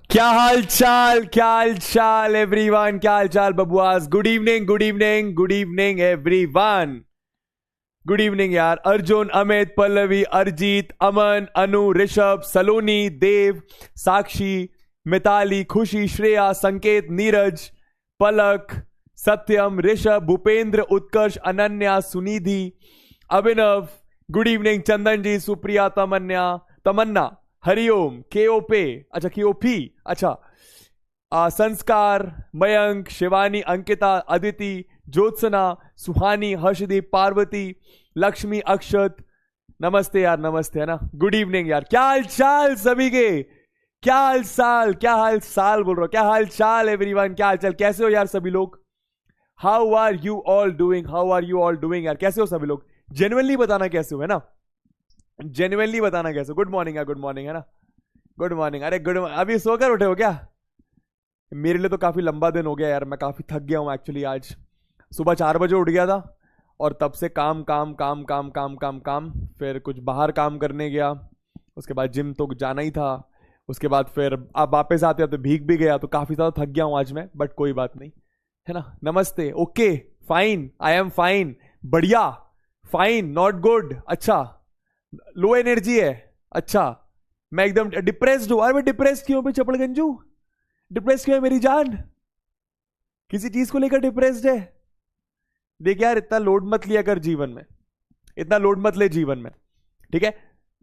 क्या हाल चाल एवरीवन, क्या हाल चाल बबुआस। Good evening good evening good evening everyone. Good evening यार। अर्जुन, अमित, पल्लवी, अरिजीत, अमन, अनु, ऋषभ, सलोनी, देव, साक्षी, मिताली, खुशी, श्रेया, संकेत, नीरज, पलक, सत्यम, ऋषभ, भूपेंद्र, उत्कर्ष, अनन्या, सुनिधि, अभिनव, गुड इवनिंग, चंदन जी, सुप्रिया, तमन्ना, हरिओम, केओपे, अच्छा केओपी, अच्छा, संस्कार, मयंक, शिवानी, अंकिता, अदिति, ज्योत्सना, सुहानी, हर्षदीप, पार्वती, लक्ष्मी, अक्षत, नमस्ते यार, नमस्ते है ना। गुड इवनिंग यार। क्या हाल चाल सभी के, क्या हाल चाल बोल रहा हूं, क्या हाल चाल एवरीवन, क्या हाल चाल, कैसे हो यार सभी लोग। How are you all doing यार, कैसे हो सभी लोग। जेन्युइनली बताना कैसे हो, है ना, जेन्युइनली बताना कैसे। गुड मॉर्निंग यार, गुड मॉर्निंग है ना, गुड मॉर्निंग। अरे गुड, अभी सोकर उठे हो क्या। मेरे लिए तो काफी लंबा दिन हो गया यार, मैं काफी थक गया हूं एक्चुअली। आज सुबह 4 बजे उठ गया था और तब से काम काम काम काम काम काम काम, फिर कुछ बाहर काम करने गया, उसके बाद जिम तो जाना ही था, उसके बाद फिर अब वापस आते तो भीग भी गया, तो काफी ज्यादा थक गया हूं आज मैं, बट कोई बात नहीं है ना। नमस्ते, okay, fine, I am fine, बढ़िया, फाइन, नॉट गुड, अच्छा, लो एनर्जी है, अच्छा, मैं एकदम डिप्रेस्ड हूं। अरे मैं डिप्रेस्ड क्यों पे चपड़गंजू, डिप्रेस्ड क्यों है मेरी जान, किसी चीज को लेकर डिप्रेस्ड है। देख यार, इतना लोड मत लिया कर जीवन में, इतना लोड मत ले जीवन में, ठीक है।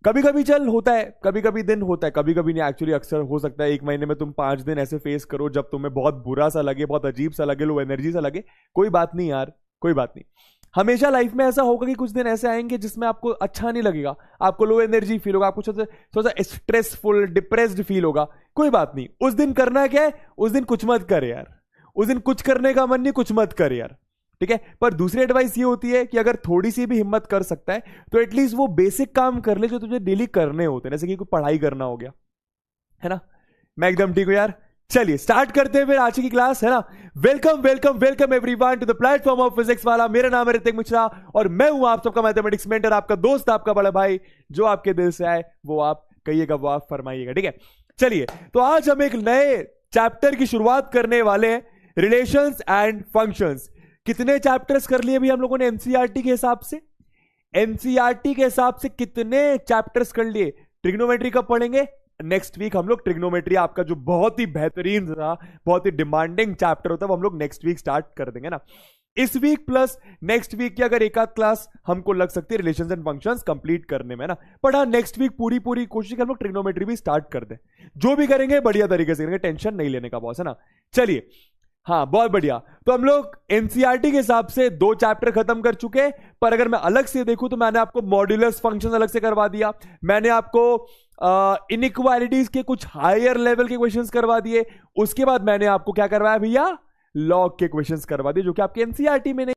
कभी कभी चल होता है, कभी कभी दिन होता है, कभी कभी नहीं, एक्चुअली अक्सर हो सकता है 1 महीने में तुम 5 दिन ऐसे फेस करो जब तुम्हें बहुत बुरा सा लगे, बहुत अजीब सा लगे, लो एनर्जी सा लगे। कोई बात नहीं यार, कोई बात नहीं। हमेशा लाइफ में ऐसा होगा कि कुछ दिन ऐसे आएंगे जिसमें आपको अच्छा नहीं लगेगा, आपको लो एनर्जी फील होगा, आपको थोड़ा सा स्ट्रेसफुल, डिप्रेस्ड फील होगा। कोई बात नहीं, उस दिन करना क्या है, उस दिन कुछ मत कर यार, उस दिन कुछ करने का मन नहीं, कुछ मत कर यार, ठीक है। पर दूसरी एडवाइस ये होती है कि अगर थोड़ी सी भी हिम्मत कर सकता है तो एटलीस्ट वो बेसिक काम कर ले जो तुझे डेली करने होते हैं, जैसे कि कोई पढ़ाई करना हो गया, है ना। मैं एकदम ठीक हूं यार। चलिए स्टार्ट करते हैं फिर आज की क्लास, है ना। Welcome welcome welcome everyone to the platform of Physics Wallah. मेरा नाम है ऋतिक मिश्रा और मैं हूं आप सबका मैथमेटिक्स मेंटर, आपका दोस्त, आपका बड़ा भाई। जो आपके दिल से आए वो आप कहिएगा, वो आप फरमाइएगा, ठीक है। चलिए, तो आज हम एक नए चैप्टर की शुरुआत करने वाले हैं, रिलेशंस एंड फंक्शंस। कितने चैप्टर्स कर लिए भी हम लोगों ने एनसीईआरटी के हिसाब से, एनसीईआरटी के हिसाब से कितने चैप्टर्स कर लिए। ट्रिग्नोमेट्री कब पढ़ेंगे, नेक्स्ट वीक हम लोग ट्रिग्नोमेट्री, आपका जो बहुत ही बेहतरीन था, बहुत ही डिमांडिंग चैप्टर होता है, वो हम लोग नेक्स्ट वीक स्टार्ट कर देंगे ना। इस वीक प्लस नेक्स्ट वीक की अगर एक आध क्लास हमको लग सकती है रिलेशंस एंड फंक्शंस कंप्लीट करने में ना, बट हाँ नेक्स्ट वीक पूरी कोशिश हम लोग ट्रिग्नोमेट्री भी स्टार्ट कर दें। जो भी करेंगे बढ़िया तरीके से करेंगे, टेंशन नहीं लेने का बॉस, है ना। चलिए, हाँ बहुत बढ़िया। तो हम लोग एनसीईआरटी के हिसाब से 2 चैप्टर खत्म कर चुके, पर अगर मैं अलग से देखूं तो मैंने आपको मॉड्यूलस फंक्शन अलग से करवा दिया, मैंने आपको इनइक्वालिटीज के कुछ हायर लेवल के क्वेश्चंस करवा दिए, उसके बाद मैंने आपको क्या करवाया भैया, लॉग के क्वेश्चंस करवा दिए, जो कि आपके एनसीईआरटी में नहीं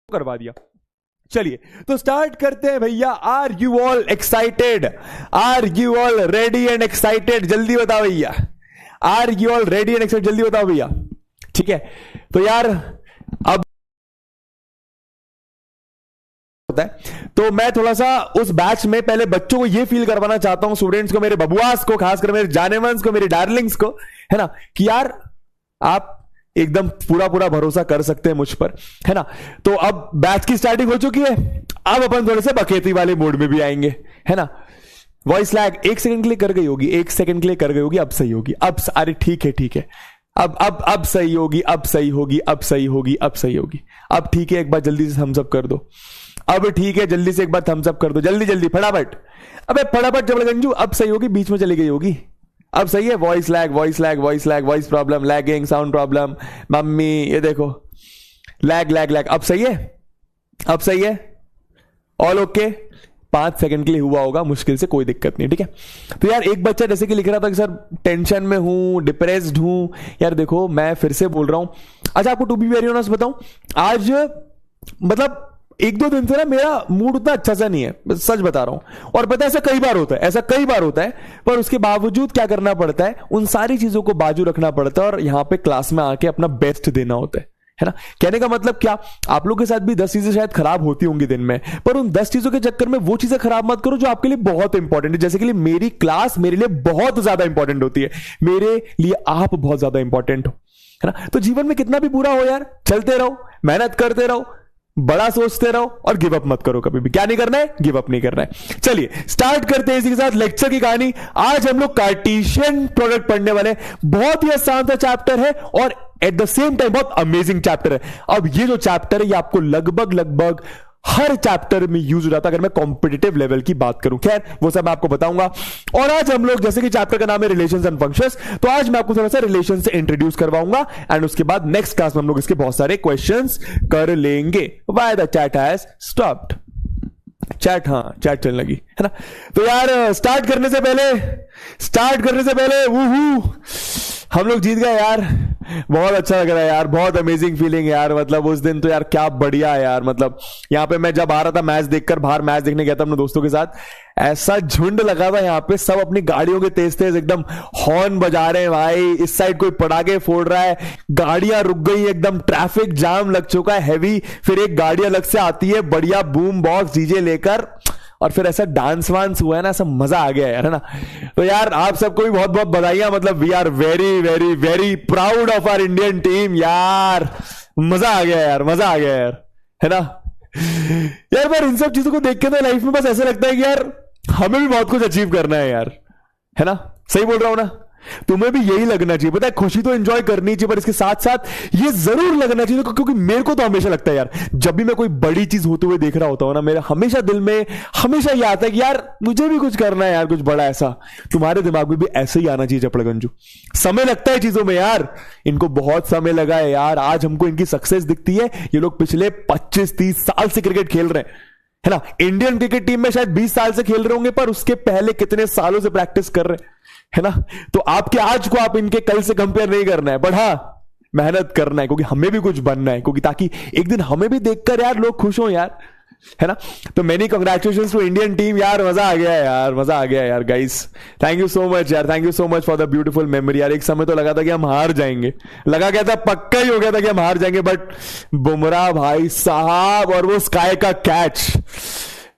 करवा दिया। चलिए तो स्टार्ट करते हैं भैया। Are you all excited, are you all ready and excited, जल्दी बताओ भैया, are you all ready and excited, जल्दी बताओ भैया, ठीक है। तो यार अब होता है, तो मैं थोड़ा सा उस बैच में पहले बच्चों को ये फील करवाना चाहता हूं, स्टूडेंट्स को, मेरे बबुआस को, खासकर मेरे जानेमंस को, मेरे डार्लिंग्स को, है ना, कि यार आप एकदम पूरा भरोसा कर सकते हैं मुझ पर, है ना। तो अब बैच की स्टार्टिंग हो चुकी है, अब अपन थोड़े से बखेती वाले मोड में भी आएंगे, है ना। वॉइस लैग 1 सेकंड के लिए कर गई होगी, 1 सेकंड के लिए कर गई होगी, अब सही होगी, अब अरे ठीक है, अब सही होगी, अब सही होगी, अब सही होगी, अब सही होगी, अब ठीक है। एक बार जल्दी से थम्स अप कर दो, अब ठीक है, जल्दी से एक बार थम्स अप कर दो, जल्दी फटाफट, अबे फटाफट जबरगंजू, अब सही होगी, बीच में चली गई होगी, अब सही है। Voice lag, voice problem, lagging, sound problem, mummy ये देखो, लैग, अब सही है, अब सही है, ऑल ओके। 5 सेकंड के लिए हुआ होगा मुश्किल से, कोई दिक्कत नहीं, ठीक है। तो यार एक बच्चा जैसे कि लिख रहा था कि सर टेंशन में हूं, डिप्रेस्ड हूं। यार देखो मैं फिर से बोल रहा हूं, अच्छा आपको टू बी वेरी ऑनेस्ट बताऊं, आज मतलब 1-2 दिन से ना मेरा मूड उतना अच्छा सा नहीं है, सच बता रहा हूं। और पता है ऐसा कई बार होता है, पर उसके बावजूद क्या करना पड़ता है, उन सारी चीजों को बाजू रखना पड़ता है और यहां पे क्लास में आके अपना बेस्ट देना होता है। है ना। कहने का मतलब क्या, आप लोग के साथ भी 10 चीजें शायद खराब होती होंगी दिन में, पर उन 10 चीजों के चक्कर में वो चीजें खराब मत करो जो आपके लिए बहुत इंपॉर्टेंट है। जैसे कि मेरी क्लास मेरे लिए बहुत ज्यादा इंपॉर्टेंट होती है, मेरे लिए आप बहुत ज्यादा इंपॉर्टेंट हो, है ना। तो जीवन में कितना भी बुरा हो यार, चलते रहो, मेहनत करते रहो, बड़ा सोचते रहो और गिव अप मत करो कभी भी। क्या नहीं करना है, गिव अप नहीं करना है। चलिए स्टार्ट करते हैं इसी के साथ लेक्चर की कहानी। आज हम लोग कार्टेशियन प्रोडक्ट पढ़ने वाले हैं। बहुत ही आसान सा चैप्टर है और एट द सेम टाइम बहुत अमेजिंग चैप्टर है। अब ये जो चैप्टर है ये आपको लगभग हर चैप्टर में यूज हो जाता है अगर मैं कॉम्पिटिटिव लेवल की बात करूं। खैर वो सब मैं आपको बताऊंगा। और आज हम लोग, जैसे कि चैप्टर का नाम है रिलेशंस एंड फंक्शंस, तो आज मैं आपको थोड़ा सा रिलेशन से इंट्रोड्यूस करवाऊंगा एंड उसके बाद नेक्स्ट क्लास में हम लोग इसके बहुत सारे क्वेश्चंस कर लेंगे। Why the chat has stopped. Chat, हाँ चैट चलने लगी, है ना। तो यार स्टार्ट करने से पहले वूहू, हम लोग जीत गए यार। बहुत अच्छा लग रहा है यार, बहुत अमेजिंग फीलिंग यार। मतलब उस दिन तो यार क्या बढ़िया है यार। मतलब यहाँ पे मैं जब आ रहा था मैच देखकर, बाहर मैच देखने गया था अपने दोस्तों के साथ, ऐसा झुंड लगा था यहाँ पे, सब अपनी गाड़ियों के तेज तेज एकदम हॉर्न बजा रहे हैं भाई। इस साइड कोई पटाखे फोड़ रहा है, गाड़ियां रुक गई एकदम, ट्रैफिक जाम लग चुका है हैवी, फिर एक गाड़ी अलग से आती है बढ़िया बूम बॉक्स डीजे लेकर, और फिर ऐसा डांस वांस हुआ है ना, ऐसा मजा आ गया यार, है ना। तो यार आप सबको भी बहुत बहुत बधाइयां। मतलब we are very very very proud of our Indian team यार। मजा आ गया यार, मजा आ गया यार, है ना। यार पर इन सब चीजों को देख के तो लाइफ में बस ऐसा लगता है कि यार हमें भी बहुत कुछ अचीव करना है यार, है ना। सही बोल रहा हूं ना। तुम्हें भी यही लगना चाहिए, पता है, खुशी तो एंजॉय करनी चाहिए पर इसके साथ साथ ये जरूर लगना चाहिए, क्योंकि मेरे को तो हमेशा लगता है यार, जब भी मैं कोई बड़ी चीज होते हुए देख रहा होता हूं ना, मेरे हमेशा दिल में हमेशा ये आता है कि यार मुझे भी कुछ करना है यार, कुछ बड़ा ऐसा। तुम्हारे दिमाग में भी ऐसे ही आना चाहिए चपड़गंजू। समय लगता है चीजों में यार, इनको बहुत समय लगा है यार। आज हमको इनकी सक्सेस दिखती है, ये लोग पिछले 25-30 साल से क्रिकेट खेल रहे हैं, है ना। इंडियन क्रिकेट टीम में शायद 20 साल से खेल रहे होंगे, पर उसके पहले कितने सालों से प्रैक्टिस कर रहे हैं, है ना। तो आपके आज को आप इनके कल से कंपेयर नहीं करना है, बट हाँ मेहनत करना है, क्योंकि हमें भी कुछ बनना है, क्योंकि ताकि एक दिन हमें भी देखकर यार लोग खुश हो यार, है ना। तो many congratulations to Indian team यार। मजा आ गया यार, मजा आ गया यार guys. Thank you so much यार, thank you so much for the beautiful memory यार। एक समय तो लगा था कि हम हार जाएंगे, लगा क्या था, पक्का ही हो गया था कि हम हार जाएंगे, बट बुमराह भाई साहब और वो स्काई का कैच,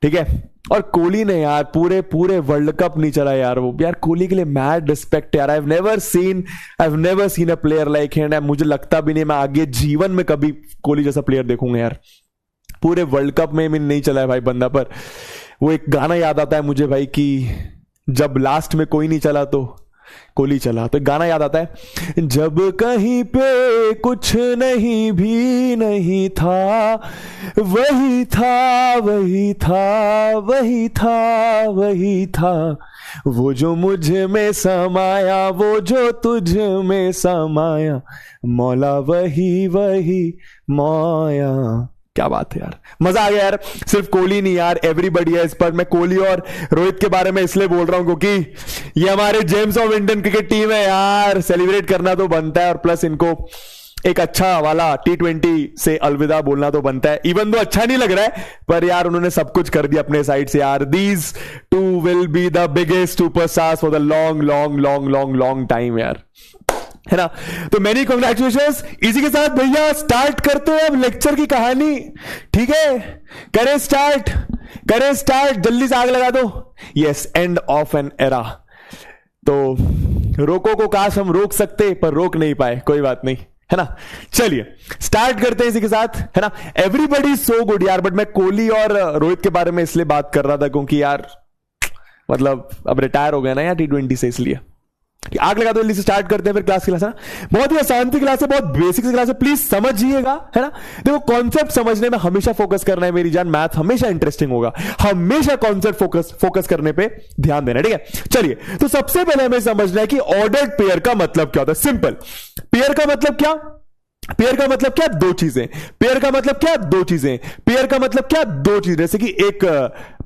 ठीक है। और कोहली ने यार पूरे वर्ल्ड कप नहीं चला यार वो। यार कोहली के लिए मैड रिस्पेक्ट यार। I have never seen a player like him. मुझे लगता भी नहीं मैं आगे जीवन में कभी कोहली जैसा प्लेयर देखूंगा यार। पूरे वर्ल्ड कप में नहीं चला है भाई बंदा। पर वो एक गाना याद आता है मुझे भाई, कि जब लास्ट में कोई नहीं चला तो कोहली चला। तो एक गाना याद आता है, जब कहीं पे कुछ नहीं भी नहीं था, वही था वही था वही था वही था, वो जो मुझ में समाया वो जो तुझ में समाया, मौला वही वही मौया। क्या बात है यार, मजा आ गया यार। सिर्फ कोहली नहीं यार, एवरीबॉडी है इस पर। मैं कोहली और रोहित के बारे में इसलिए बोल रहा हूं क्योंकि ये हमारे James of Indian cricket team है यार। सेलिब्रेट करना तो बनता है, और प्लस इनको एक अच्छा वाला T20 से अलविदा बोलना तो बनता है। इवन दो अच्छा नहीं लग रहा है, पर यार उन्होंने सब कुछ कर दिया अपने साइड से यार। These two will be the biggest superstars for the long long long long long time यार, है ना। तो मेनी कांग्रेचुलेशंस। इसी के साथ भैया स्टार्ट करते हैं अब लेक्चर की कहानी, ठीक है। करें स्टार्ट, जल्दी से आग लगा दो। Yes, end of an era. तो रोको को काश हम रोक सकते, पर रोक नहीं पाए, कोई बात नहीं, है ना। चलिए स्टार्ट करते हैं इसी के साथ, है ना। एवरीबॉडी सो गुड यार। बट मैं कोहली और रोहित के बारे में इसलिए बात कर रहा था क्योंकि यार मतलब अब रिटायर हो गया ना यार T20 से, इसलिए आग लगा दो। जल्दी से स्टार्ट करते हैं फिर क्लास की क्लास, है ना। बहुत ही आसान सी क्लास है, बहुत बेसिक सी क्लास है, प्लीज समझिएगा, है ना। देखो कॉन्सेप्ट समझने में हमेशा फोकस करना है मेरी जान। मैथ हमेशा इंटरेस्टिंग होगा, हमेशा कॉन्सेप्ट फोकस करने पे ध्यान देना, ठीक है। चलिए तो सबसे पहले हमें समझना है कि ऑर्डर्ड पेयर का मतलब क्या होता है। सिंपल, पेयर का मतलब क्या, पेयर का मतलब क्या, दो चीजें। पेयर का मतलब क्या, दो चीजें। पेयर का मतलब क्या, दो चीजें। जैसे कि एक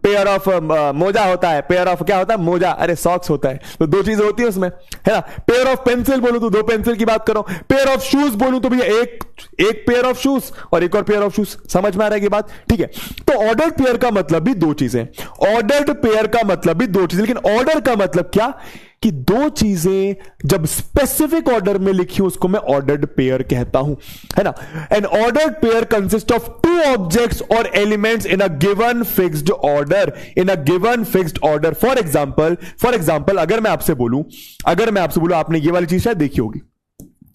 पेयर ऑफ मोजा होता है, पेयर ऑफ क्या होता है, मोजा, अरे सॉक्स होता है, तो दो चीजें होती है उसमें, है ना। पेयर ऑफ पेंसिल बोलूं तो दो पेंसिल की बात करो। पेयर ऑफ शूज बोलूं तो भैया एक पेयर ऑफ शूज और एक और पेयर ऑफ शूज। समझ में आ रहा है कि बात, ठीक है। तो ऑर्डर्ड पेयर का मतलब भी दो चीजें, ऑर्डर्ड पेयर का मतलब भी दो चीजें। लेकिन ऑर्डर का मतलब क्या, कि दो चीजें जब स्पेसिफिक ऑर्डर में लिखी हो उसको मैं ऑर्डर्ड पेयर कहता हूं, है ना। An ordered pair consist of two objects और elements in a given fixed order, in a given fixed order. For example अगर मैं आपसे बोलूं आपने ये वाली चीज शायद देखी होगी,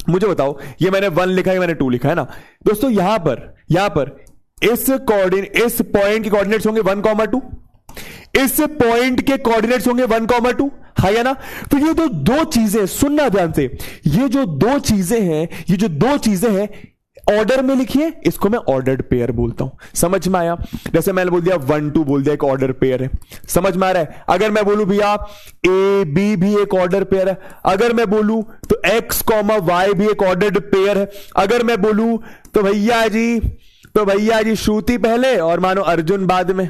मुझे बताओ, ये मैंने 1 लिखा है, मैंने 2 लिखा है ना दोस्तों। यहां पर इस पॉइंट के कोऑर्डिनेट्स होंगे 1,2, इस पॉइंट के कोऑर्डिनेट्स होंगे 1,2, है या ना। तो ये दो चीजें, सुनना ध्यान से, ये जो दो चीजें हैं ऑर्डर में लिखिए, इसको मैं ऑर्डर्ड पेयर बोलता हूं। समझ में आया? जैसे मैंने बोल दिया 1 2 बोल दिया, एक ऑर्डर पेयर है। समझ में आ रहा है? अगर मैं बोलूं भैया ए बी भी एक ऑर्डर पेयर है, अगर मैं बोलूं तो एक्स कॉमा वाई भी एक ऑर्डर्ड पेयर है, अगर मैं बोलूं तो भैया जी श्रुति पहले और मानो अर्जुन बाद में,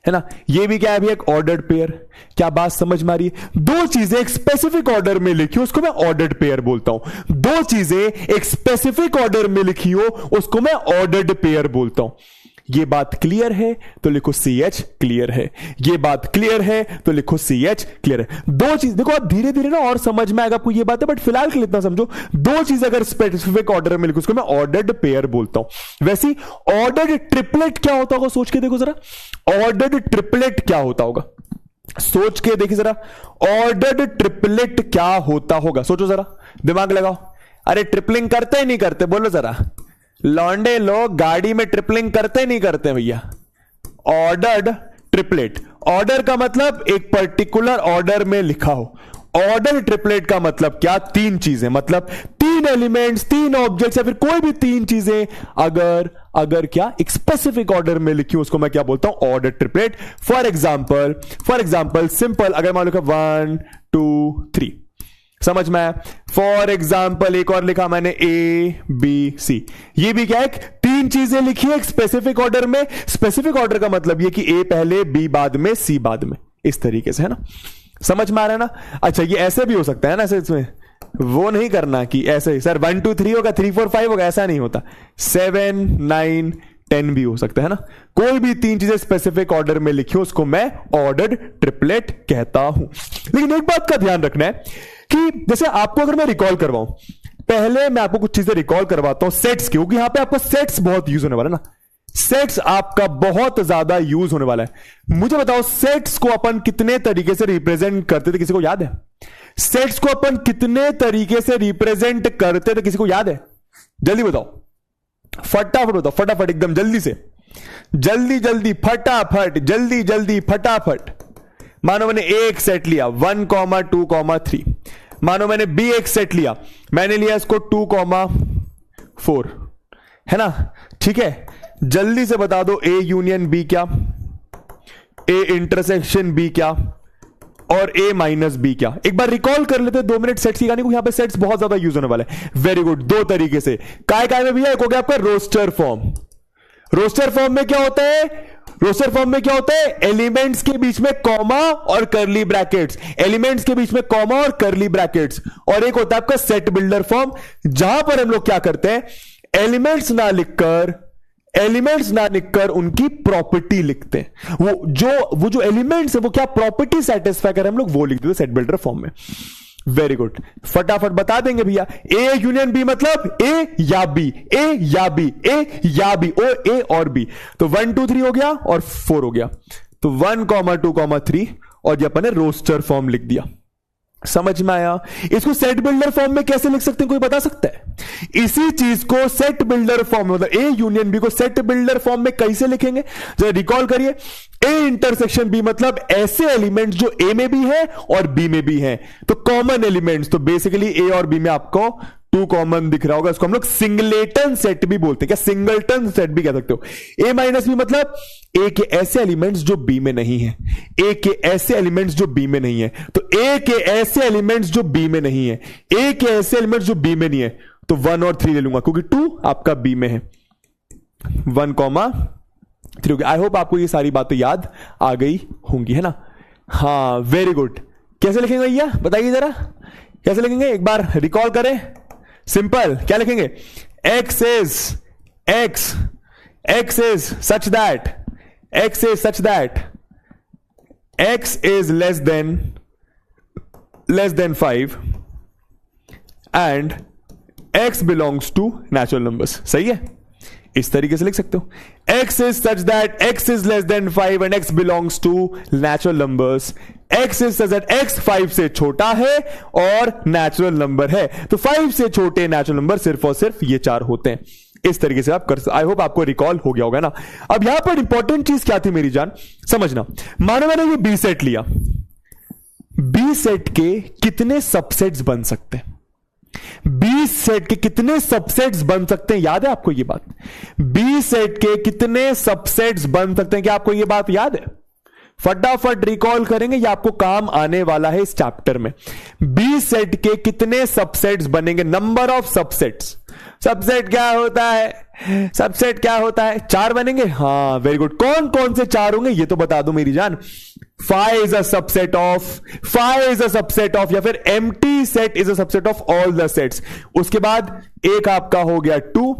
है ना। ये भी क्या है भी एक ऑर्डर्ड पेयर। क्या बात समझ में आ रही है? दो चीजें एक स्पेसिफिक ऑर्डर में लिखी हो उसको मैं ऑर्डर्ड पेयर बोलता हूं। दो चीजें एक स्पेसिफिक ऑर्डर में लिखी हो उसको मैं ऑर्डर्ड पेयर बोलता हूं। ये बात क्लियर है तो लिखो CH क्लियर है, ये बात क्लियर है तो लिखो CH क्लियर है। दो चीज देखो, आप धीरे धीरे ना और समझ में आएगा आपको ये बात है, बट फिलहाल के लिए इतना समझो, दो चीज अगर स्पेसिफिक ऑर्डर में लिखो उसको मैं ऑर्डर्ड पेयर बोलता हूं। वैसे ऑर्डर्ड ट्रिपलेट क्या होता होगा, सोच के देखो जरा, ऑर्डर्ड ट्रिपलेट क्या होता होगा, सोच के देखिए जरा, ऑर्डर्ड ट्रिपलेट क्या होता होगा, सोचो जरा, दिमाग लगाओ। अरे ट्रिपलिंग करते ही नहीं करते, बोलो जरा, लौंडे लोग गाड़ी में ट्रिपलिंग करते नहीं करते भैया। ऑर्डर्ड ट्रिपलेट, ऑर्डर का मतलब एक पर्टिकुलर ऑर्डर में लिखा हो। ऑर्डर ट्रिपलेट का मतलब क्या, 3 चीजें, मतलब 3 एलिमेंट्स, 3 ऑब्जेक्ट्स या फिर कोई भी 3 चीजें अगर क्या एक स्पेसिफिक ऑर्डर में लिखी हो उसको मैं क्या बोलता हूं, order triplet. For example simple अगर मान लो 1 2 3, समझ में आया। फॉर एग्जाम्पल एक और लिखा मैंने ABC, ये भी क्या है, 3 चीजें लिखी है एक स्पेसिफिक ऑर्डर में। स्पेसिफिक ऑर्डर का मतलब ये कि A पहले, B बाद में, C बाद में, इस तरीके से, है ना। समझ में आ रहा है ना। अच्छा ये ऐसे भी हो सकता है ना, ऐसे इसमें वो नहीं करना कि ऐसे ही सर 1 2 3 होगा, 3 4 5 होगा, ऐसा नहीं होता। 7 9 10 भी हो सकता है ना। कोई भी 3 चीजें स्पेसिफिक ऑर्डर में लिखी हो उसको मैं ऑर्डर्ड ट्रिपलेट कहता हूं। लेकिन एक बात का ध्यान रखना है कि जैसे आपको अगर मैं रिकॉल करवाऊं, पहले मैं आपको कुछ चीजें रिकॉल करवाता हूं सेट्स की, क्योंकि यहां पे आपको सेट्स बहुत यूज होने वाला है ना, सेट्स आपका बहुत ज्यादा यूज होने वाला है। मुझे बताओ सेट्स को अपन कितने तरीके से रिप्रेजेंट करते थे, किसी को याद है? सेट्स को अपन कितने तरीके से रिप्रेजेंट करते थे, किसी को याद है? जल्दी बताओ, फटाफट बताओ, फटाफट एकदम जल्दी से, जल्दी फटाफट, जल्दी फटाफट। मानो मैंने एक सेट लिया 1 2 3, मानो मैंने B एक सेट लिया, मैंने लिया इसको 2 4, है ना। ठीक है, जल्दी से बता दो A यूनियन B क्या, A इंटरसेक्शन B क्या, और A माइनस B क्या। एक बार रिकॉल कर लेते 2 मिनट सेट्स की कहानी को, यहां पे सेट्स बहुत ज्यादा यूज होने वाले हैं। वेरी गुड, 2 तरीके से। काय में भैया, एक हो गया आपका रोस्टर फॉर्म। रोस्टर फॉर्म में क्या होता है, एलिमेंट्स के बीच में कॉमा और करली ब्रैकेट्स, एलिमेंट्स के बीच में कॉमा और करली ब्रैकेट्स। और एक होता है आपका सेट बिल्डर फॉर्म, जहां पर हम लोग क्या करते हैं, एलिमेंट्स ना लिखकर उनकी प्रॉपर्टी लिखते हैं। वो जो एलिमेंट्स है वो क्या प्रॉपर्टी सेटिस्फाई कर हम लोग वो लिख देते सेट बिल्डर फॉर्म में। वेरी गुड, फटाफट बता देंगे भैया। A यूनियन B मतलब A या B, A या B, A या B, और A और B। तो 1 2 3 हो गया और 4 हो गया, तो 1 2 3, और ये अपन ने रोस्टर फॉर्म लिख दिया। समझ में आया? इसको सेट बिल्डर फॉर्म में कैसे लिख सकते हैं, कोई बता सकता है? इसी चीज को सेट बिल्डर फॉर्म में, मतलब A यूनियन B को सेट बिल्डर फॉर्म में कैसे लिखेंगे, जरा रिकॉल करिए। A इंटरसेक्शन B मतलब ऐसे एलिमेंट्स जो A में भी है और B में भी है, तो कॉमन एलिमेंट्स। तो बेसिकली A और B में आपको 2 कॉमन दिख रहा होगा, इसको हम लोग सिंगलेटन सेट भी बोलते हैं, क्या सिंगलटन सेट भी कह सकते हो। A माइनस B मतलब A के ऐसे एलिमेंट्स जो B में नहीं है, A के ऐसे एलिमेंट्स जो B में नहीं है, तो A के ऐसे एलिमेंट्स जो B में नहीं है, A के ऐसे एलिमेंट्स जो B में नहीं है, तो 1 और 3 ले लूंगा क्योंकि 2 आपका B में है। 1 3 हो गया। आई होप आपको ये सारी बातें याद आ गई होंगी, है ना। हाँ वेरी गुड। कैसे लिखेंगे भैया बताइए जरा, कैसे लिखेंगे, एक बार रिकॉल करें। सिंपल, क्या लिखेंगे, x is such that x is less than less than 5 and x belongs to natural numbers. सही है, इस तरीके से लिख सकते हो, x is such that x is less than 5 and x belongs to natural numbers. x is such that x 5 से छोटा है और नेचुरल नंबर है, तो 5 से छोटे नेचुरल नंबर सिर्फ और सिर्फ ये 4 होते हैं। इस तरीके से आप कर, आई होप आपको रिकॉल हो गया होगा ना। अब यहां पर इंपॉर्टेंट चीज क्या थी मेरी जान, समझना। मानो मैंने ये बी सेट लिया, बी सेट के कितने सबसेट्स बन सकते हैं, बी सेट के कितने सबसेट्स बन सकते हैं, याद है आपको ये बात? बी सेट के कितने सबसेट्स बन सकते हैं, क्या आपको ये बात याद है? फटाफट रिकॉल करेंगे, ये आपको काम आने वाला है इस चैप्टर में। बी सेट के कितने सबसेट्स बनेंगे, नंबर ऑफ सबसेट्स। सबसेट क्या होता है, सबसेट क्या होता है? 4 बनेंगे। हाँ, वेरी गुड। कौन कौन से 4 होंगे ये तो बता दो मेरी जान। phi is a subset of, phi is a subset of, या फिर empty set is a subset of all the sets। उसके बाद एक आपका हो गया 2,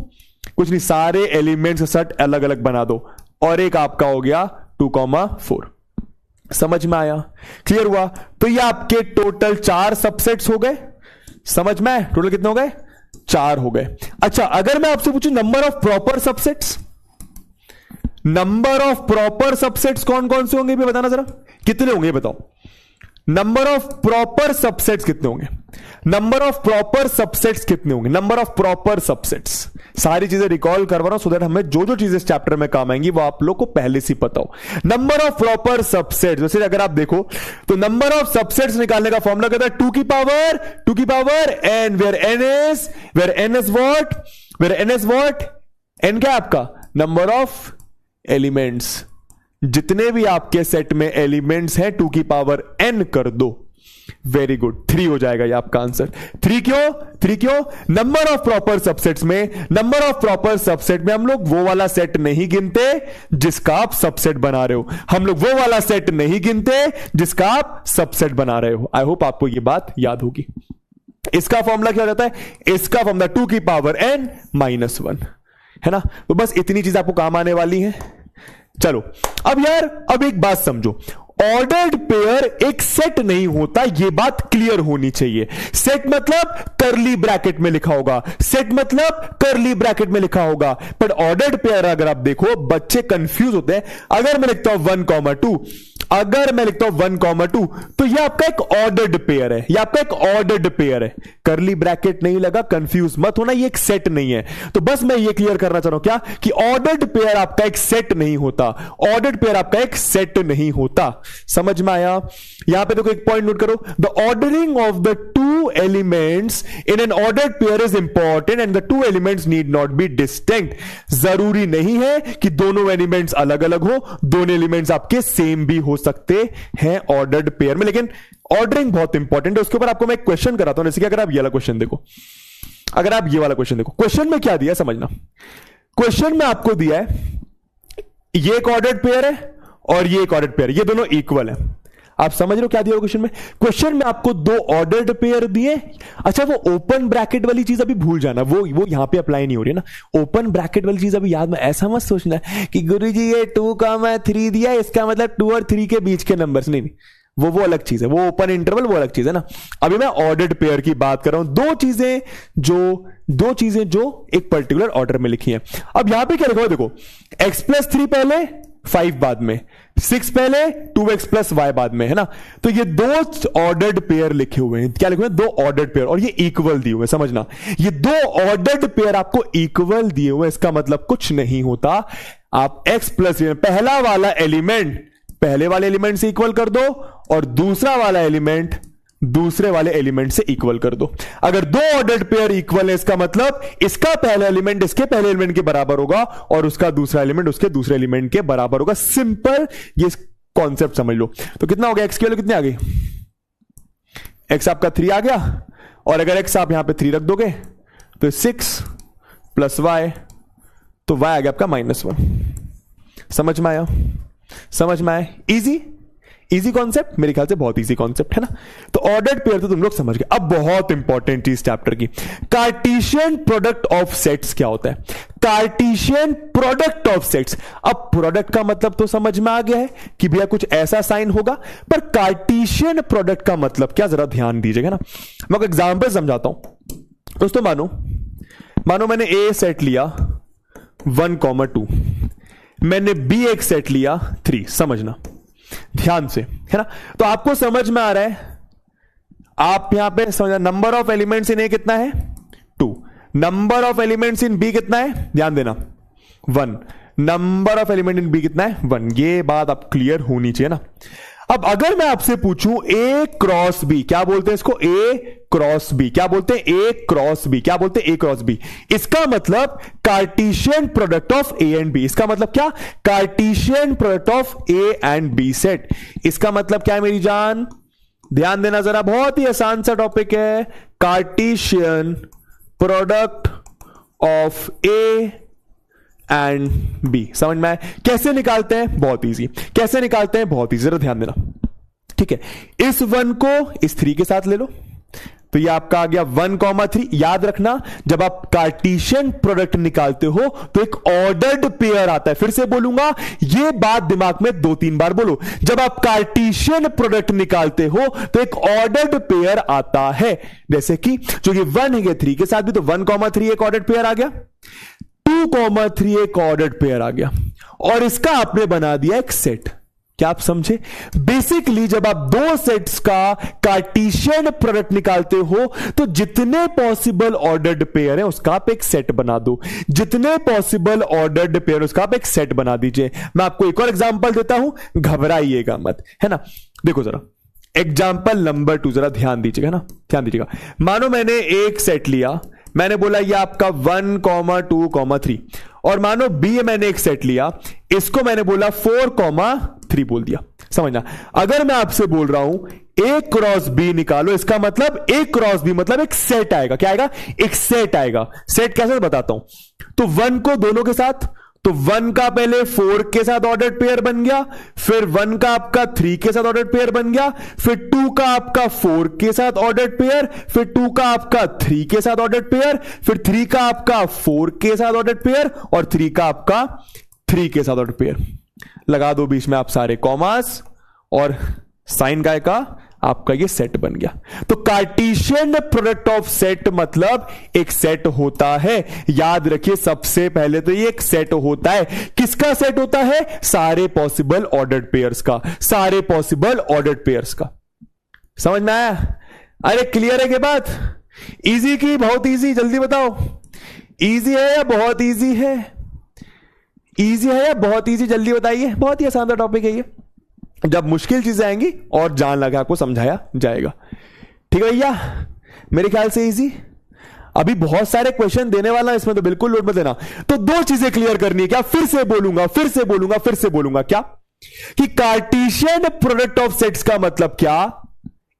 कुछ नहीं, सारे एलिमेंट्स सेट अलग अलग बना दो, और एक आपका हो गया 2,4। समझ में आया? क्लियर हुआ? तो ये आपके टोटल 4 सबसेट्स हो गए। समझ में? टोटल कितने हो गए? 4 हो गए। अच्छा, अगर मैं आपसे पूछूं number of proper subsets, number of proper subsets कौन कौन से होंगे भी बताना जरा, कितने होंगे बताओ? नंबर ऑफ प्रॉपर सबसेट्स कितने होंगे? नंबर ऑफ प्रॉपर सबसेट्स कितने होंगे? नंबर ऑफ प्रॉपर सबसेट्स, सारी चीजें रिकॉल करवा रहा हूं सो दैट हमें जो जो चीजें इस चैप्टर में काम आएंगी वो आप लोग को पहले से पता हो। नंबर ऑफ प्रॉपर सबसेट्स, जैसे अगर आप देखो तो नंबर ऑफ सबसेट्स निकालने का फॉर्मूला कहता है 2 की power n, where n is what, n क्या है आपका? Number of elements. जितने भी आपके सेट में एलिमेंट्स हैं 2 की पावर n कर दो। वेरी गुड, 3 हो जाएगा ये आपका आंसर। 3 क्यों? नंबर ऑफ प्रॉपर सबसेट्स में, नंबर ऑफ प्रॉपर सबसेट में हम लोग वो वाला सेट नहीं गिनते जिसका आप सबसेट बना रहे हो, हम लोग वो वाला सेट नहीं गिनते जिसका आप सबसेट बना रहे हो। आई होप आपको ये बात याद होगी। इसका फॉर्मूला क्या हो जाता है? इसका फॉर्मूला 2 की पावर n माइनस 1 है ना। तो बस इतनी चीज आपको काम आने वाली है। चलो अब यार, अब एक बात समझो, ऑर्डर्ड पेयर एक सेट नहीं होता, यह बात क्लियर होनी चाहिए। सेट मतलब करली ब्रैकेट में लिखा होगा, सेट मतलब करली ब्रैकेट में लिखा होगा, पर ऑर्डर्ड पेयर अगर आप देखो बच्चे कंफ्यूज होते हैं। अगर मैं लिखता हूं 1,2, अगर मैं लिखता हूं 1,2 तो यह आपका एक ऑर्डर्ड पेयर है, यह आपका एक ऑर्डर्ड पेयर है। करली ब्रैकेट नहीं लगा, कंफ्यूज मत होना, ये एक सेट नहीं है। तो बस मैं ये क्लियर करना चाह रहा हूं क्या, कि ऑर्डर्ड पेयर आपका एक सेट नहीं होता, ऑर्डर्ड पेयर आपका एक सेट नहीं होता। समझ में आया? यहां पे देखो एक पॉइंट नोट करो, the ordering of the 2 elements in an ordered pair is important and the 2 elements need not be distinct. जरूरी नहीं है कि दोनों एलिमेंट्स अलग अलग हो, दोनों एलिमेंट्स आपके सेम भी हो सकते हैं ऑर्डर्ड पेयर में, लेकिन ऑर्डरिंग बहुत इंपॉर्टेंट है। उसके ऊपर आपको मैं एक क्वेश्चन कराता हूं, जैसे कि अगर आप ये वाला क्वेश्चन देखो, अगर आप ये वाला क्वेश्चन देखो, क्वेश्चन में क्या दिया समझना। क्वेश्चन में आपको दिया है ये एक ऑर्डर्ड पेयर है और ये एक ऑर्डर्ड पेयर, ये दोनों इक्वल है। आप समझ रहे हो क्या दिया क्वेश्चन में? क्वेश्चन में आपको 2 ऑर्डर्ड पेयर दिए। अच्छा, वो ओपन ब्रैकेट वाली चीज अभी भूल जाना, वो यहां पे अप्लाई नहीं हो रही है ना। ओपन ब्रैकेट वाली चीज अभी याद में, ऐसा मत सोचना कि गुरुजी ये 2,3 दिया, इसका मतलब 2 और 3 के बीच के नंबर्स। नहीं, वो अलग चीज है, वो ओपन इंटरवल वो अलग चीज है ना। अभी मैं ऑर्डर्ड पेयर की बात कर रहा हूं, दो चीजें जो एक पर्टिकुलर ऑर्डर में लिखी है। अब यहां पे क्या लिखा हुआ देखो, x+3 पहले, 5 बाद में, 6 पहले, 2x + y बाद में, है ना। तो ये 2 ऑर्डर्ड पेयर लिखे हुए हैं। क्या लिखे हुए हैं? 2 ऑर्डर्ड पेयर, और ये इक्वल दिए हुए, समझना। ये 2 ऑर्डर्ड पेयर आपको इक्वल दिए हुए, इसका मतलब कुछ नहीं होता। आप x+3 पहला वाला एलिमेंट पहले वाले एलिमेंट से इक्वल कर दो और दूसरा वाला एलिमेंट दूसरे वाले एलिमेंट से इक्वल कर दो। अगर 2 ऑर्डर्ड पेयर इक्वल है, इसका मतलब इसका पहला एलिमेंट इसके पहले एलिमेंट के बराबर होगा और उसका दूसरा एलिमेंट उसके दूसरे एलिमेंट के बराबर होगा। सिंपल, ये कॉन्सेप्ट समझ लो। तो कितना हो गया? x की वैल्यू कितनी आ गई? x आपका 3 आ गया, और अगर x आप यहां पे 3 रख दोगे तो 6 + y, तो y आ गया आपका -1। समझ में आया? समझ में आया? इजी कॉन्सेप्ट, मेरे ख्याल से बहुत इजी कॉन्सेप्ट है ना। तो ऑर्डर्ड पेयर तो तुम लोग समझ गए। अब बहुत इंपॉर्टेंट चीज चैप्टर की, कार्टेशियन प्रोडक्ट ऑफ सेट्स क्या होता है? Cartesian product of sets. अब प्रोडक्ट का मतलब तो समझ में आ गया है कि भैया कुछ ऐसा साइन होगा, पर कार्टेशियन प्रोडक्ट का मतलब क्या, जरा ध्यान दीजिएगा ना। मैं एग्जांपल समझाता हूं दोस्तों। मानो मैंने ए सेट लिया 1,2, मैंने बी एक सेट लिया 3। समझना ध्यान से, है ना। तो आपको समझ में आ रहा है, आप यहां पे समझना, number of elements in A कितना है 2, number of elements in B कितना है, ध्यान देना 1, number of element in B कितना है 1। ये बात आप क्लियर होनी चाहिए ना। अब अगर मैं आपसे पूछूं ए क्रॉस बी, क्या बोलते हैं इसको, ए क्रॉस बी, क्या बोलते हैं, ए क्रॉस बी, क्या बोलते हैं, ए क्रॉस बी। इसका मतलब Cartesian product of A and B. इसका मतलब क्या, Cartesian product of A and B set. इसका मतलब क्या है मेरी जान, ध्यान देना जरा, बहुत ही आसान सा टॉपिक है। Cartesian product of A and B, समझ में आए। कैसे निकालते हैं, बहुत इजी। कैसे निकालते हैं, बहुत इजी, जरा ध्यान देना, ठीक है। इस 1 को इस 3 के साथ ले लो, तो ये आपका आ गया 1,3। याद रखना, जब आप कार्टेशियन प्रोडक्ट निकालते हो तो एक ऑर्डर्ड पेयर आता है। फिर से बोलूंगा, ये बात दिमाग में 2-3 बार बोलो। जब आप कार्टेशियन प्रोडक्ट निकालते हो तो एक ऑर्डर्ड पेयर आता है। जैसे कि जो ये 1 है, ये 3 के साथ भी, तो 1,3 एक ऑर्डर्ड पेयर आ गया, 2,3 एक ऑर्डर्ड पेयर आ गया, और इसका आपने बना दिया एक सेट। क्या आप समझे? बेसिकली जब आप दो सेट्स का कार्टेशियन प्रोडक्ट निकालते हो तो जितने पॉसिबल ऑर्डर्ड पेयर है उसका आप एक सेट बना दो। जितने पॉसिबल ऑर्डर्ड पेयर उसका आप एक सेट बना दीजिए। मैं आपको एक और एग्जांपल देता हूं, घबराइएगा मत, है ना। देखो जरा एग्जांपल नंबर 2, जरा ध्यान दीजिएगा ना, ध्यान दीजिएगा। मानो मैंने एक सेट लिया, मैंने बोला ये आपका 1,2,3, और मानो बी मैंने एक सेट लिया, इसको मैंने बोला 4,3 बोल दिया। समझना, अगर मैं आपसे बोल रहा हूं ए क्रॉस बी निकालो, इसका मतलब ए क्रॉस बी मतलब एक सेट आएगा। क्या आएगा? एक सेट आएगा। सेट कैसे बताता हूं, तो 1 को दोनों के साथ, तो 1 का पहले 4 के साथ ऑर्डर्ड पेयर बन गया, फिर 1 का आपका 3 के साथ ऑर्डर्ड पेयर बन गया, फिर 2 का आपका 4 के साथ ऑर्डर्ड पेयर, फिर 2 का आपका 3 के साथ ऑर्डर्ड पेयर, फिर 3 का आपका 4 के साथ ऑर्डर्ड पेयर, और 3 का आपका 3 के साथ ऑर्डर्ड पेयर। लगा दो बीच में आप सारे कॉमास, और साइन काय का आपका ये सेट बन गया। तो कार्टेशियन प्रोडक्ट ऑफ सेट मतलब एक सेट होता है। याद रखिए, सबसे पहले तो ये एक सेट होता है। किसका सेट होता है? सारे पॉसिबल ऑर्डर्ड पेयर्स का, सारे पॉसिबल ऑर्डर्ड पेयर्स का। समझ में आया? अरे क्लियर है के बात? इजी की बहुत इजी, जल्दी बताओ, इजी है या बहुत इजी है? इजी है या बहुत इजी, जल्दी बताइए। बहुत ही आसान टॉपिक है ये, जब मुश्किल चीजें आएंगी और जान लगा आपको समझाया जाएगा। ठीक है भैया, मेरे ख्याल से इजी। अभी बहुत सारे क्वेश्चन देने वाला है इसमें, तो बिल्कुल लोड मत देना। तो दो चीजें क्लियर करनी है। क्या? फिर से बोलूंगा, फिर से बोलूंगा, फिर से बोलूंगा। क्या? कि कार्टेशियन प्रोडक्ट ऑफ सेट्स का मतलब क्या?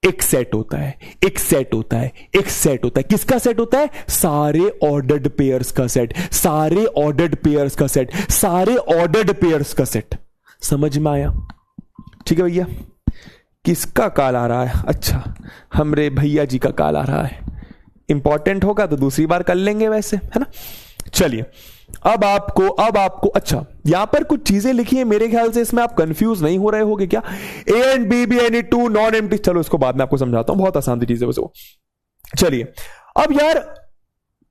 एक सेट होता है, एक सेट होता है, एक सेट होता है। किसका सेट होता है? सारे ऑर्डर्ड पेयर्स का सेट, सारे ऑर्डर्ड पेयर्स का सेट, सारे ऑर्डर्ड पेयर्स का सेट। समझ में आया? ठीक है भैया। किसका कॉल आ रहा है? अच्छा, हमरे भैया जी का कॉल आ रहा है। इंपॉर्टेंट होगा तो दूसरी बार कर लेंगे वैसे, है ना। चलिए, अब आपको अच्छा, यहां पर कुछ चीजें लिखी है, मेरे ख्याल से इसमें आप कंफ्यूज नहीं हो रहे होगे क्या? A and B, be any two, non empty. चलो इसको बाद में आपको समझाता हूं, बहुत आसान सी चीजें वो। चलिए, अब यार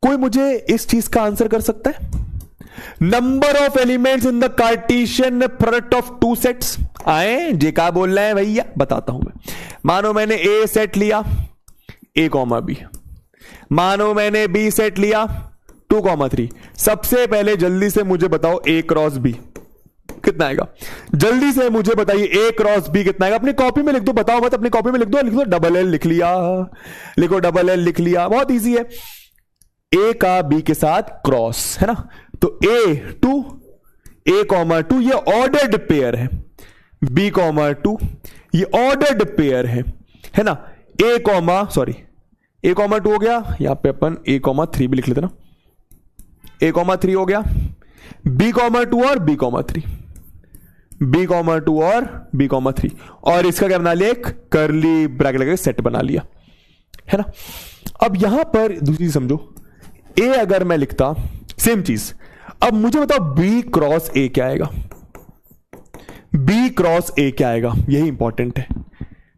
कोई मुझे इस चीज का आंसर कर सकता है? Number of elements in the Cartesian product of two sets. आए जे का बोल रहे हैं भैया, बताता हूं मैं। मानो मैंने ए सेट लिया, ए कॉमा बी। मानो मैंने बी सेट लिया 2,3। सबसे पहले जल्दी से मुझे बताओ ए क्रॉस बी कितना आएगा? जल्दी से मुझे बताइए ए क्रॉस बी कितना आएगा? अपनी कॉपी में लिख दो, बताओ मत, अपनी कॉपी में लिख दो डबल एल लिख लिया, लिखो डबल एल लिख लिया, बहुत इजी है। ए का बी के साथ क्रॉस, है ना। तो A2, A,2 ये ऑर्डर्ड पेयर है, B,2 ये ऑर्डर्ड पेयर है ना। A,2 हो गया, यहां पे अपन A,3 भी लिख लेते ना। A,3 हो गया, B,2 और B,3, B,2 और B,3, और इसका क्या बना लिया? एक कर्ली ब्रैकेट लगा सेट बना लिया, है ना। अब यहां पर दूसरी समझो, A अगर मैं लिखता, सेम चीज, अब मुझे बताओ बी क्रॉस ए क्या आएगा, बी क्रॉस ए क्या आएगा, यही इंपॉर्टेंट है।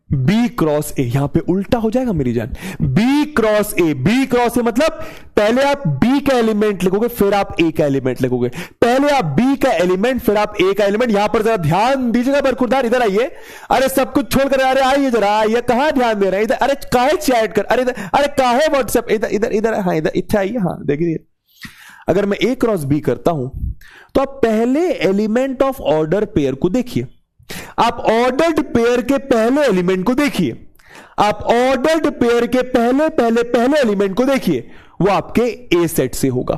बी क्रॉस ए यहां पे उल्टा हो जाएगा मेरी जान, B cross A, B cross A मतलब पहले आप बी का एलिमेंट लिखोगे फिर आप ए का एलिमेंट लिखोगे, पहले आप बी का एलिमेंट फिर आप ए का एलिमेंट। यहां पर जरा ध्यान दीजिएगा बरखुरदार, इधर आइए, अरे सब कुछ छोड़कर अरे आइए जरा, आइए, कहां ध्यान दे रहे हैं इधर, अरे काहे चैट कर, अरे काहे व्हाट्सएप, इधर इधर इधर, हाँ इधर इतना आइए, हाँ देखिए अगर मैं ए क्रॉस बी करता हूं तो आप पहले एलिमेंट ऑफ ऑर्डर पेयर को देखिए, आप ऑर्डर्ड पेयर के पहले एलिमेंट को देखिए, आप ऑर्डर्ड पेयर के पहले एलिमेंट को देखिए, वो आपके ए सेट से होगा,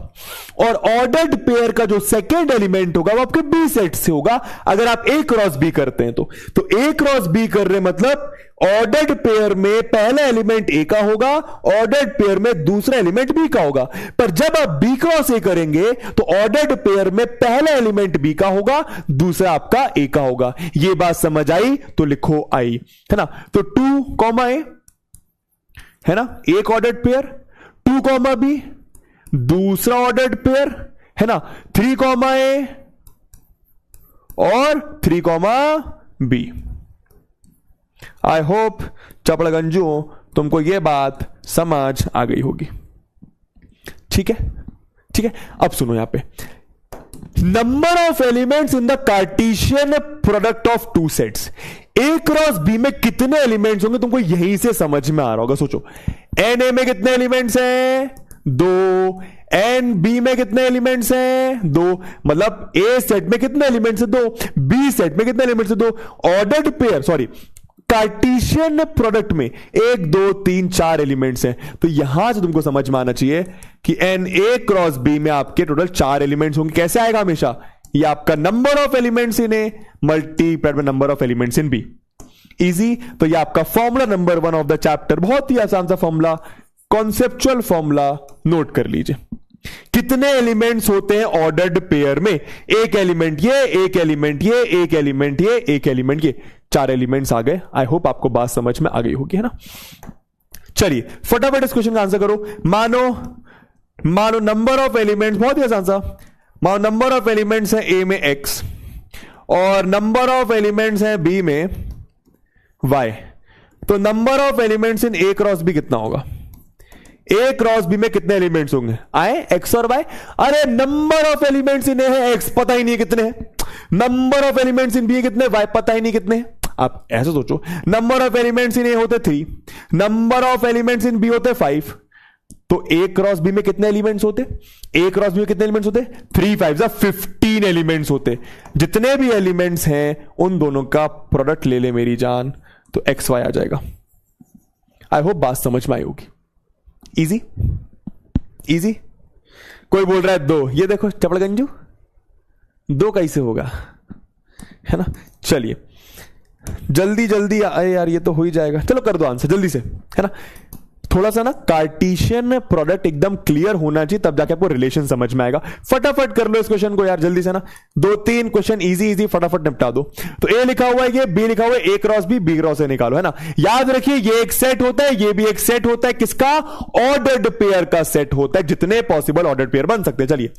और ऑर्डर्ड पेयर का जो सेकेंड एलिमेंट होगा वो आपके बी सेट से होगा अगर आप ए क्रॉस बी करते हैं तो ए क्रॉस बी कर रहे मतलब ऑर्डर्ड पेयर में पहला एलिमेंट ए का होगा, ऑर्डर्ड पेयर में दूसरा एलिमेंट बी का होगा। पर जब आप बी क्रॉस ए करेंगे तो ऑर्डर्ड पेयर में पहला एलिमेंट बी का होगा, दूसरा आपका ए का होगा। ये बात समझ आई तो लिखो आई, है ना। तो 2 कॉमा ए है ना, एक ऑर्डर्ड पेयर, 2 कॉमा बी दूसरा ऑर्डर्ड पेयर, है ना, 3 कॉमा ए और 3 कॉमा बी। आई होप चपड़गंजू तुमको यह बात समझ आ गई होगी, ठीक है ठीक है। अब सुनो यहां पे number of elements in the Cartesian product of 2 sets, A cross B में कितने एलिमेंट्स होंगे तुमको यहीं से समझ में आ रहा होगा। सोचो एन ए में कितने एलिमेंट्स हैं, 2, एन बी में कितने एलिमेंट्स हैं, 2, मतलब ए सेट में कितने एलिमेंट्स हैं, 2, बी सेट में कितने एलिमेंट्स हैं, 2। Ordered pair sorry Cartesian product में 1 2 3 4 एलिमेंट्स हैं, तो यहां से तुमको समझ में आना चाहिए कि एन ए क्रॉस बी में आपके टोटल 4 एलिमेंट्स होंगे। कैसे आएगा हमेशा, ये आपका number of elements in A multiplied by number of elements in B, easy. तो ये आपका formula number 1 of the chapter, बहुत ही आसान सा फॉर्मूला, कॉन्सेप्चुअल फॉर्मूला नोट कर लीजिए। कितने एलिमेंट्स होते हैं ऑर्डर्ड पेयर में, एक एलिमेंट ये, एक एलिमेंट ये, एक एलिमेंट ये, एक एलिमेंट ये, 4 एलिमेंट्स आ गए। आई होप आपको बात समझ में आ गई होगी, है ना। चलिए फटाफट इस क्वेश्चन का आंसर करो। मानो नंबर ऑफ एलिमेंट्स, बहुत ही आसान सा, मानो नंबर ऑफ एलिमेंट्स है ए में x और नंबर ऑफ एलिमेंट्स है बी में y, तो number of elements in A cross B कितना होगा, ए क्रॉस बी में कितने एलिमेंट्स होंगे, आए x और y। अरे number of elements in A है x, पता ही नहीं कितने हैं, number of elements in B कितने, y पता ही नहीं कितने हैं। आप ऐसे सोचो, number of elements in A होते 3, number of elements in B होते 5, तो ए क्रॉस बी में कितने एलिमेंट्स होते, ए क्रॉस बी में कितने एलिमेंट्स होते, 3 5 15 एलिमेंट्स होते। जितने भी एलिमेंट्स हैं उन दोनों का प्रोडक्ट ले ले मेरी जान, तो एक्स वाई आ जाएगा। आई होप बात समझ में आई होगी, इजी इजी। कोई बोल रहा है 2, ये देखो चपड़गंजू 2 कैसे होगा, है ना। चलिए जल्दी जल्दी, अरे यार ये तो हो ही जाएगा, चलो कर दो आंसर जल्दी से, है ना। थोड़ा सा ना कार्टेशियन प्रोडक्ट एकदम क्लियर होना चाहिए, तब जाके आपको रिलेशन समझ में आएगा। फटाफट कर लो इस क्वेश्चन को यार जल्दी से ना, 2-3 क्वेश्चन इजी इजी फटाफट निपटा दो। तो ए लिखा हुआ है, ये बी लिखा हुआ है, A cross B, B cross A निकालो, है ना। याद रखिए ये एक सेट होता है, ये भी एक सेट होता है, किसका, ऑर्डर्ड पेयर का सेट होता है, जितने पॉसिबल ऑर्डर्ड पेयर बन सकते हैं। चलिए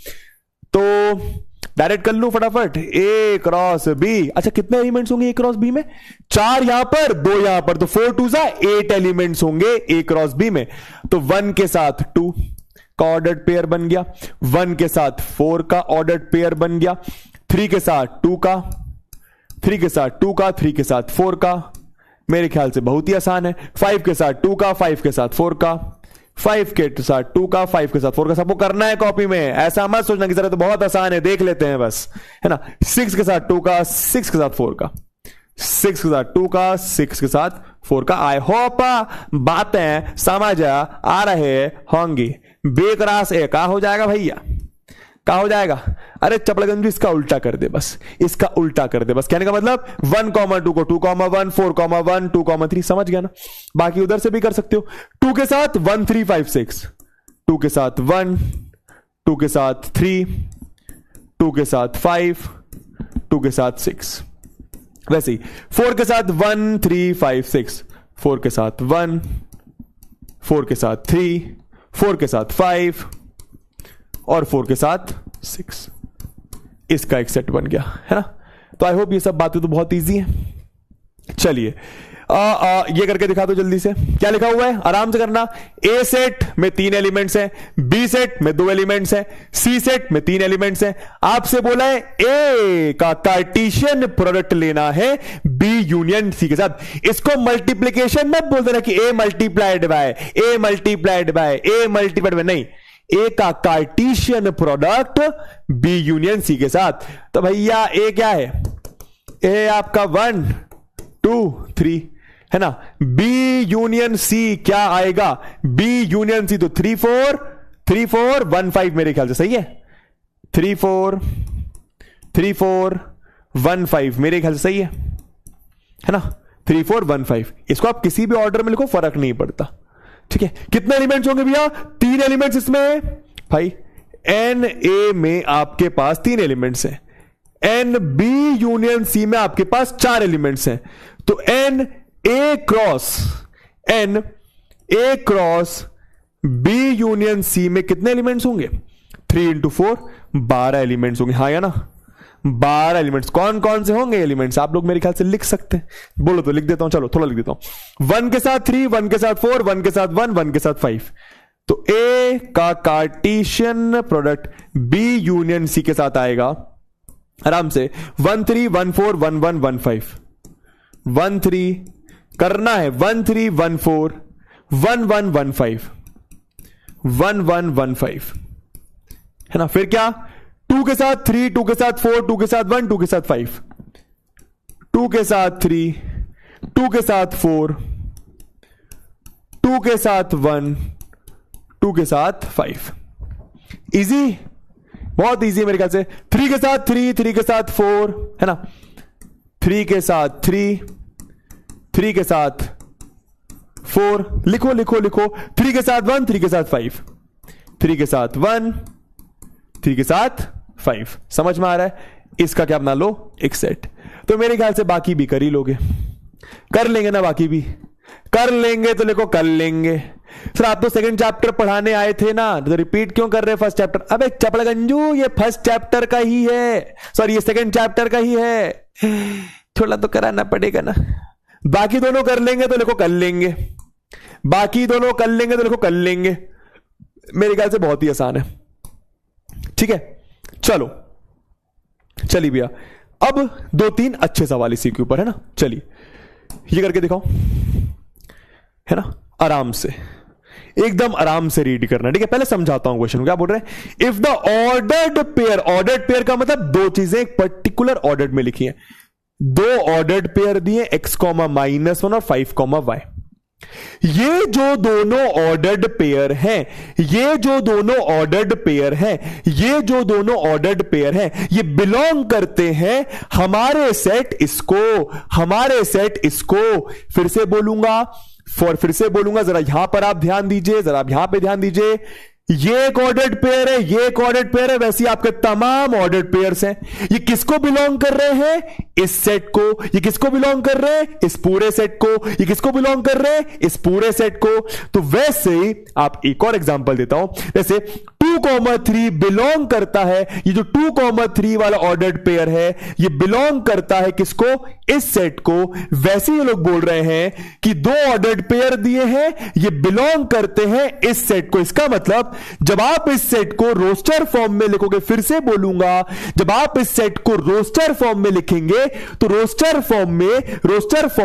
तो डायरेक्ट कर लूं फटाफट, ए क्रॉस बी। अच्छा कितने एलिमेंट्स होंगे ए क्रॉस बी में, 4 यहां पर, 2 यहां पर, तो 4 2 8 एलिमेंट्स होंगे ए क्रॉस बी में। तो 1 के साथ 2 का ऑर्डर्ड पेयर बन गया, 1 के साथ 4 का ऑर्डर्ड पेयर बन गया, 3 के साथ 2 का, 3 के साथ 2 का, 3 के साथ 4 का, मेरे ख्याल से बहुत ही आसान है। 5 के साथ 2 का, 5 के साथ 4 का, 5 के साथ 2 का, 5 के साथ 4 का। सबको करना है कॉपी में, ऐसा मत सोचना कि सर तो बहुत आसान है, देख लेते हैं बस, है ना। 6 के साथ 2 का, 6 के साथ 4 का, 6 के साथ 2 का, 6 के साथ 4 का। आई होप बातें समझ आ रहे होंगी। बेकरास ए का हो जाएगा भैया, का हो जाएगा। अरे चपड़गंजू इसका उल्टा कर दे बस, इसका उल्टा कर दे बस, कहने का मतलब 1,2 को 2,1, 4,1, 2,3, समझ गया ना। बाकी उधर से भी कर सकते हो। 2 के साथ 1 3 5 6, 2 के साथ 1, 2 के साथ 3, 2 के साथ 5, 2 के साथ 6, वैसे ही 4 के साथ 1 3 5 6, 4 के साथ 1, 4 के साथ 3, 4 के साथ 5 और 4 के साथ 6, इसका एक सेट बन गया, है ना। तो आई होप ये सब बातें तो बहुत इजी है। चलिए ये करके दिखा दो जल्दी से। क्या लिखा हुआ है, आराम से करना। ए सेट में 3 एलिमेंट्स हैं, बी सेट में 2 एलिमेंट्स हैं, सी सेट में 3 एलिमेंट्स हैं। आपसे बोला है ए का कार्टेशियन प्रोडक्ट लेना है बी यूनियन सी के साथ। इसको मल्टीप्लीकेशन मत बोल देना कि A multiplied by A multiplied by A multiplied by, नहीं, ए का Cartesian product B union C के साथ। तो भैया ए क्या है, ए आपका 1 2 3 है ना। बी यूनियन सी क्या आएगा, बी यूनियन सी तो 3 4 3 4 1 5 मेरे ख्याल से सही है। 3 4 3 4 1 5 मेरे ख्याल से सही है ना। 3 4 1 5, इसको आप किसी भी ऑर्डर में लिखो, फर्क नहीं पड़ता, ठीक है। कितने एलिमेंट्स होंगे भैया, 3 एलिमेंट्स इसमें भाई। एन ए में आपके पास 3 एलिमेंट्स हैं, एन बी यूनियन सी में आपके पास 4 एलिमेंट्स हैं। तो n A cross B union C में कितने एलिमेंट्स होंगे, 3 into 4 12 एलिमेंट्स होंगे, हाँ या ना। 12 एलिमेंट्स। कौन कौन से होंगे एलिमेंट्स, आप लोग मेरे ख्याल से लिख सकते हैं, बोलो तो लिख देता हूं, चलो थोड़ा लिख देता हूं। 1 के साथ 3, 1 के साथ 4, 1 के साथ 1, 1 के साथ 5। तो ए का Cartesian product B union C के साथ आएगा आराम से 1 3 1 4 1 1 1 5 1 3 करना है 1 3 1 4 1 1 1 5 1 1 1 5 है ना। फिर क्या, 2 के साथ 3, 2 के साथ 4, 2 के साथ 1, 2 के साथ 5, 2 के साथ 3, 2 के साथ 4, 2 के साथ 1, 2 के साथ 5। इजी, बहुत इजी मेरे ख्याल से। 3 के साथ 3, 3 के साथ 4 है ना, 3 के साथ 3, 3 के साथ 4, लिखो लिखो लिखो। 3 के साथ 1, 3 के साथ 5, 3 के साथ 1, 3 के साथ 5। समझ में आ रहा है। इसका क्या बना लो, एक सेट। तो मेरे ख्याल से बाकी भी कर ही लोगे, कर लेंगे ना, बाकी भी कर लेंगे। तो लिखो कर लेंगे। सर आप तो सेकंड चैप्टर पढ़ाने आए थे ना, तो रिपीट क्यों कर रहे हैं फर्स्ट चैप्टर। अबे चपड़गंजू, ये फर्स्ट चैप्टर का ही है, सॉरी ये सेकंड चैप्टर का ही है, थोड़ा तो कराना पड़ेगा ना। बाकी दोनों कर लेंगे तो लिखो कर लेंगे, बाकी दोनों कर लेंगे तो लिखो कर लेंगे। मेरे ख्याल से बहुत ही आसान है, ठीक है। चलो चलिए भैया, अब 2-3 अच्छे सवाल इसी के ऊपर है ना। चलिए ये करके दिखाओ, है ना, आराम से, एकदम आराम से रीड करना, ठीक है। पहले समझाता हूं क्वेश्चन क्या बोल रहे हैं। If the ordered pair, ordered pair का मतलब 2 चीजें एक पर्टिकुलर ऑर्डर्ड में लिखी हैं। 2 ऑर्डर्ड पेयर दिए x, -1 और 5, y। ये जो दोनों ऑर्डर्ड पेयर हैं, ये जो दोनों ऑर्डर्ड पेयर हैं, ये जो दोनों ऑर्डर्ड पेयर हैं, ये बिलोंग करते हैं हमारे सेट इसको, हमारे सेट इसको। फिर से बोलूंगा, जरा यहां पर आप ध्यान दीजिए, जरा आप यहां पे ध्यान दीजिए। ये एक ऑर्डर्ड पेयर है, ये एक ऑर्डर्ड पेयर है, वैसे ही आपके तमाम ऑर्डर्ड पेयर्स हैं। ये किसको बिलोंग कर रहे हैं, इस सेट को। ये किसको बिलोंग कर रहे हैं, इस पूरे सेट को। ये किसको बिलोंग कर रहे हैं, इस पूरे सेट को। तो वैसे ही आप एक और एग्जांपल देता हूं, जैसे 2,3 बिलोंग करता है, ये जो 2,3 वाला ऑर्डर्ड पेयर है, ये बिलोंग करता है किसको, इस सेट को। वैसे ही लोग बोल रहे हैं कि 2 ऑर्डर्ड पेयर दिए हैं, ये बिलोंग करते हैं इस सेट को। इसका मतलब जब आप इस सेट को रोस्टर फॉर्म में लिखोगे, फिर से बोलूंगा, जब आप इस सेट को रोस्टर फॉर्म में लिखेंगे तो रोस्टर फॉर्म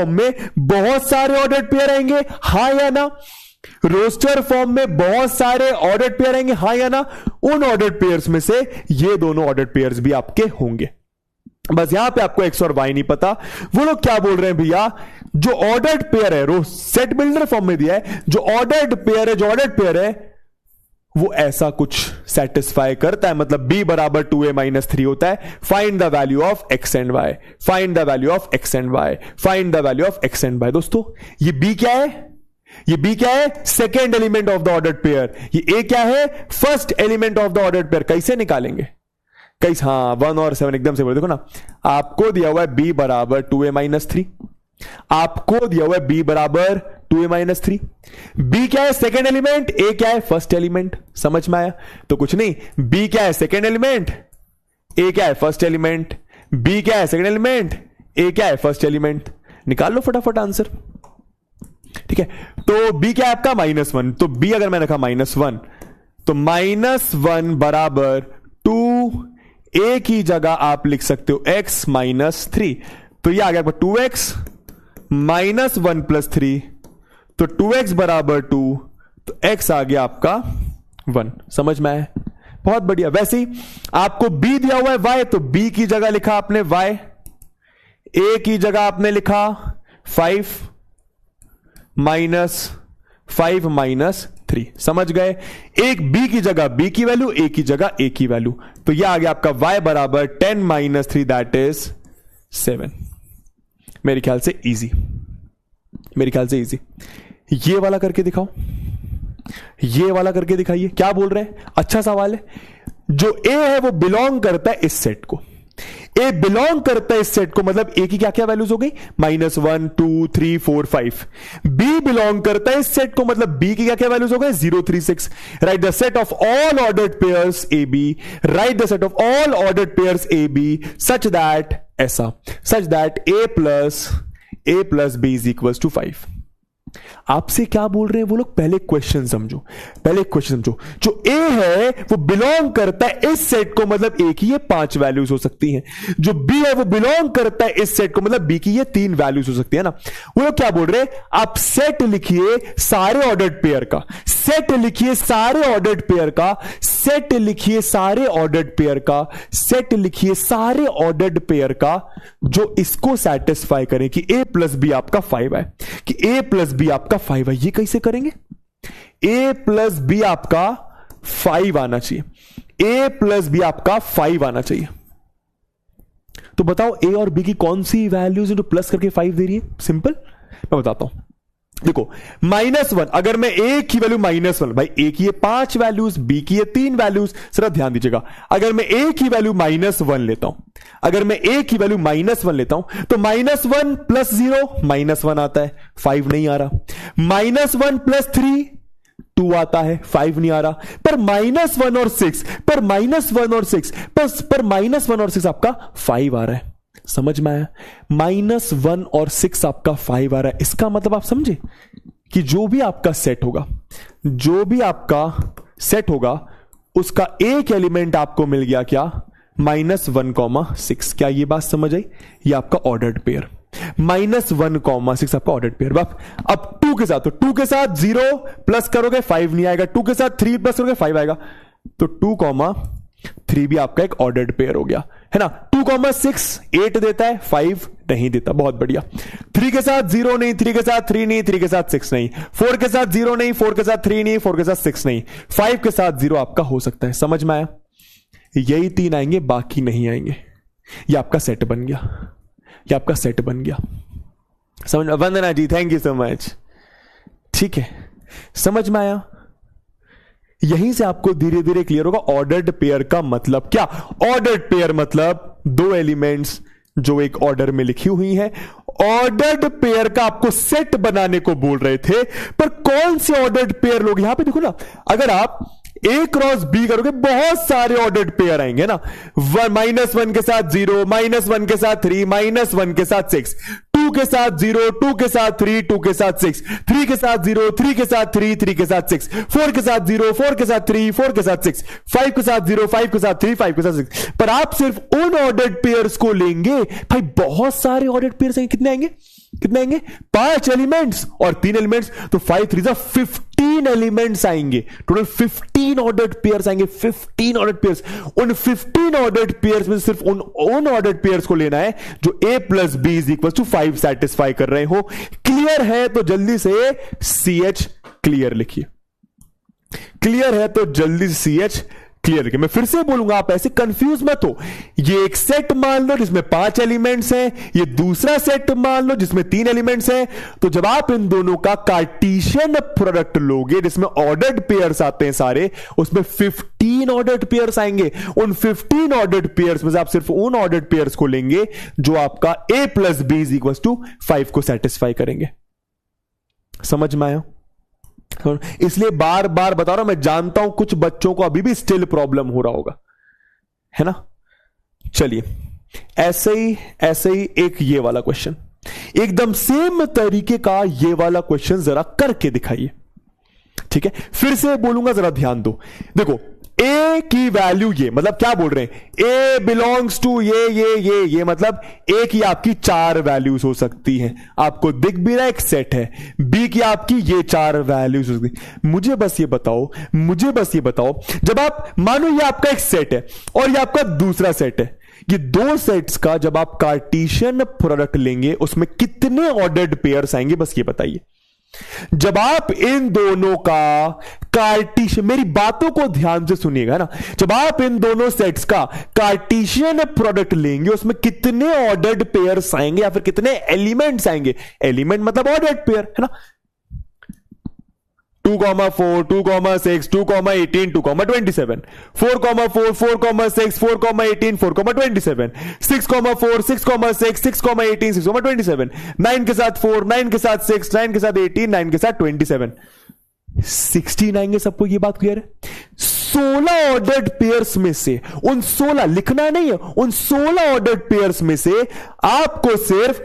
में बहुत सारे ऑर्डर्ड पेयर आएंगे, हां या ना। रोस्टर फॉर्म में बहुत सारे ऑर्डर्ड पेयर आएंगे, हां या ना। उन ऑर्डर्ड पेयर्स में से ये दोनों ऑर्डर्ड पेयर्स भी आपके होंगे। बस यहां पे आपको x और y नहीं पता। वो लोग क्या बोल रहे हैं भैया, जो ऑर्डर्ड पेयर है, सेट बिल्डर फॉर्म में दिया है, जो ऑर्डर्ड पेयर है वो ऐसा कुछ सेटिस्फाई करता है, मतलब b बराबर 2a - 3 होता है। Find the value of x and y, find the value of x and y, find the value of x and y। दोस्तों ये b क्या है, ये b क्या है, second element of the ordered pair. ये a क्या है, first element of the ordered pair. कैसे निकालेंगे, कैसे, हाँ 1 और 7 एकदम से बोले। देखो ना, आपको दिया हुआ है b बराबर 2a - 3, आपको दिया हुआ है b बराबर 2a माइनस 3। b क्या है सेकेंड एलिमेंट, a क्या है फर्स्ट एलिमेंट। समझ में आया? तो कुछ नहीं, b क्या है सेकेंड एलिमेंट, a क्या है फर्स्ट एलिमेंट, b क्या है सेकेंड एलिमेंट, a क्या है फर्स्ट एलिमेंट। निकाल लो फटाफट आंसर। ठीक है, तो b क्या है आपका -1, तो b अगर मैंने रखा -1 तो -1 बराबर 2a की जगह आप लिख सकते हो x -3, तो ये आ गया आपका 2x -1 + 3, तो 2x बराबर 2, तो x आ गया आपका 1। समझ में आया? बहुत बढ़िया। वैसे ही आपको b दिया हुआ है y, तो b की जगह लिखा आपने y, a की जगह आपने लिखा 5 -3। समझ गए? एक b की जगह b की वैल्यू, a की जगह a की वैल्यू, तो यह आ गया आपका y बराबर 10 - 3 दैट इज 7। मेरे ख्याल से इजी, मेरे ख्याल से इजी। ये वाला करके दिखाओ, ये वाला करके दिखाइए। क्या बोल रहे हैं? अच्छा सवाल है। जो a है वो बिलोंग करता है इस सेट को, a बिलोंग करता है इस सेट को, मतलब a की क्या क्या वैल्यूज हो गई, -1 2 3 4 5। b बिलोंग करता है इस सेट को, मतलब b की क्या क्या वैल्यूज हो गए, 0 3 6। Write the set of all ordered pairs ab, write the set of all ordered pairs ab such that, ऐसा such that a plus b is equals to 5। आपसे क्या बोल रहे हैं वो लोग, पहले क्वेश्चन समझो, पहले क्वेश्चन समझो। जो a है वो बिलोंग करता है इस सेट को, मतलब a की ये 5 वैल्यूज हो सकती हैं। जो b है वो बिलोंग करता है इस सेट को, मतलब b की ये 3 वैल्यूज हो सकती है ना। वो लोग क्या बोल रहे हैं, आप सेट लिखिए सारे ऑर्डर्ड पेयर का, सेट लिखिए सारे ऑर्डर्ड पेयर का, सेट लिखिए सारे ऑर्डर्ड पेयर का, सेट लिखिए सारे ऑर्डर्ड पेयर का जो इसको सेटिस्फाई करें कि a प्लस बी आपका 5 है, कि a प्लस बी आपका 5 है। ये कैसे करेंगे? a प्लस बी आपका 5 आना चाहिए, a प्लस बी आपका 5 आना चाहिए। तो बताओ a और b की कौन सी वैल्यूज जो प्लस करके 5 दे रही है? सिंपल, मैं बताता हूं। देखो -1, अगर मैं a की वैल्यू -1, भाई a की ये 5 वैल्यूज, b की ये 3 वैल्यूज, जरा ध्यान दीजिएगा। अगर मैं a की वैल्यू -1 लेता हूं, अगर मैं a की वैल्यू -1 लेता हूं, तो -1 + 0 -1 आता है, 5 नहीं आ रहा। -1 + 3 2 आता है, 5 नहीं आ रहा। पर -1 और 6, पर -1 और 6, पर -1 और 6 आपका 5 आ रहा है। समझ में आया? -1 और 6 आपका 5 आ रहा है। इसका मतलब आप समझे कि जो भी आपका सेट होगा, जो भी आपका सेट होगा, उसका एक एलिमेंट आपको मिल गया क्या, -1,6। क्या ये बात समझ आई? ये आपका ऑर्डर्ड पेयर, -1,6 आपका ऑर्डर्ड पेयर। अब 2 के साथ, तो 2 के साथ 0 प्लस करोगे 5 नहीं आएगा, 2 के साथ 3 प्लस करोगे 5 आएगा, तो 2,3 भी आपका एक ऑर्डर्ड पेयर हो गया, है ना। 2,6 8 देता है, 5 नहीं देता। बहुत बढ़िया। 3 के साथ 0 नहीं, 3 के साथ 3 नहीं, 3 के साथ 6 नहीं, 4 के साथ 0 नहीं, 4 के साथ 3 नहीं, 4 के साथ 6 नहीं, 5 के साथ 0 आपका हो सकता है। समझ में आया? यही 3 आएंगे, बाकी नहीं आएंगे। ये आपका सेट बन गया, ये आपका सेट बन गया। समझ? वंदना जी थैंक यू सो मच। ठीक है, समझ में आया? यहीं से आपको धीरे धीरे क्लियर होगा ऑर्डर्ड पेयर का मतलब क्या। ऑर्डर्ड पेयर मतलब 2 एलिमेंट्स जो एक ऑर्डर में लिखी हुई हैं। ऑर्डर्ड पेयर का आपको सेट बनाने को बोल रहे थे, पर कौन से ऑर्डर्ड पेयर लोग, यहां पे देखो ना, अगर आप A क्रॉस B करोगे बहुत सारे ऑर्डर्ड पेयर आएंगे ना। -1 के साथ 0, -1 के साथ 3, -1 के साथ 6, 2 के साथ 0, 2 के साथ 3, 2 के साथ 6, 3 के साथ 0, 3 के साथ 3, 3 के साथ 6, 4 के साथ 0, 4 के साथ 3, 4 के साथ 6, 5 के साथ 0, 5 के साथ 3, 5 के साथ 6। पर आप सिर्फ उन ऑर्डर्ड पेयर्स को लेंगे, भाई बहुत सारे ऑर्डर्ड पेयर्स आएंगे। कितने आएंगे? कितने आएंगे? 5 एलिमेंट्स और 3 एलिमेंट्स, तो 5 3 15 एलिमेंट्स आएंगे। टोटल 15 ऑर्डर्ड पेयर्स आएंगे, 15 ऑर्डर्ड पेयर्स। उन 15 ऑर्डर्ड पेयर्स में सिर्फ उन ऑर्डर्ड पेयर्स को लेना है जो a plus B is equal to 5 satisfy कर रहे हो। क्लियर है तो जल्दी से CH क्लियर लिखिए। क्लियर है तो जल्दी से CH क्लियर लिखिए। मैं फिर से बोलूंगा, आप ऐसे कंफ्यूज मत हो। ये एक सेट मान लो जिसमें 5 एलिमेंट्स हैं, ये दूसरा सेट मान लो जिसमें 3 एलिमेंट्स हैं। तो जब आप इन दोनों का कार्टेशियन प्रोडक्ट लोगे जिसमें ऑर्डर्ड पेयर्स आते हैं सारे, उसमें 15 ऑर्डर्ड पेयर्स आएंगे। उन 15 ऑर्डर्ड पेयर्स में से आप सिर्फ उन ऑर्डर्ड पेयर्स को लेंगे जो आपका a plus B is equal to 5 को सेटिस्फाई करेंगे। समझ में आया? इसलिए बार बार बता रहा हूं, मैं जानता हूं कुछ बच्चों को अभी भी स्टिल प्रॉब्लम हो रहा होगा, है ना? चलिए, ऐसे ही एक ये वाला क्वेश्चन, एकदम सेम तरीके का ये वाला क्वेश्चन जरा करके दिखाइए। ठीक है, फिर से बोलूंगा, जरा ध्यान दो। देखो, ए की वैल्यू ये, मतलब क्या बोल रहे हैं, ए बिलोंग्स टू ये मतलब ए की आपकी 4 वैल्यूज हो सकती हैं। आपको दिख भी रहा है एक सेट है, बी की आपकी ये 4 वैल्यूज हो सकती है। मुझे बस ये बताओ, जब आप मानो ये आपका एक सेट है और ये आपका दूसरा सेट है, ये 2 सेट्स का जब आप कार्टेशियन प्रोडक्ट लेंगे उसमें कितने ऑर्डर्ड पेयर्स आएंगे, बस ये बताइए। जब आप इन दोनों का कार्टेशियन, मेरी बातों को ध्यान से सुनिएगा ना, जब आप इन दोनों सेट्स का कार्टेशियन प्रोडक्ट लेंगे उसमें कितने ऑर्डर्ड पेयर्स आएंगे या फिर कितने एलिमेंट्स आएंगे। एलिमेंट मतलब ऑर्डर्ड पेयर, है ना? 2,4, 2,6, 2,18, 2,27, 4,4, 4,6, 4,18, 4,27, 6,4, 6,6, 6,18, 6,27, 9 के साथ 4, 9 के साथ 6, 9 के साथ 18, 9 के साथ 27, 16 आएंगे। सबको ये बात क्लियर है? 16 ऑर्डर्ड पेयर्स में से, उन 16 लिखना नहीं है, उन 16 ऑर्डर्ड पेयर्स में से आपको सिर्फ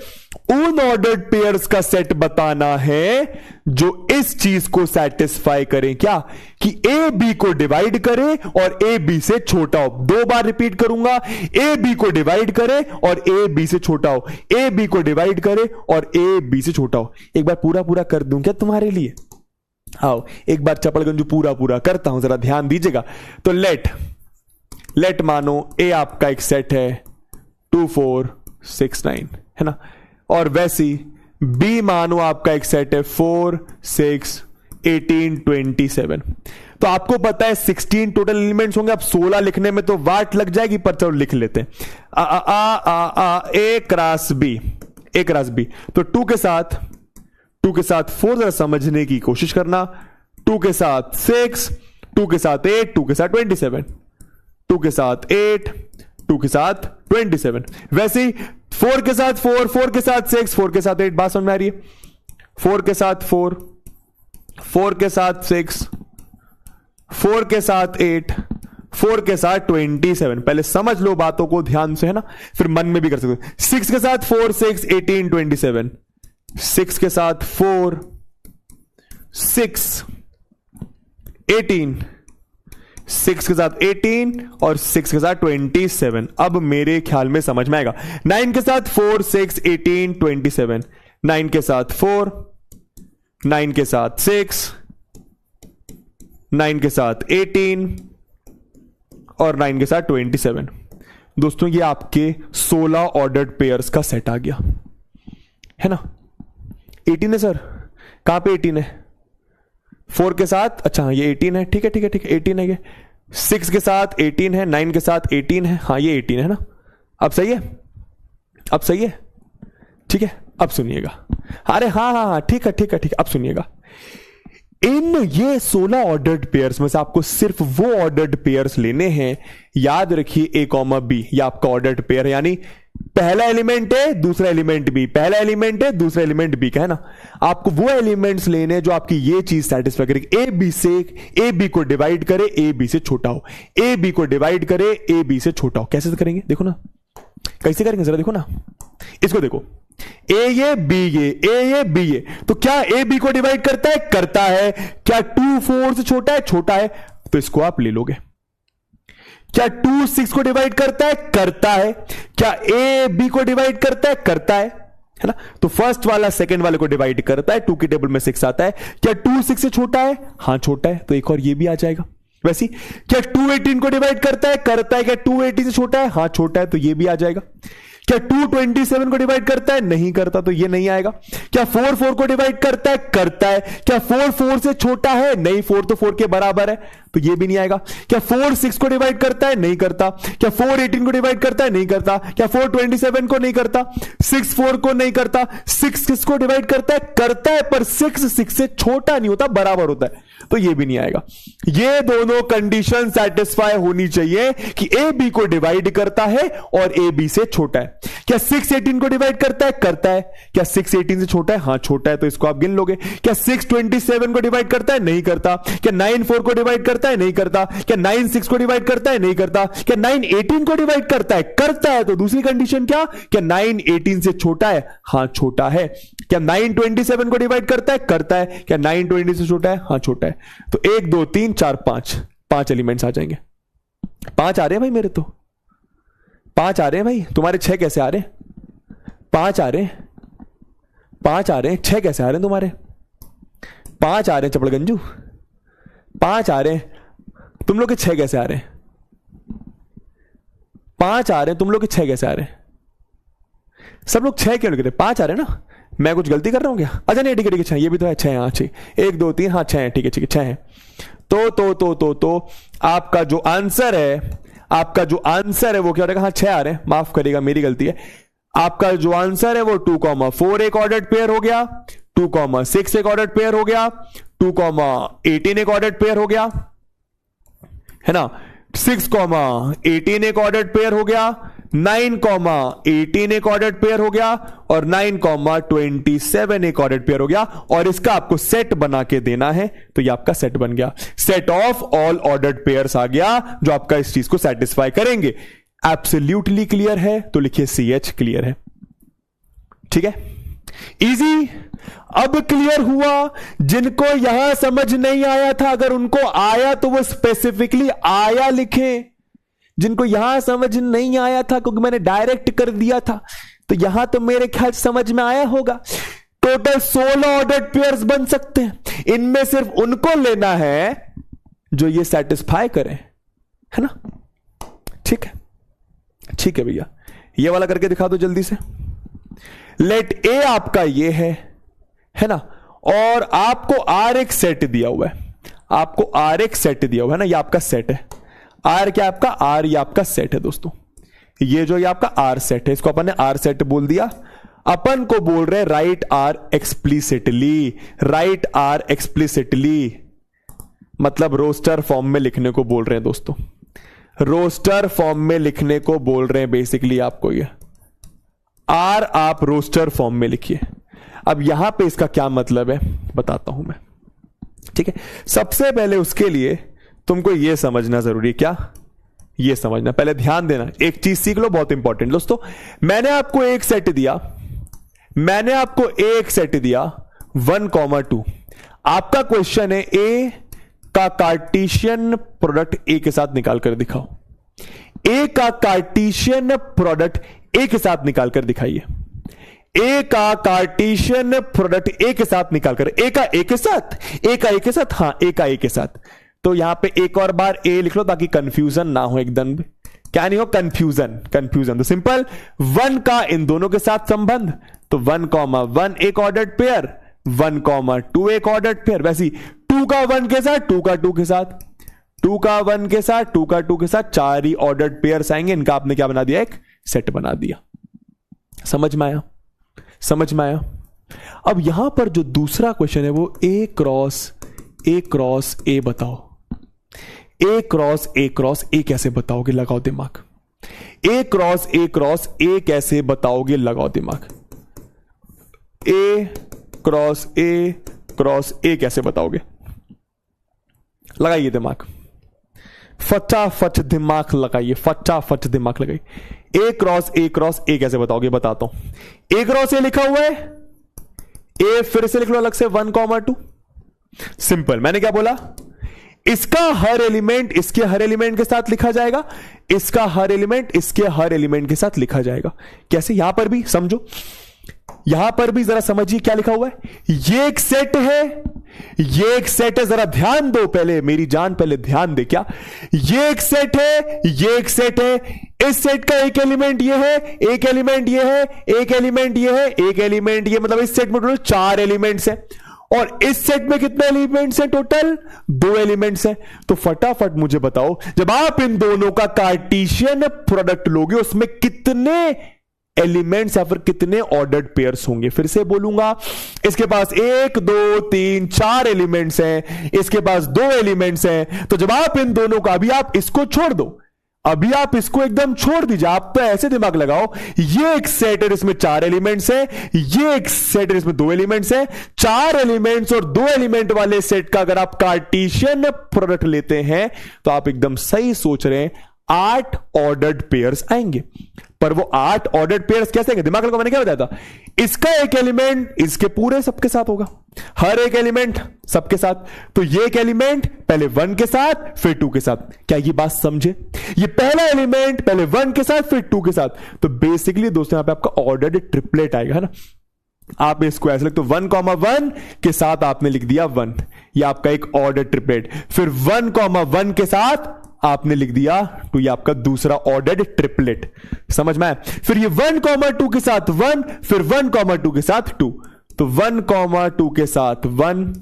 उन ऑर्डर्ड पेयर्स का सेट बताना है जो इस चीज को सेटिस्फाई करें। क्या? कि ए बी को डिवाइड करे और ए बी से छोटा हो। 2 बार रिपीट करूंगा, ए बी को डिवाइड करे और ए बी से छोटा हो, ए बी को डिवाइड करे और ए बी से छोटा हो। एक बार पूरा कर दूं क्या तुम्हारे लिए? आओ एक बार चपड़गंजू पूरा करता हूं, जरा ध्यान दीजिएगा। तो लेट मानो ए आपका एक सेट है 2, 4, 6, 9, है ना? और वैसी बी मानो आपका एक सेट है 4, 6, 18, 27। तो आपको पता है 16 टोटल एलिमेंट्स होंगे। अब 16 लिखने में तो वाट लग जाएगी, पर चलो लिख लेते हैं। ए क्रॉस बी। तो 2 के साथ 4 जरा समझने की कोशिश करना। 2 के साथ 6, 2 के साथ 8, 2 के साथ 27, 2 के साथ 8, 2 के साथ 27। वैसे ही 4 के साथ 4, 4 के साथ 6, 4 के साथ 8। बात समझ में आ रही है? 4 के साथ 4, 4 के साथ 6, 4 के साथ 8, 4 के साथ 27। पहले समझ लो बातों को ध्यान से, है ना? फिर मन में भी कर सकते हो। 6 के साथ 4, 6, 18, 27। 6 के साथ 4, 6, 18, 6 के साथ 18 और 6 के साथ 27। अब मेरे ख्याल में समझ में आएगा। 9 के साथ 4, 6, 18, 27। 9 के साथ 4, 9 के साथ 6, 9 के साथ 18 और 9 के साथ 27। दोस्तों, ये आपके 16 ऑर्डर्ड पेयर्स का सेट आ गया, है ना? 18 है सर, कहां पे 18 है? 4 के साथ, अच्छा ये 18 है, ठीक है 18 है ये। 6 के साथ 18 है, 9 के साथ 18 है, हाँ ये 18 है ना? अब सही है? ठीक है, अब सुनिएगा। अरे हाँ, ठीक है, अब सुनिएगा। इन ये 16 ऑर्डर्ड पेयर्स में से आपको सिर्फ वो ऑर्डर्ड पेयर्स लेने हैं। याद रखिए ए कॉमा बी, ये आपका ऑर्डर्ड पेयर है, यानी पहला एलिमेंट है दूसरा एलिमेंट बी, पहला एलिमेंट है दूसरा एलिमेंट बी का, है ना? आपको वो एलिमेंट्स लेने जो आपकी ये चीज सेटिस्फाई करेगी। ए बी को डिवाइड करे, ए बी से छोटा हो, ए बी को डिवाइड करे, ए बी से छोटा हो। कैसे करेंगे देखो ना, कैसे करेंगे जरा देखो ना, इसको देखो। ए ये बी ये, तो क्या ए बी को डिवाइड करता है? करता है। क्या 2 4 से छोटा है? छोटा है, तो इसको आप ले लोगे। क्या 2 6 को डिवाइड करता है? करता है। क्या ए बी को डिवाइड करता है? करता है ना? तो फर्स्ट वाला सेकंड वाले को डिवाइड करता है, 2 की टेबल में 6 आता है। क्या 2 6 से छोटा है? हां छोटा है, तो एक और ये भी आ जाएगा। वैसे क्या 2 18 को डिवाइड करता है? करता है। क्या 2 18 से छोटा है? हां छोटा है, तो ये भी आ जाएगा। क्या 2 27 को डिवाइड करता है? नहीं करता, तो ये नहीं आएगा। क्या 4 4 को डिवाइड करता है? करता है। क्या 4 4 से छोटा है? नहीं, 4 तो 4 के बराबर है, तो ये भी नहीं आएगा। क्या 4 6 को डिवाइड करता है? नहीं करता। क्या 4 18 को डिवाइड करता है? नहीं करता। क्या 4 27 को नहीं करता? 6 4 को नहीं करता। 6 6 को डिवाइड करता है? करता है, पर 6 6 से छोटा नहीं होता, बराबर होता है, तो ये भी नहीं आएगा। ये दोनों कंडीशन सेटिस्फाई होनी चाहिए कि ए बी को डिवाइड करता है और ए बी से छोटा है। क्या 6 18 को डिवाइड करता है? करता है। क्या 6 18 से छोटा है? हां छोटा है, तो इसको आप गिन लोगे। क्या 6 27 को डिवाइड करता है? नहीं करता। क्या 9 4 को डिवाइड करता है? नहीं करता। क्या 9 6 को डिवाइड करता है? नहीं करता। क्या 9 18 को डिवाइड करता है? करता है। तो दूसरी कंडीशन क्या? क्या 9 18 से छोटा है? हां छोटा है। क्या 9 27 को डिवाइड करता है? करता है। क्या 9 20 से छोटा है? हां छोटा है। तो 1 2 3 4 5 एलिमेंट्स आ जाएंगे। 5 आ रहे हैं भाई, मेरे तो 5 आ रहे हैं भाई। तुम्हारे 6 कैसे आ रहे हैं? 5 आ रहे हैं, 5 आ रहे हैं। 6 कैसे आ रहे हैं तुम्हारे? 5 आ रहे हैं चपड़गंजू, 5 आ रहे हैं। तुम लोग के 6 कैसे आ रहे हैं? 5 आ रहे हैं। तुम लोग के 6 कैसे आ रहे हैं? सब लोग 6 क्यों लिख रहे हैं? 5 आ रहे हैं ना। मैं कुछ गलती कर रहा हूं क्या? अच्छा नहीं, ठीक है ठीक है, 6 ये भी तो है। 6 हाँ 6 1 2 3 हाँ 6 है, ठीक है ठीक है 6 है। तो आपका जो आंसर है, आपका जो आंसर है वो क्या हो जाएगा? हाँ 6 आ रहे हैं, माफ करिएगा मेरी गलती है। आपका जो आंसर है वो 2,4 एक ऑर्डर्ड पेयर हो गया, 2,6 एक ऑर्डर्ड पेयर हो गया, 2,18 एक ऑर्डर्ड पेयर हो गया, है ना। 6,18 एक ऑर्डर्ड पेयर हो गया, 9,18 एक ऑर्डर्ड पेयर हो गया और 9,27 एक ऑर्डर्ड पेयर हो गया। और इसका आपको सेट बना के देना है, तो ये आपका सेट बन गया। Set of all ordered pairs आ गया, जो आपका इस चीज को सेटिस्फाई करेंगे। एब्सोल्युटली क्लियर है तो लिखिए CH क्लियर है। ठीक है, इजी। अब क्लियर हुआ। जिनको यहां समझ नहीं आया था, अगर उनको आया तो वो स्पेसिफिकली आया लिखे। जिनको यहां समझ नहीं आया था क्योंकि मैंने डायरेक्ट कर दिया था, तो यहां तो मेरे ख्याल समझ में आया होगा। टोटल 16 ऑर्डर्ड पेयर्स बन सकते हैं। इनमें सिर्फ उनको लेना है जो ये सेटिस्फाई करें, है ना। ठीक है, ठीक है भैया, ये वाला करके दिखा दो जल्दी से। लेट ए आपका ये है ना, और आपको आर एक सेट दिया हुआ है, आपको आर एक सेट दिया हुआ है ना, ये आपका सेट है। आर क्या आपका? आर ये आपका सेट है दोस्तों। ये जो ये आपका आर सेट है, इसको अपन ने आर सेट बोल दिया। अपन को बोल रहे write R explicitly, write R explicitly मतलब रोस्टर फॉर्म में लिखने को बोल रहे हैं दोस्तों। रोस्टर फॉर्म में लिखने को बोल रहे हैं बेसिकली आपको। ये आर आप रोस्टर फॉर्म में लिखिए। अब यहां पे इसका क्या मतलब है बताता हूं मैं। ठीक है, सबसे पहले उसके लिए तुमको यह समझना जरूरी है। क्या? यह समझना, पहले ध्यान देना, एक चीज सीख लो, बहुत इंपॉर्टेंट दोस्तों। मैंने आपको एक सेट दिया, मैंने आपको एक सेट दिया 1,2। आपका क्वेश्चन है ए का कार्टेशियन प्रोडक्ट ए के साथ निकाल कर दिखाओ। ए का कार्टेशियन प्रोडक्ट ए के साथ निकाल कर दिखाइए। ए का कार्टेशियन प्रोडक्ट ए के साथ निकाल कर, ए का ए के साथ, ए का ए के साथ, हां ए का ए के साथ। तो यहां पे एक और बार ए लिख लो ताकि कंफ्यूजन ना हो एकदम। क्या नहीं हो? Confusion, confusion. तो सिंपल 1 का इन दोनों के साथ संबंध, तो 1,1 एक ऑर्डर्ड पेयर, 1,2 एक ऑर्डर्ड पेयर। वैसे 2 का 1 के साथ, 2 का 2 के साथ, 2 का 1 के साथ, 2 का 2 के साथ, 4 ही ऑर्डर्ड पेयर्स आएंगे। इनका आपने क्या बना दिया? एक सेट बना दिया। समझ में आया? समझ में आया? अब यहां पर जो दूसरा क्वेश्चन है वो ए क्रॉस ए बताओ। ए क्रॉस ए कैसे बताओगे? लगाओ दिमाग। ए क्रॉस ए कैसे बताओगे? लगाओ दिमाग। ए क्रॉस ए कैसे बताओगे? लगाइए दिमाग, फटाफट दिमाग लगाइए, फटाफट दिमाग लगाइए। ए क्रॉस ए कैसे बताओगे? बताता हूं। ए क्रॉस ए लिखा हुआ है, ए फिर से लिख लो अलग से 1,2। सिंपल, मैंने क्या बोला? इसका हर एलिमेंट इसके हर एलिमेंट के साथ लिखा जाएगा, इसका हर एलिमेंट इसके हर एलिमेंट के साथ लिखा जाएगा। कैसे? यहां पर भी समझो, यहां पर भी जरा समझिए क्या लिखा हुआ है। ये एक सेट है, ये एक सेट है, जरा ध्यान दो पहले, मेरी जान पहले ध्यान दे। क्या? ये एक सेट है, ये एक सेट है। इस सेट का एक एलिमेंट ये है, एक एलिमेंट ये है, एक एलिमेंट ये है, एक एलिमेंट ये, मतलब इस सेट में टोटल 4 एलिमेंट्स हैं। और इस सेट में कितने एलिमेंट्स हैं? टोटल 2 एलिमेंट्स हैं। तो फटाफट मुझे बताओ, जब आप इन दोनों का कार्टेशियन प्रोडक्ट लोगे उसमें कितने एलिमेंट्स या फिर कितने ऑर्डर्ड पेयर्स होंगे? फिर से बोलूंगा, इसके पास 1 2 3 4 एलिमेंट्स हैं, इसके पास 2 एलिमेंट्स हैं। तो जब आप इन दोनों का, अभी आप इसको छोड़ दो, अभी आप इसको एकदम छोड़ दीजिए, आप तो ऐसे दिमाग लगाओ, ये एक सेट है इसमें 4 एलिमेंट्स है, ये एक सेट है इसमें 2 एलिमेंट्स है। 4 एलिमेंट्स और 2 एलिमेंट वाले सेट का अगर आप कार्टेशियन प्रोडक्ट लेते हैं तो आप एकदम सही सोच रहे हैं, 8 ऑर्डर्ड पेयर्स आएंगे। पर वो 8 ऑर्डर्ड पेयर्स कैसे आएंगे? दिमाग लगाओ, मैंने क्या बताया था, इसका एक एलिमेंट इसके पूरे सबके साथ होगा, हर एक एलिमेंट सबके साथ। तो ये एक एलिमेंट पहले 1 के साथ फिर 2 के साथ। क्या ये बात समझे? ये पहला एलिमेंट पहले 1 के साथ फिर 2 के साथ। तो बेसिकली दोस्तों यहां पे आपका ऑर्डर्ड ट्रिपलेट आएगा, है ना। आप इसको ऐसे लिखते हो, 1,1 के साथ आपने लिख दिया 1, ये आपका एक ऑर्डर ट्रिपलेट। फिर 1,1 के साथ आपने लिख दिया 2, ये आपका दूसरा ऑर्डर्ड ट्रिपलेट। समझ में आया? फिर ये 1,2 के साथ 1, फिर 1,2 के साथ 2। तो 1,2 के साथ 1,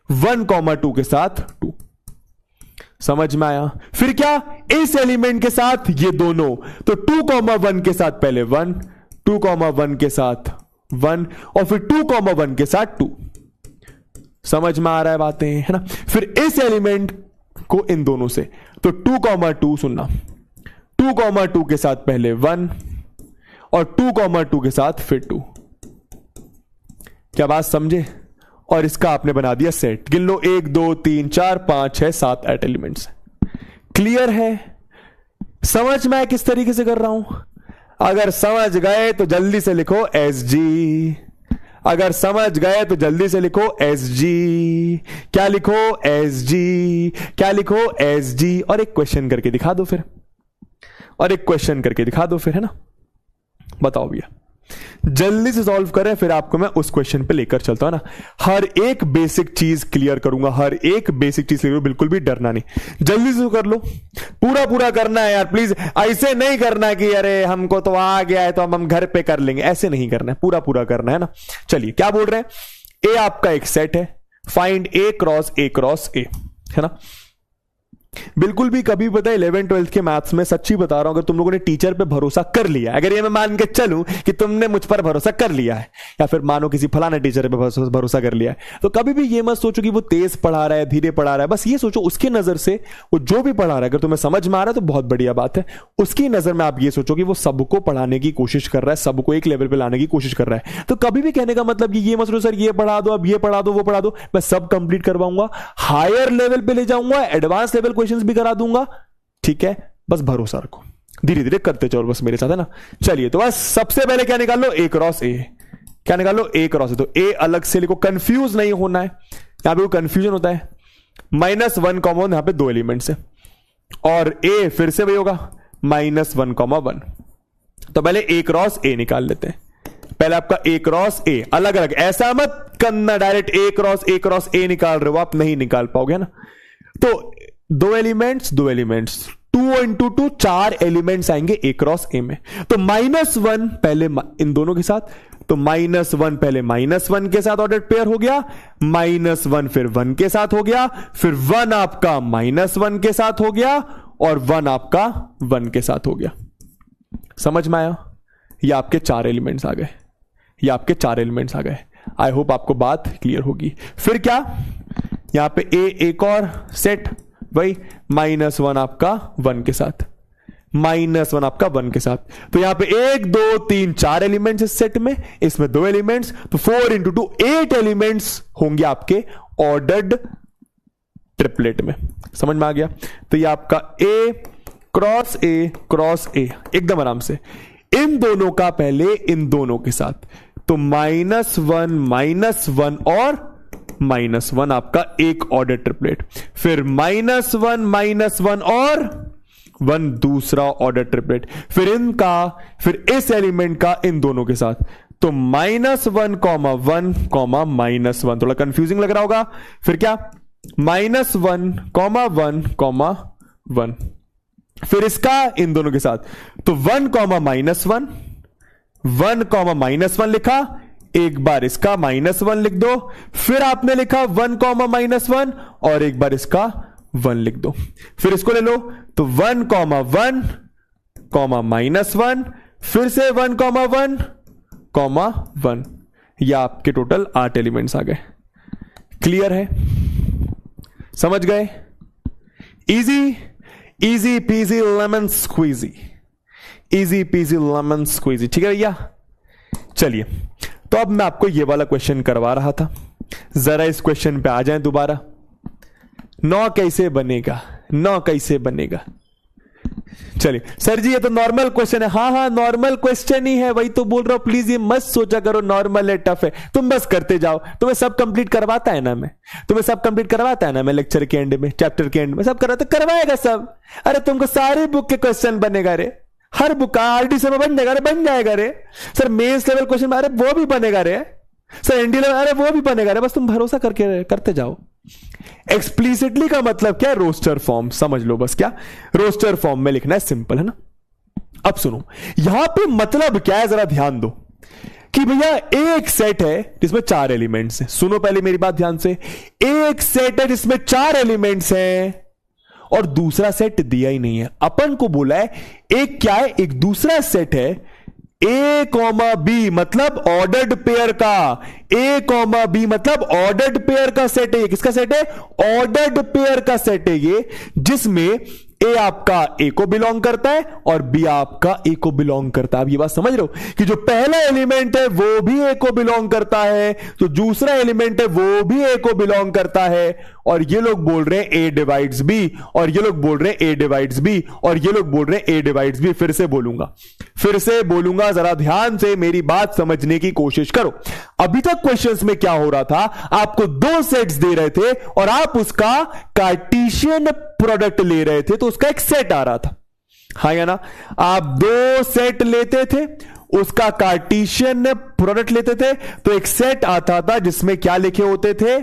1,2 के साथ 2। समझ में आया? फिर क्या, इस एलिमेंट के साथ ये दोनों, तो 2,1 के साथ पहले 1, 2,1 के साथ 1 और फिर 2,1 के साथ 2। समझ में आ रहा है बातें, है ना। फिर इस एलिमेंट को इन दोनों से, तो 2,2 सुनना, 2,2 के साथ पहले 1 और 2,2 के साथ फिर 2। क्या बात समझे? और इसका आपने बना दिया सेट। गिन लो, 1 2 3 4 5 6 7 8 एलिमेंट्स। क्लियर है? समझ में किस तरीके से कर रहा हूं? अगर समझ गए तो जल्दी से लिखो SG, अगर समझ गए तो जल्दी से लिखो SG। क्या लिखो? SG। क्या लिखो? SG। और एक क्वेश्चन करके दिखा दो फिर, और एक क्वेश्चन करके दिखा दो फिर, है ना। बताओ भैया, जल्दी से सॉल्व करें, फिर आपको मैं उस क्वेश्चन पे लेकर चलता हूं ना। हर एक बेसिक चीज क्लियर करूंगा, हर एक बेसिक चीज क्लियर, बिल्कुल भी डरना नहीं। जल्दी से कर लो, पूरा पूरा करना है यार प्लीज। ऐसे नहीं करना है कि अरे हमको तो आ गया है तो हम घर पे कर लेंगे, ऐसे नहीं करना है, पूरा पूरा करना है ना। चलिए, क्या बोल रहे हैं? ए आपका एक सेट है, find A cross A cross A, है ना। बिल्कुल भी कभी पता है 11th 12th के मैथ्स में, सच्ची बता रहा हूं, अगर तुम लोगों ने टीचर पे भरोसा कर लिया, अगर ये मैं मान के चलूं कि तुमने मुझ पर भरोसा कर लिया है, या फिर मानो किसी फलाने टीचर पे भरोसा कर लिया है, तो कभी भी ये मत सोचो कि वो तेज पढ़ा रहा है, धीरे पढ़ा रहा है। बस ये सोचो उसकी नजर से वो जो भी पढ़ा रहा है, अगर तुम्हें समझ में आ रहा है तो बहुत बढ़िया बात है। उसकी नजर में आप ये सोचो कि वो सबको पढ़ाने की कोशिश कर रहा है, सबको एक लेवल पे लाने की कोशिश कर रहा है। तो कभी भी कहने का मतलब ये मत सोचो सर ये पढ़ा दो, अब ये पढ़ा दो, वो पढ़ा दो। मैं सब कंप्लीट करवाऊंगा, हायर लेवल पे ले जाऊंगा, एडवांस लेवल क्वेश्चंस भी करा दूंगा, ठीक है। बस भरोसा रखो, धीरे धीरे करते चलो बस मेरे साथ, है ना। चलिए, तो बस सबसे पहले क्या निकाल लो? A cross A। क्या निकाल लो? A cross A। तो A अलग से लिखो, कंफ्यूज नहीं होना है, यहां पे कोई कंफ्यूजन होता है। -1, यहां पे 2 एलिमेंट्स है, और A फिर से वही होगा -1,1। तो पहले A क्रॉस A निकाल लेते हैं। पहले आपका A क्रॉस A अलग अलग, ऐसा मत करना डायरेक्ट A क्रॉस A निकाल रहे हो, आप नहीं निकाल पाओगे ना। तो 2 एलिमेंट्स 2 एलिमेंट्स, 2 into 2 4 एलिमेंट्स आएंगे A क्रॉस A में। तो -1 पहले इन दोनों के साथ, तो -1 पहले -1 के साथ ऑर्डर पेयर हो गया, -1 फिर 1 के साथ हो गया, फिर 1 आपका -1 के साथ हो गया, और 1 आपका 1 के साथ हो गया। समझ में आया? ये आपके 4 एलिमेंट्स आ गए, ये आपके 4 एलिमेंट्स आ गए। आई होप आपको बात क्लियर होगी। फिर क्या, यहां पे एक और सेट, वही -1 आपका 1 के साथ, -1 आपका 1 के साथ। तो यहां पे 1 2 3 4 एलिमेंट्स इस सेट में, इसमें 2 एलिमेंट्स, तो 4 into 2 8 एलिमेंट्स होंगे आपके ऑर्डर्ड ट्रिपलेट में। समझ में आ गया? तो ये आपका A क्रॉस A, एकदम आराम से, इन दोनों का पहले इन दोनों के साथ, तो -1 और -1 आपका एक ऑर्डर ट्रिपलेट, फिर -1 और 1 दूसरा ऑर्डर ट्रिपलेट, फिर इनका, फिर इस एलिमेंट का इन दोनों के साथ, तो -1, -1, थोड़ा कंफ्यूजिंग लग रहा होगा। फिर क्या, -1, 1, फिर इसका इन दोनों के साथ, तो 1, -1 लिखा, एक बार इसका -1 लिख दो, फिर आपने लिखा 1, -1 और एक बार इसका 1 लिख दो, फिर इसको ले लो, तो 1, -1, फिर से 1, 1, या आपके टोटल 8 एलिमेंट्स आ गए। क्लियर है? समझ गए? Easy easy peasy lemon squeezy, easy peasy lemon squeezy. ठीक है भैया, चलिए तो अब मैं आपको ये वाला क्वेश्चन करवा रहा था, जरा इस क्वेश्चन पे आ जाएं दोबारा। 9 कैसे बनेगा, 9 कैसे बनेगा? चलिए सर जी ये तो नॉर्मल क्वेश्चन है। हाँ हाँ नॉर्मल क्वेश्चन ही है, वही तो बोल रहा हूं, प्लीज ये मत सोचा करो नॉर्मल है टफ है, तुम बस करते जाओ। तुम्हें सब कंप्लीट करवाता है ना मैं, तुम्हें सब कंप्लीट करवाता है ना मैं, लेक्चर के एंड में, चैप्टर के एंड में सब करवाएगा सब। अरे तुमको सारी बुक के क्वेश्चन बनेगा रे, हर बुक का आरडी से बन जाएगा रे, बन जाएगा रे सर। मेंस लेवल क्वेश्चन अरे वो भी बनेगा रे सर, एनडी लेवल अरे वो भी बनेगा रे, बस तुम भरोसा करके करते जाओ। एक्सप्लिसिटली का मतलब क्या है? रोस्टर फॉर्म, समझ लो बस, क्या रोस्टर फॉर्म में लिखना है, सिंपल है ना। अब सुनो यहां पे मतलब क्या है, जरा ध्यान दो कि भैया एक सेट है जिसमें 4 एलिमेंट्स हैं। सुनो पहले मेरी बात ध्यान से, एक सेट है जिसमें 4 एलिमेंट्स हैं और दूसरा सेट दिया ही नहीं है। अपन को बोला है एक क्या है, एक दूसरा सेट है ए कॉमा बी मतलब ऑर्डर्ड पेयर का, ए कॉमा बी मतलब ऑर्डर्ड पेयर का सेट है। ये किसका सेट है? ऑर्डर्ड पेयर का सेट है ये, जिसमें ए आपका ए को बिलोंग करता है और बी आपका ए को बिलोंग करता है। अब ये बात समझ रहे हो कि जो पहला एलिमेंट है वो भी ए को बिलोंग करता है, तो दूसरा एलिमेंट है वो भी ए को बिलोंग करता है। और ये लोग बोल रहे हैं ए डिवाइड्स बी, और ये लोग बोल रहे हैं ए डिवाइड्स बी, और ये लोग बोल रहे हैं ए डिवाइड्स बी। फिर से बोलूंगा, जरा ध्यान से मेरी बात समझने की कोशिश करो। अभी तक क्वेश्चंस में क्या हो रहा था, आपको 2 सेट्स दे रहे थे और आप उसका कार्टेशियन प्रोडक्ट ले रहे थे, तो उसका एक सेट आ रहा था, हाँ या ना? आप 2 सेट लेते थे, उसका कार्टेशियन प्रोडक्ट लेते थे, तो एक सेट आता था जिसमें क्या लिखे होते थे?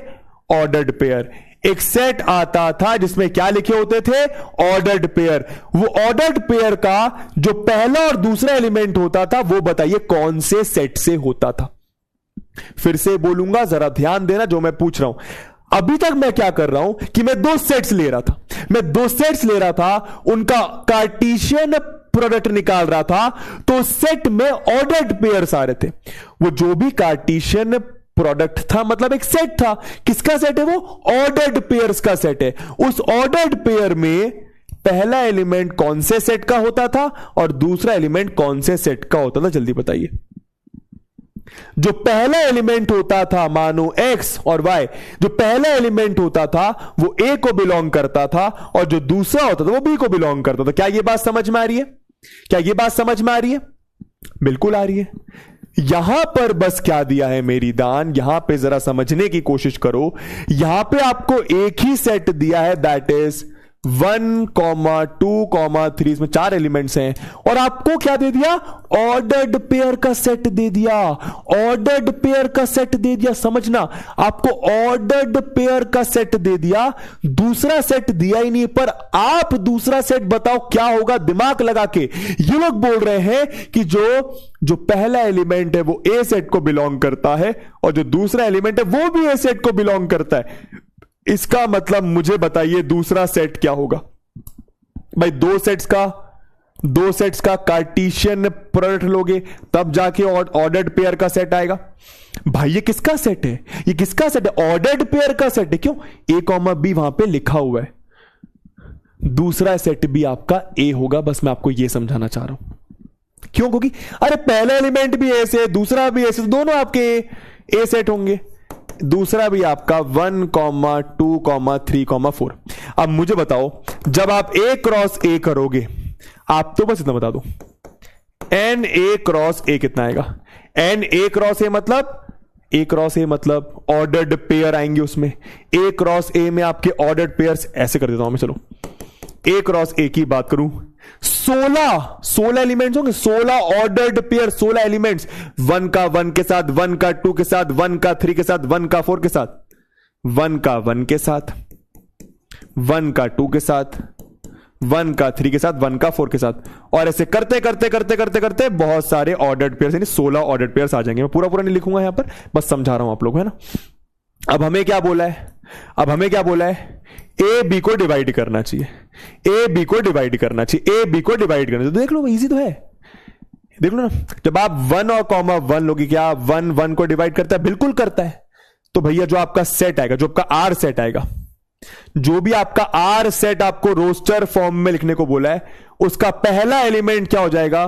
Ordered pair. एक सेट आता था जिसमें क्या लिखे होते थे? Ordered pair. वो ऑर्डर्ड पेयर का जो पहला और दूसरा एलिमेंट होता था वो बताइए कौन से सेट से होता था? फिर से बोलूंगा, जरा ध्यान देना जो मैं पूछ रहा हूं। अभी तक मैं क्या कर रहा हूं कि मैं 2 सेट्स ले रहा था, उनका कार्टेशियन प्रोडक्ट निकाल रहा था, तो सेट में ऑर्डर्ड पेयर्स आ रहे थे। वो जो भी कार्टेशियन प्रोडक्ट था मतलब एक सेट था, किसका सेट है? वो ऑर्डर्ड पेयर्स का सेट है। उस ऑर्डर्ड पेयर में पहला एलिमेंट कौन से सेट का होता था और दूसरा एलिमेंट कौन से सेट का होता था? जल्दी बताइए। जो पहला एलिमेंट होता था, मानो x और y, जो पहला एलिमेंट होता था वो a को बिलोंग करता था और जो दूसरा होता था वो b को बिलोंग करता था। क्या ये बात समझ में आ रही है? क्या ये बात समझ में आ रही है? बिल्कुल आ रही है। यहां पर बस क्या दिया है मेरी दान, यहां पे जरा समझने की कोशिश करो। यहां पे आपको एक ही सेट दिया है, दैट इज 1, 2, 3, इसमें 4 एलिमेंट्स हैं, और आपको क्या दे दिया? ऑर्डर्ड पेयर का सेट दे दिया। ऑर्डर्ड पेयर का सेट दे दिया, समझना, आपको ऑर्डर्ड पेयर का सेट दे दिया, दूसरा सेट दिया ही नहीं। पर आप दूसरा सेट बताओ क्या होगा, दिमाग लगा के। ये लोग बोल रहे हैं कि जो पहला एलिमेंट है वो ए सेट को बिलोंग करता है और जो दूसरा एलिमेंट है वो भी ए सेट को बिलोंग करता है। इसका मतलब मुझे बताइए दूसरा सेट क्या होगा? भाई 2 सेट्स का कार्टेशियन प्रोडक्ट लोगे तब जाके ऑर्डर्ड पेयर का सेट आएगा। भाई ये किसका सेट है? ये किसका सेट है? ऑर्डर्ड पेयर का सेट है। क्यों? ए कॉमा बी वहां पे लिखा हुआ है, दूसरा सेट भी आपका ए होगा। बस मैं आपको ये समझाना चाह रहा हूं। क्यों? क्योंकि अरे पहला एलिमेंट भी ए से, दूसरा भी ए से, दोनों आपके ए सेट होंगे। दूसरा भी आपका 1, 2, 3, 4। अब मुझे बताओ, जब आप A क्रॉस A करोगे, आप तो बस इतना बता दो, एन ए क्रॉस ए कितना आएगा? एन ए क्रॉस ए मतलब ऑर्डर्ड पेयर आएंगे उसमें। ए क्रॉस ए में आपके ऑर्डर्ड पेयर्स ऐसे कर देता हूं मैं, चलो ए क्रॉस ए की बात करूं, 16 एलिमेंट्स होंगे, 16 ऑर्डर्ड पेयर, 16 एलिमेंट्स, 1 का 1 के साथ, 1 का 2 के साथ, 1 का 3 के साथ, 1 का 4 के साथ, 1 का 1 के साथ, 1 का 2 के साथ, 1 का 3 के साथ, 1 का 4 के साथ, और ऐसे करते करते करते करते करते बहुत सारे ऑर्डर्ड पेयर्स, यानी 16 ऑर्डर्ड पेयर्स आ जाएंगे। मैं पूरा नहीं लिखूंगा यहां पर, बस समझा रहा हूं आप लोग, है ना। अब हमें क्या बोला है? ए बी को डिवाइड करना चाहिए, ए बी को डिवाइड करना चाहिए। देख लो इजी तो है, देख लो ना। जब आप 1 और कॉमा 1 लोगे, क्या 1 1 को डिवाइड करता है? बिल्कुल करता है। तो भैया जो आपका सेट आएगा, जो आपका आर सेट आएगा, जो भी आपका आर सेट आपको रोस्टर फॉर्म में लिखने को बोला है, उसका पहला एलिमेंट क्या हो जाएगा?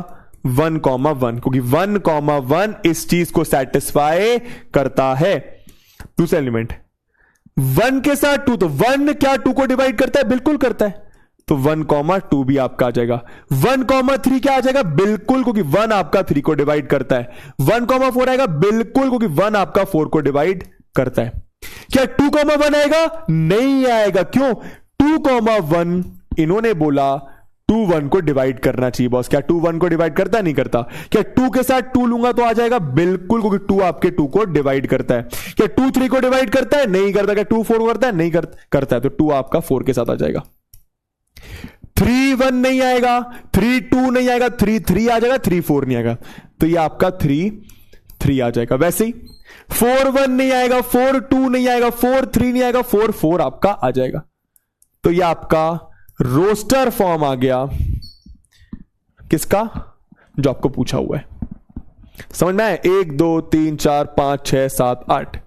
1,1, क्योंकि 1,1 इस चीज को सेटिस्फाई करता है। दूसरा एलिमेंट 1 के साथ 2, तो 1 क्या 2 को डिवाइड करता है? बिल्कुल करता है, तो 1,2 भी आपका आ जाएगा। 1,3 क्या आ जाएगा? बिल्कुल, क्योंकि 1 आपका 3 को डिवाइड करता है। 1,4 आएगा? बिल्कुल, क्योंकि 1 आपका 4 को डिवाइड करता है। क्या 2,1 आएगा? नहीं आएगा। क्यों? 2,1 इन्होंने बोला 2 1 को डिवाइड करना चाहिए बॉस। क्या 2 1 को डिवाइड करता है? नहीं करता। क्या 2 के साथ 2 लूंगा तो आ जाएगा? बिल्कुल, क्योंकि 2 आपके 2 को डिवाइड करता है। क्या 2 3 को डिवाइड करता है? नहीं करता। क्या 2 4 को करता है? नहीं करता है, तो 2 आपका 4 के साथ आ जाएगा। 3 1 नहीं आएगा, 3 2 नहीं आएगा, 3 3 आ जाएगा, 3 4 नहीं आएगा, तो ये आपका 3 3 आ जाएगा। वैसे ही 4 1 नहीं आएगा, 4 2 नहीं आएगा, 4 3 नहीं आएगा, 4 4 आपका आ जाएगा। तो ये आपका रोस्टर फॉर्म आ गया किसका? जो आपको पूछा हुआ है। समझ में आया? 1 2 3 4 5 6 7 8।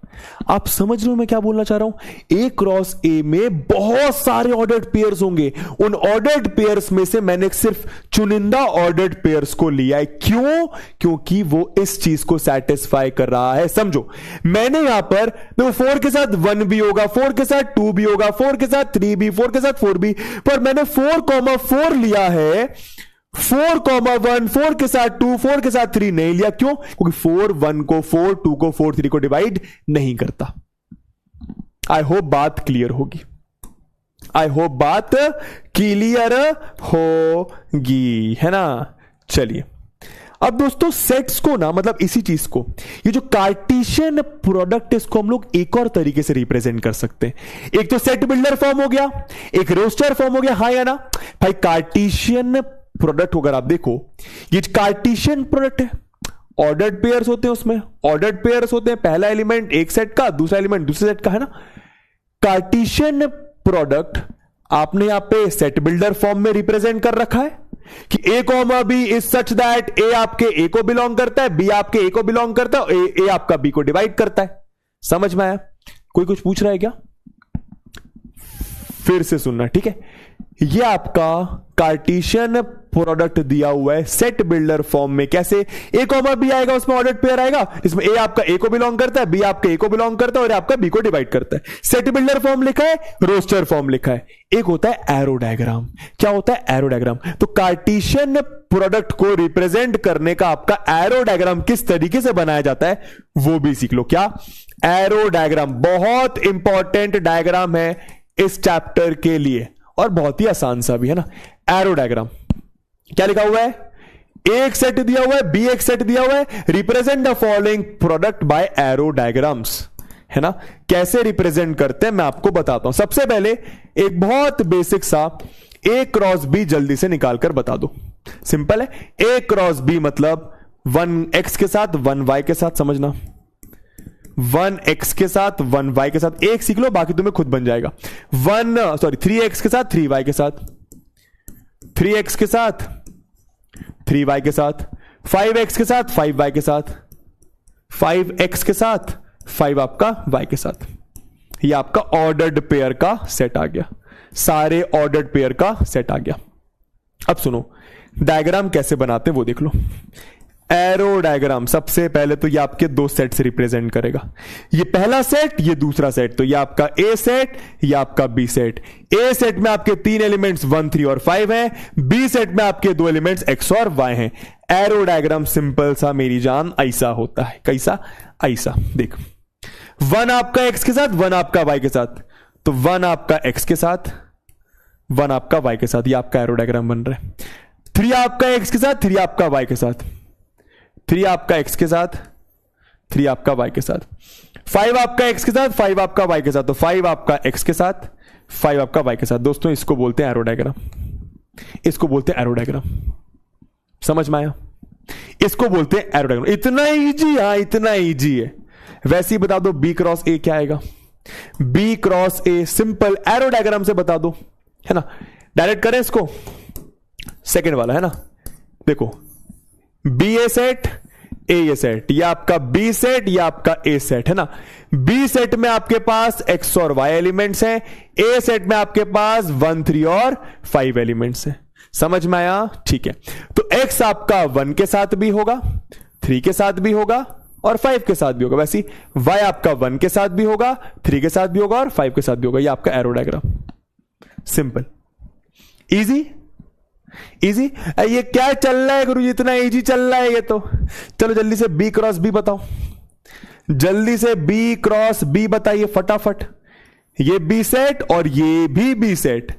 आप समझ रहे हो मैं क्या बोलना चाह रहा हूं? A क्रॉस A में बहुत सारे ऑर्डर्ड पेयर्स होंगे। उन ऑर्डर्ड पेयर्स में से मैंने सिर्फ चुनिंदा ऑर्डर्ड पेयर्स को लिया है। क्यों? क्योंकि वो इस चीज को सेटिस्फाई कर रहा है। समझो, मैंने यहां पर तो 4 के साथ 1 भी होगा, 4 के साथ 2 भी होगा, 4 के साथ 3 भी, 4 के साथ 4 भी, पर मैंने 4,4 लिया है। 4,1 4 के साथ 2, 4 के साथ 3 नहीं लिया। क्यों? क्योंकि 4 1 को 4 2 को 4 3 को डिवाइड नहीं करता। आई होप बात क्लियर होगी। आई होप बात क्लियर होगी, है ना? चलिए, अब दोस्तों सेट्स को ना, मतलब इसी चीज को, ये जो कार्टेशियन प्रोडक्ट है, इसको हम लोग एक और तरीके से रिप्रेजेंट कर सकते हैं। एक तो सेट बिल्डर फॉर्म हो गया, एक रोस्टर फॉर्म हो गया, हाँ या ना भाई? कार्टेशियन प्रोडक्ट अगर आप देखो, ये कार्टेशियन प्रोडक्ट है, ऑर्डर्ड पेयर्स होते हैं, उसमें ऑर्डर्ड पेयर्स होते हैं। पहला एलिमेंट एक सेट का, दूसरा एलिमेंट दूसरे सेट का, है ना? कार्टेशियन प्रोडक्ट आपने यहां पे सेट बिल्डर फॉर्म में रिप्रेजेंट कर रखा है कि A comma B is such that A आपके A को बिलोंग करता है, B आपके A को बिलोंग करता है, A आपका B को डिवाइड करता है। समझ में आया? कोई कुछ पूछ रहा है क्या? फिर से सुनना, ठीक है? ये आपका कार्टेशियन प्रोडक्ट दिया हुआ है सेट बिल्डर फॉर्म में। कैसे? A कॉमा B आएगा, उसमें ऑर्डर्ड पेयर आएगा, इसमें A आपका A को बिलोंग करता है, B आपके A को बिलोंग करता है और आपका B को डिवाइड करता है। सेट बिल्डर फॉर्म लिखा है, रोस्टर फॉर्म लिखा है। एक होता है एरो डायग्राम। क्या होता है? Arrow diagram. तो कार्टेशियन प्रोडक्ट को रिप्रेजेंट करने का आपका एरो डायग्राम किस तरीके से बनाया जाता है वो भी सीख लो। क्या? एरो डायग्राम बहुत इंपॉर्टेंट डायग्राम है इस चैप्टर के लिए और बहुत ही आसान सा भी है ना। एरो डायग्राम क्या लिखा हुआ है? एक सेट दिया हुआ है, बी एक सेट दिया हुआ है, represent the following product by arrow diagrams, है ना? कैसे रिप्रेजेंट करते हैं मैं आपको बताता हूं। सबसे पहले एक बहुत बेसिक सा A क्रॉस B जल्दी से निकाल कर बता दो। सिंपल है। A क्रॉस B मतलब 1x के साथ 1y के साथ, समझना 1x के साथ 1y के साथ। एक सीख लो, बाकी तुम्हें खुद बन जाएगा। 3x के साथ 3y के साथ, 3x के साथ 3y के साथ, 5x के साथ 5y के साथ, 5x के साथ 5 आपका y के साथ। ये आपका ऑर्डर्ड पेयर का सेट आ गया, सारे ऑर्डर्ड पेयर का सेट आ गया। अब सुनो, डायग्राम कैसे बनाते हैं वो देख लो। एरो डायग्राम सबसे पहले तो ये आपके दो सेट से रिप्रेजेंट करेगा। ये पहला सेट, ये दूसरा सेट। तो ये आपका ए सेट, ये आपका बी सेट। ए सेट में आपके 3 एलिमेंट्स 1 3 और 5 हैं। बी सेट में आपके 2 एलिमेंट्स एक्स और वाई हैं। एरो डायग्राम सिंपल सा मेरी जान ऐसा होता है। कैसा? ऐसा देख, 1 आपका एक्स के साथ, 1 आपका वाई के साथ। तो 1 आपका एक्स के साथ, 1 आपका वाई के साथ। ये आपका एरो डायग्राम बन रहा है। 3 आपका एक्स के साथ, 3 आपका वाई के साथ। 3 आपका एक्स के साथ, 3 आपका वाई के साथ। 5 आपका एक्स के साथ, 5 आपका वाई के साथ। तो 5 आपका एक्स के साथ, 5 आपका वाई के साथ। दोस्तों इसको बोलते हैं एरो डायग्राम। इसको बोलते हैं एरो डायग्राम। समझ में आया? इसको बोलते हैं एरो डायग्राम। इतना इजी, हाँ इतना इजी है। वैसे ही बता दो बी क्रॉस ए क्या आएगा। B cross A simple arrow diagram से बता दो, है ना? डायरेक्ट करें इसको, सेकंड वाला, है ना? देखो, बी ए सेट, ये सेट, ये आपका बी सेट, ये आपका ए सेट है ना। बी सेट में आपके पास एक्स और वाई एलिमेंट्स हैं, ए सेट में आपके पास 1 3 और 5 एलिमेंट्स हैं। समझ में आया? ठीक है, तो एक्स आपका 1 के साथ भी होगा, 3 के साथ भी होगा और 5 के साथ भी होगा। वैसे y आपका 1 के साथ भी होगा, 3 के साथ भी होगा और 5 के साथ भी होगा। ये आपका arrow diagram. Simple, easy easy. ये क्या चल रहा है गुरुजी, इतना इजी चल रहा है ये तो। चलो जल्दी से b क्रॉस b बताओ, जल्दी से b क्रॉस b बताइए फटाफट। ये b सेट और ये भी b सेट,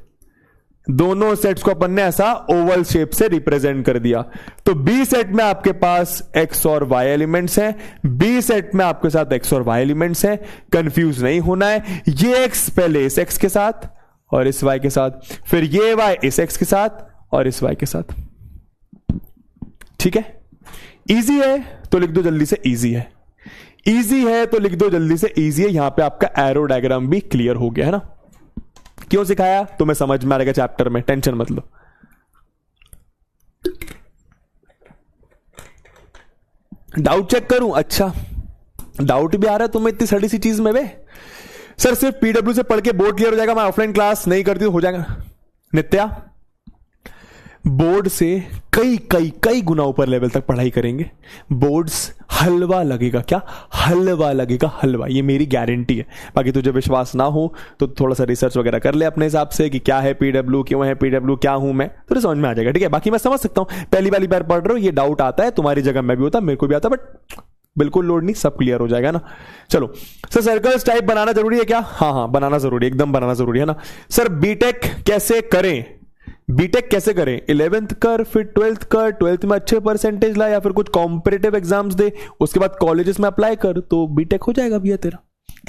दोनों सेट्स को अपन ने ऐसा ओवल शेप से रिप्रेजेंट कर दिया। तो बी सेट में आपके पास एक्स और वाई एलिमेंट्स हैं, बी सेट में आपके साथ एक्स और वाई एलिमेंट्स हैं। कंफ्यूज नहीं होना है, ये एक्स पहले इस एक्स के साथ और इस वाई के साथ, फिर ये वाई इस एक्स के साथ और इस वाई के साथ। ठीक है, इजी है तो लिख दो जल्दी से इजी है, इजी है तो लिख दो जल्दी से इजी है। यहां पे आपका एरो डायग्राम भी क्लियर हो गया है ना। क्यों सिखाया तुम्हें समझ में आ रहेगा चैप्टर में, टेंशन मत लो। डाउट चेक करूं? अच्छा, डाउट भी आ रहा है तुम्हें इतनी सड़ी सी चीज में? वे सर सिर्फ पीडब्ल्यू से पढ़ के बोर्ड क्लियर हो जाएगा, मैं ऑफलाइन क्लास नहीं करती तो हो जाएगा? नित्या, बोर्ड से कई कई कई गुना ऊपर लेवल तक पढ़ाई करेंगे, बोर्ड्स हलवा लगेगा। क्या हलवा लगेगा? हलवा, ये मेरी गारंटी है। बाकी तुझे विश्वास ना हो तो थोड़ा सा रिसर्च वगैरह कर ले अपने हिसाब से कि क्या है पीडब्ल्यू, क्यों है पीडब्ल्यू, क्या हूं मैं, तो समझ में आ जाएगा। ठीक है, बाकी मैं समझ सकता हूं, पहली वाली बार पढ़ रहे हो, ये डाउट आता है, तुम्हारी जगह मैं भी होता, मेरे को भी आता, बट बिल्कुल लोड नहीं, सब क्लियर हो जाएगा ना। चलो सर, सर्कल्स टाइप बनाना जरूरी है क्या? हाँ हाँ, बनाना जरूरी है, एकदम बनाना जरूरी है ना। सर बीटेक कैसे करें? बीटेक कैसे करें? 11th कर, फिर 12th कर, 12th में अच्छे परसेंटेज ला, या फिर कुछ कॉम्पिटिटिव एग्जाम्स दे, उसके बाद कॉलेजेस में अप्लाई कर, तो बीटेक हो जाएगा भैया तेरा,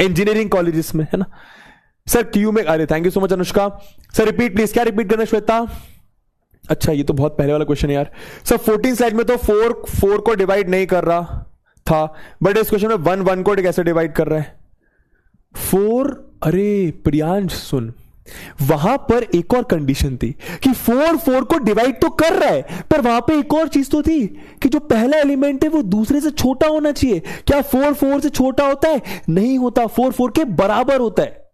इंजीनियरिंग कॉलेजेस में, है ना। सर क्यू में, अरे thank you so much Anushka. Sir repeat please, क्या रिपीट करना श्वेता? अच्छा, ये तो बहुत पहले वाला क्वेश्चन है यार। सर 14 स्लाइड में तो 4 को डिवाइड नहीं कर रहा था, बट इस क्वेश्चन में 1 को कैसे डिवाइड कर रहा है? 4, अरे प्रियांश सुन, वहां पर एक और कंडीशन थी कि 4 को डिवाइड तो कर रहा है, पर वहां पे एक और चीज तो थी कि जो पहला एलिमेंट है वो दूसरे से छोटा होना चाहिए। क्या 4 से छोटा होता है? नहीं होता, 4 के बराबर होता है।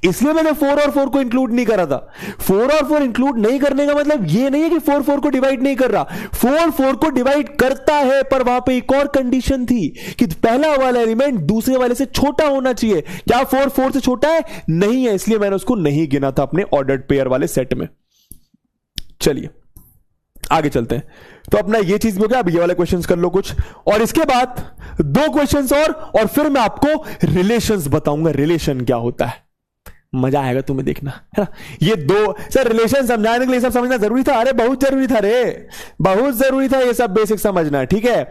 इसलिए मैंने 4 और 4 को इंक्लूड नहीं करा था। 4 और 4 इंक्लूड नहीं करने का मतलब ये नहीं है कि 4 को डिवाइड नहीं कर रहा, 4 को डिवाइड करता है, पर वहां पे एक और कंडीशन थी कि पहला वाला एलिमेंट दूसरे वाले से छोटा होना चाहिए। क्या 4 से छोटा है? नहीं है, इसलिए मैंने उसको नहीं गिना था अपने ऑर्डर्ड पेयर वाले सेट में। चलिए आगे चलते हैं। तो अपना ये चीज भी हो गया, अब ये वाले क्वेश्चंस कर लो कुछ, और इसके बाद 2 क्वेश्चंस और फिर मैं आपको रिलेशंस बताऊंगा, रिलेशन क्या होता है। मजा आएगा तुम्हें देखना, है ना। ये 2 सर रिलेशन समझाने के लिए सब समझना जरूरी था? अरे बहुत जरूरी था रे, बहुत जरूरी था ये सब बेसिक समझना। ठीक है,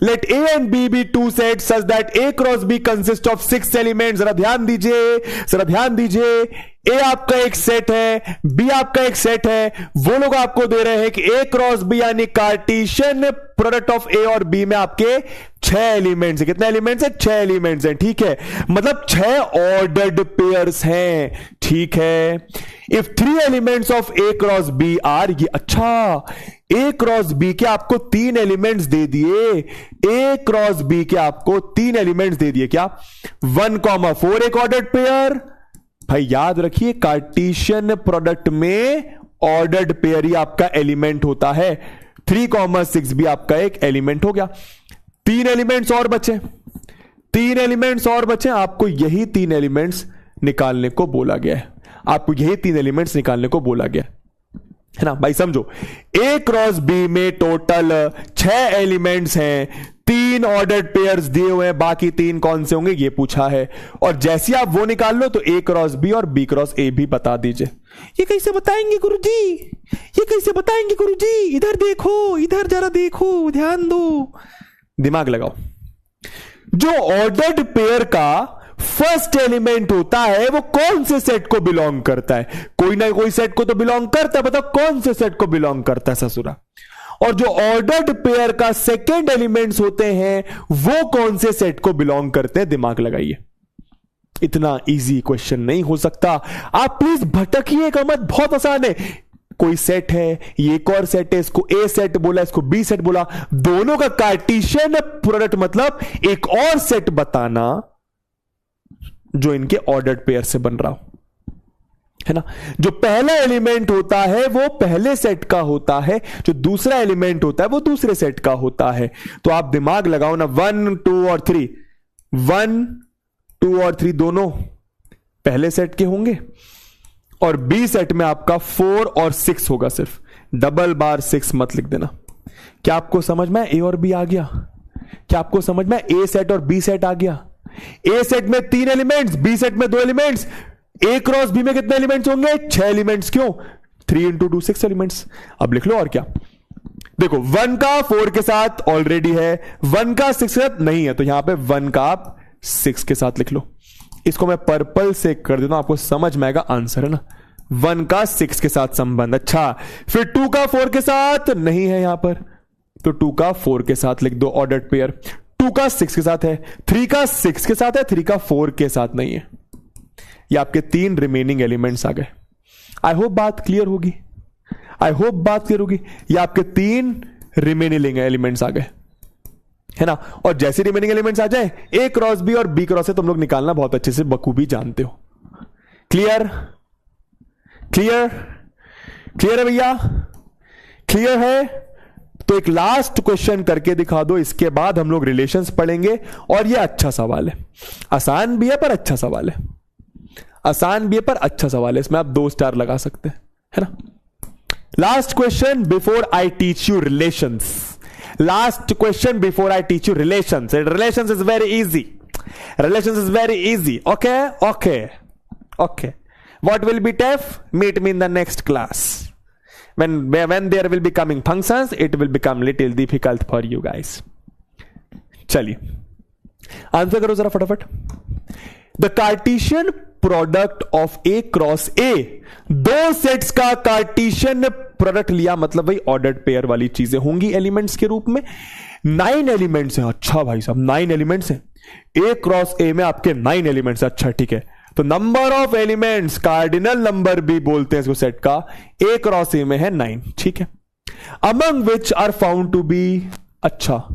let A and B be 2 set such that A cross B consist of 6 element. जरा ध्यान दीजिए, जरा ध्यान दीजिए। ए आपका एक सेट है, बी आपका एक सेट है, वो लोग आपको दे रहे हैं कि ए क्रॉस बी यानी कार्टेशियन प्रोडक्ट ऑफ ए और बी में आपके 6 एलिमेंट्स हैं। कितने एलिमेंट्स हैं? 6 एलिमेंट्स हैं। ठीक है, मतलब 6 ऑर्डर्ड पेयर्स हैं। ठीक है, if 3 elements of A cross B are, ये अच्छा, ए क्रॉस बी के आपको 3 एलिमेंट्स दे दिए, ए क्रॉस बी के आपको 3 एलिमेंट्स दे दिए। क्या 1,4 एक ऑर्डर्ड पेयर? भाई याद रखिए, कार्टेशियन प्रोडक्ट में ऑर्डर्ड पेयर ही आपका एलिमेंट होता है। 3,6 भी आपका एक एलिमेंट हो गया। 3 एलिमेंट्स और बचे, 3 एलिमेंट्स और बचे। आपको यही 3 एलिमेंट्स निकालने को बोला गया है, आपको यही 3 एलिमेंट्स निकालने को बोला गया है ना। भाई समझो, ए क्रॉस बी में टोटल 6 एलिमेंट्स हैं, 3 ऑर्डर्ड पेयर्स दिए हुए हैं, बाकी 3 कौन से होंगे ये पूछा है। और जैसे आप वो निकाल लो तो ए क्रॉस बी और बी क्रॉस ए भी बता दीजिए। ये कैसे बताएंगे गुरुजी? ये कैसे बताएंगे गुरुजी? इधर देखो, इधर जरा देखो, ध्यान दो, दिमाग लगाओ। जो ऑर्डर्ड पेयर का फर्स्ट एलिमेंट होता है वो कौन से सेट को बिलोंग करता है? कोई ना कोई सेट को तो बिलोंग करता है, बताओ कौन से सेट को बिलोंग करता है ससुरा। और जो ऑर्डर्ड पेयर का सेकेंड एलिमेंट्स होते हैं वो कौन से सेट को बिलोंग करते हैं? दिमाग लगाइए, इतना इजी क्वेश्चन नहीं हो सकता। आप प्लीज भटकिएगा मत, बहुत आसान है। कोई सेट है, ये एक और सेट है, इसको ए सेट बोला, इसको बी सेट बोला, दोनों का कार्टेशियन प्रोडक्ट मतलब एक और सेट बताना जो इनके ऑर्डर्ड पेयर से बन रहा हो, है ना। जो पहला एलिमेंट होता है वो पहले सेट का होता है, जो दूसरा एलिमेंट होता है वो दूसरे सेट का होता है। तो आप दिमाग लगाओ ना, 1 2 और 3, 1 2 और 3 दोनों पहले सेट के होंगे, और बी सेट में आपका 4 और 6 होगा, सिर्फ डबल बार 6 मत लिख देना। क्या आपको समझ में ए और बी आ गया? क्या आपको समझ में ए सेट और बी सेट आ गया? ए सेट में 3 एलिमेंट्स, बी सेट में 2 एलिमेंट्स, ए क्रॉस बी में कितने एलिमेंट्स होंगे? 6 एलिमेंट्स। क्यों? 3 × 2 6 एलिमेंट्स। अब लिख लो और क्या। देखो 1 का 4 के साथ ऑलरेडी है, 1 का 6 के साथ नहीं है, तो यहां पे 1 का आप 6 के साथ लिख लो। इसको मैं पर्पल से कर देता हूं, आपको समझ में आएगा आंसर, है ना। 1 का 6 के साथ संबंध। अच्छा, फिर 2 का 4 के साथ नहीं है यहां पर, तो 2 का 4 के साथ लिख दो ऑर्डर्ड पेयर। 2 का 6 के साथ है, 3 का 6 के साथ है, 3 का 4 के साथ नहीं है। ये आपके 3 रिमेनिंग एलिमेंट्स आ गए। आई होप बात क्लियर होगी, आई होप बात क्लियर होगी। ये आपके 3 रिमेनिंग एलिमेंट्स आ गए, है ना। और जैसे रिमेनिंग एलिमेंट्स आ जाए, ए क्रॉस बी और बी क्रॉस से तुम लोग निकालना बहुत अच्छे से बखूबी जानते हो। क्लियर? क्लियर? क्लियर है भैया? क्लियर है? तो एक लास्ट क्वेश्चन करके दिखा दो, इसके बाद हम लोग रिलेशंस पढ़ेंगे। और ये अच्छा सवाल है, आसान भी है पर अच्छा सवाल है, आसान भी है पर अच्छा सवाल है, इसमें आप 2 स्टार लगा सकते हैं, है ना। Last question before I teach you relations, last question before I teach you relations. Relations is very easy, relations is very easy. Okay okay okay, what will be tough? Meet me in the next class. When there will be coming functions, it will become little difficult for you guys. चलिए answer करो जरा फटाफट। The Cartesian product of A cross A, 2 sets का Cartesian product लिया, मतलब भाई ordered pair वाली चीजें होंगी एलिमेंट्स के रूप में। 9 एलिमेंट्स हैं। अच्छा भाई साहब 9 एलिमेंट्स हैं, ए क्रॉस ए में आपके 9 एलिमेंट्स। अच्छा ठीक है, तो number of elements, cardinal number भी बोलते हैं इसको सेट का, ए क्रॉस ए में है 9, ठीक है। Among which are found to be, अच्छा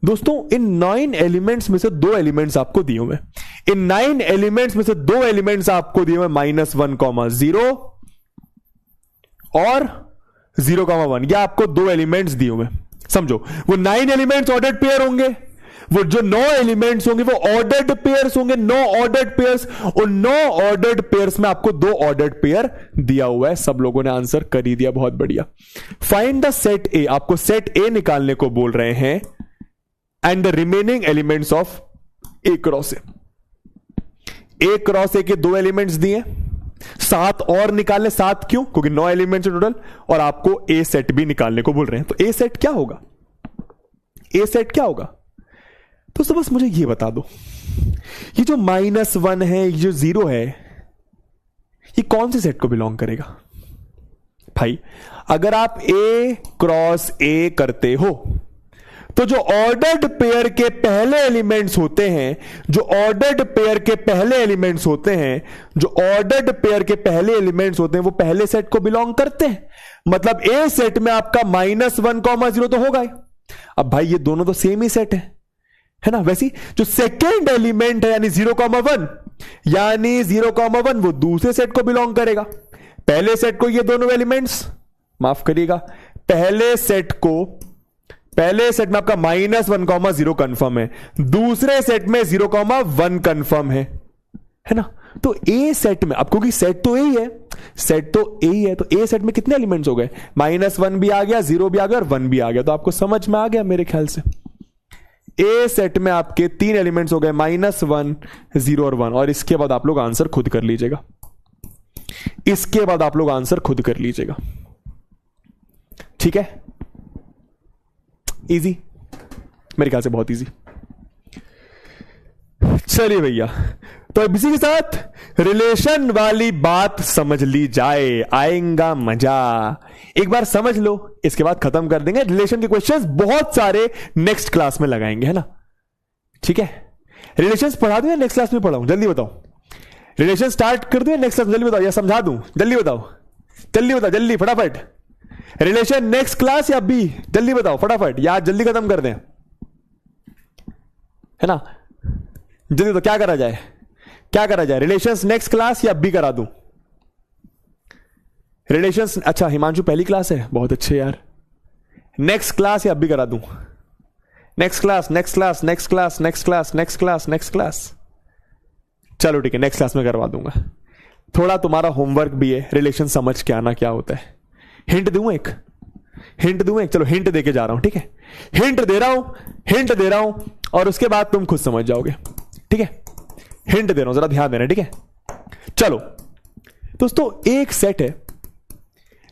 दोस्तों इन 9 एलिमेंट्स में से 2 एलिमेंट्स आपको दिए हुए, इन 9 एलिमेंट्स में से 2 एलिमेंट्स आपको दिए हुए, -1, 0 और 0, 1, या आपको 2 एलिमेंट्स दिए हुए। समझो वो 9 एलिमेंट्स ऑर्डर्ड पेयर होंगे, वो जो 9 एलिमेंट्स होंगे वो ऑर्डर्ड पेयर्स होंगे, 9 ऑर्डर्ड पेयर्स। उन 9 ऑर्डर्ड पेयर्स में आपको 2 ऑर्डर्ड पेयर दिया हुआ है। सब लोगों ने आंसर कर ही दिया, बहुत बढ़िया। फाइंड द सेट ए, आपको सेट ए निकालने को बोल रहे हैं, and the remaining elements of A cross A. A cross ए के 2 एलिमेंट्स दिए, 7 और निकालने। 7 क्यों? क्योंकि 9 एलिमेंट्स टोटल, और आपको ए सेट भी निकालने को बोल रहे हैं। तो ए सेट क्या होगा? ए सेट क्या होगा? तो बस मुझे ये बता दो, ये जो -1 है, ये जो 0 है, ये कौन से सेट को बिलोंग करेगा? भाई अगर आप ए क्रॉस ए करते हो तो जो ऑर्डर्ड पेयर के पहले एलिमेंट्स होते हैं, जो ऑर्डर्ड पेयर के पहले एलिमेंट्स होते हैं, जो ऑर्डर्ड पेयर के पहले एलिमेंट्स होते हैं, वो पहले सेट को बिलोंग करते हैं। मतलब ए सेट में आपका -1, 0 तो होगा ही। अब भाई ये दोनों तो सेम ही सेट है ना। वैसे जो सेकेंड एलिमेंट है यानी 0, 1, यानी 0, 1 वो दूसरे सेट को बिलोंग करेगा। पहले सेट को ये दोनों एलिमेंट्स, माफ करिएगा, पहले सेट में आपका -1, 0 कंफर्म है, दूसरे सेट में 0, 1 कंफर्म है ना। तो ए सेट में, अब क्योंकि सेट तो ए ही है, सेट तो ए ही है, तो ए सेट में कितने एलिमेंट्स हो गए? -1 भी आ गया, 0 भी आ गया और 1 भी आ गया। तो आपको समझ में आ गया मेरे ख्याल से। ए सेट में आपके 3 एलिमेंट्स हो गए, -1, 0 और 1। और इसके बाद आप लोग आंसर खुद कर लीजिएगा, इसके बाद आप लोग आंसर खुद कर लीजिएगा, ठीक है। इजी, मेरे ख्याल से बहुत इजी। चलिए भैया, तो अब इसी के साथ रिलेशन वाली बात समझ ली जाए, आएगा मजा। एक बार समझ लो, इसके बाद खत्म कर देंगे। रिलेशन के क्वेश्चंस बहुत सारे नेक्स्ट क्लास में लगाएंगे, है ना, ठीक है। रिलेशंस पढ़ा दूं या नेक्स्ट क्लास में पढ़ाऊं? जल्दी बताओ। रिलेशन स्टार्ट कर दूं या नेक्स्ट क्लास? जल्दी बताओ, या समझा दूं? जल्दी बताओ। जल्दी बताओ, जल्दी फटाफट। रिलेशन नेक्स्ट क्लास या बी, जल्दी बताओ फटाफट, यार जल्दी खत्म कर दें, है ना। जल्दी तो क्या करा जाए, क्या करा जाए? रिलेशंस नेक्स्ट क्लास या बी करा दूं? रिलेशंस, अच्छा हिमांशु पहली क्लास है, बहुत अच्छे यार। नेक्स्ट क्लास या बी करा दूं? Next class, next class, next class, next class, next class, next class. चलो ठीक है, नेक्स्ट क्लास में करवा दूंगा। थोड़ा तुम्हारा होमवर्क भी है, रिलेशन समझ के आना क्या होता है। हिंट दूं एक, हिंट दूं एक, चलो हिंट देके जा रहा हूं, ठीक है। हिंट दे रहा हूं, हिंट दे रहा हूं, और उसके बाद तुम खुद समझ जाओगे, ठीक है। हिंट दे रहा हूं, जरा ध्यान देना, ठीक है। चलो दोस्तों, एक सेट है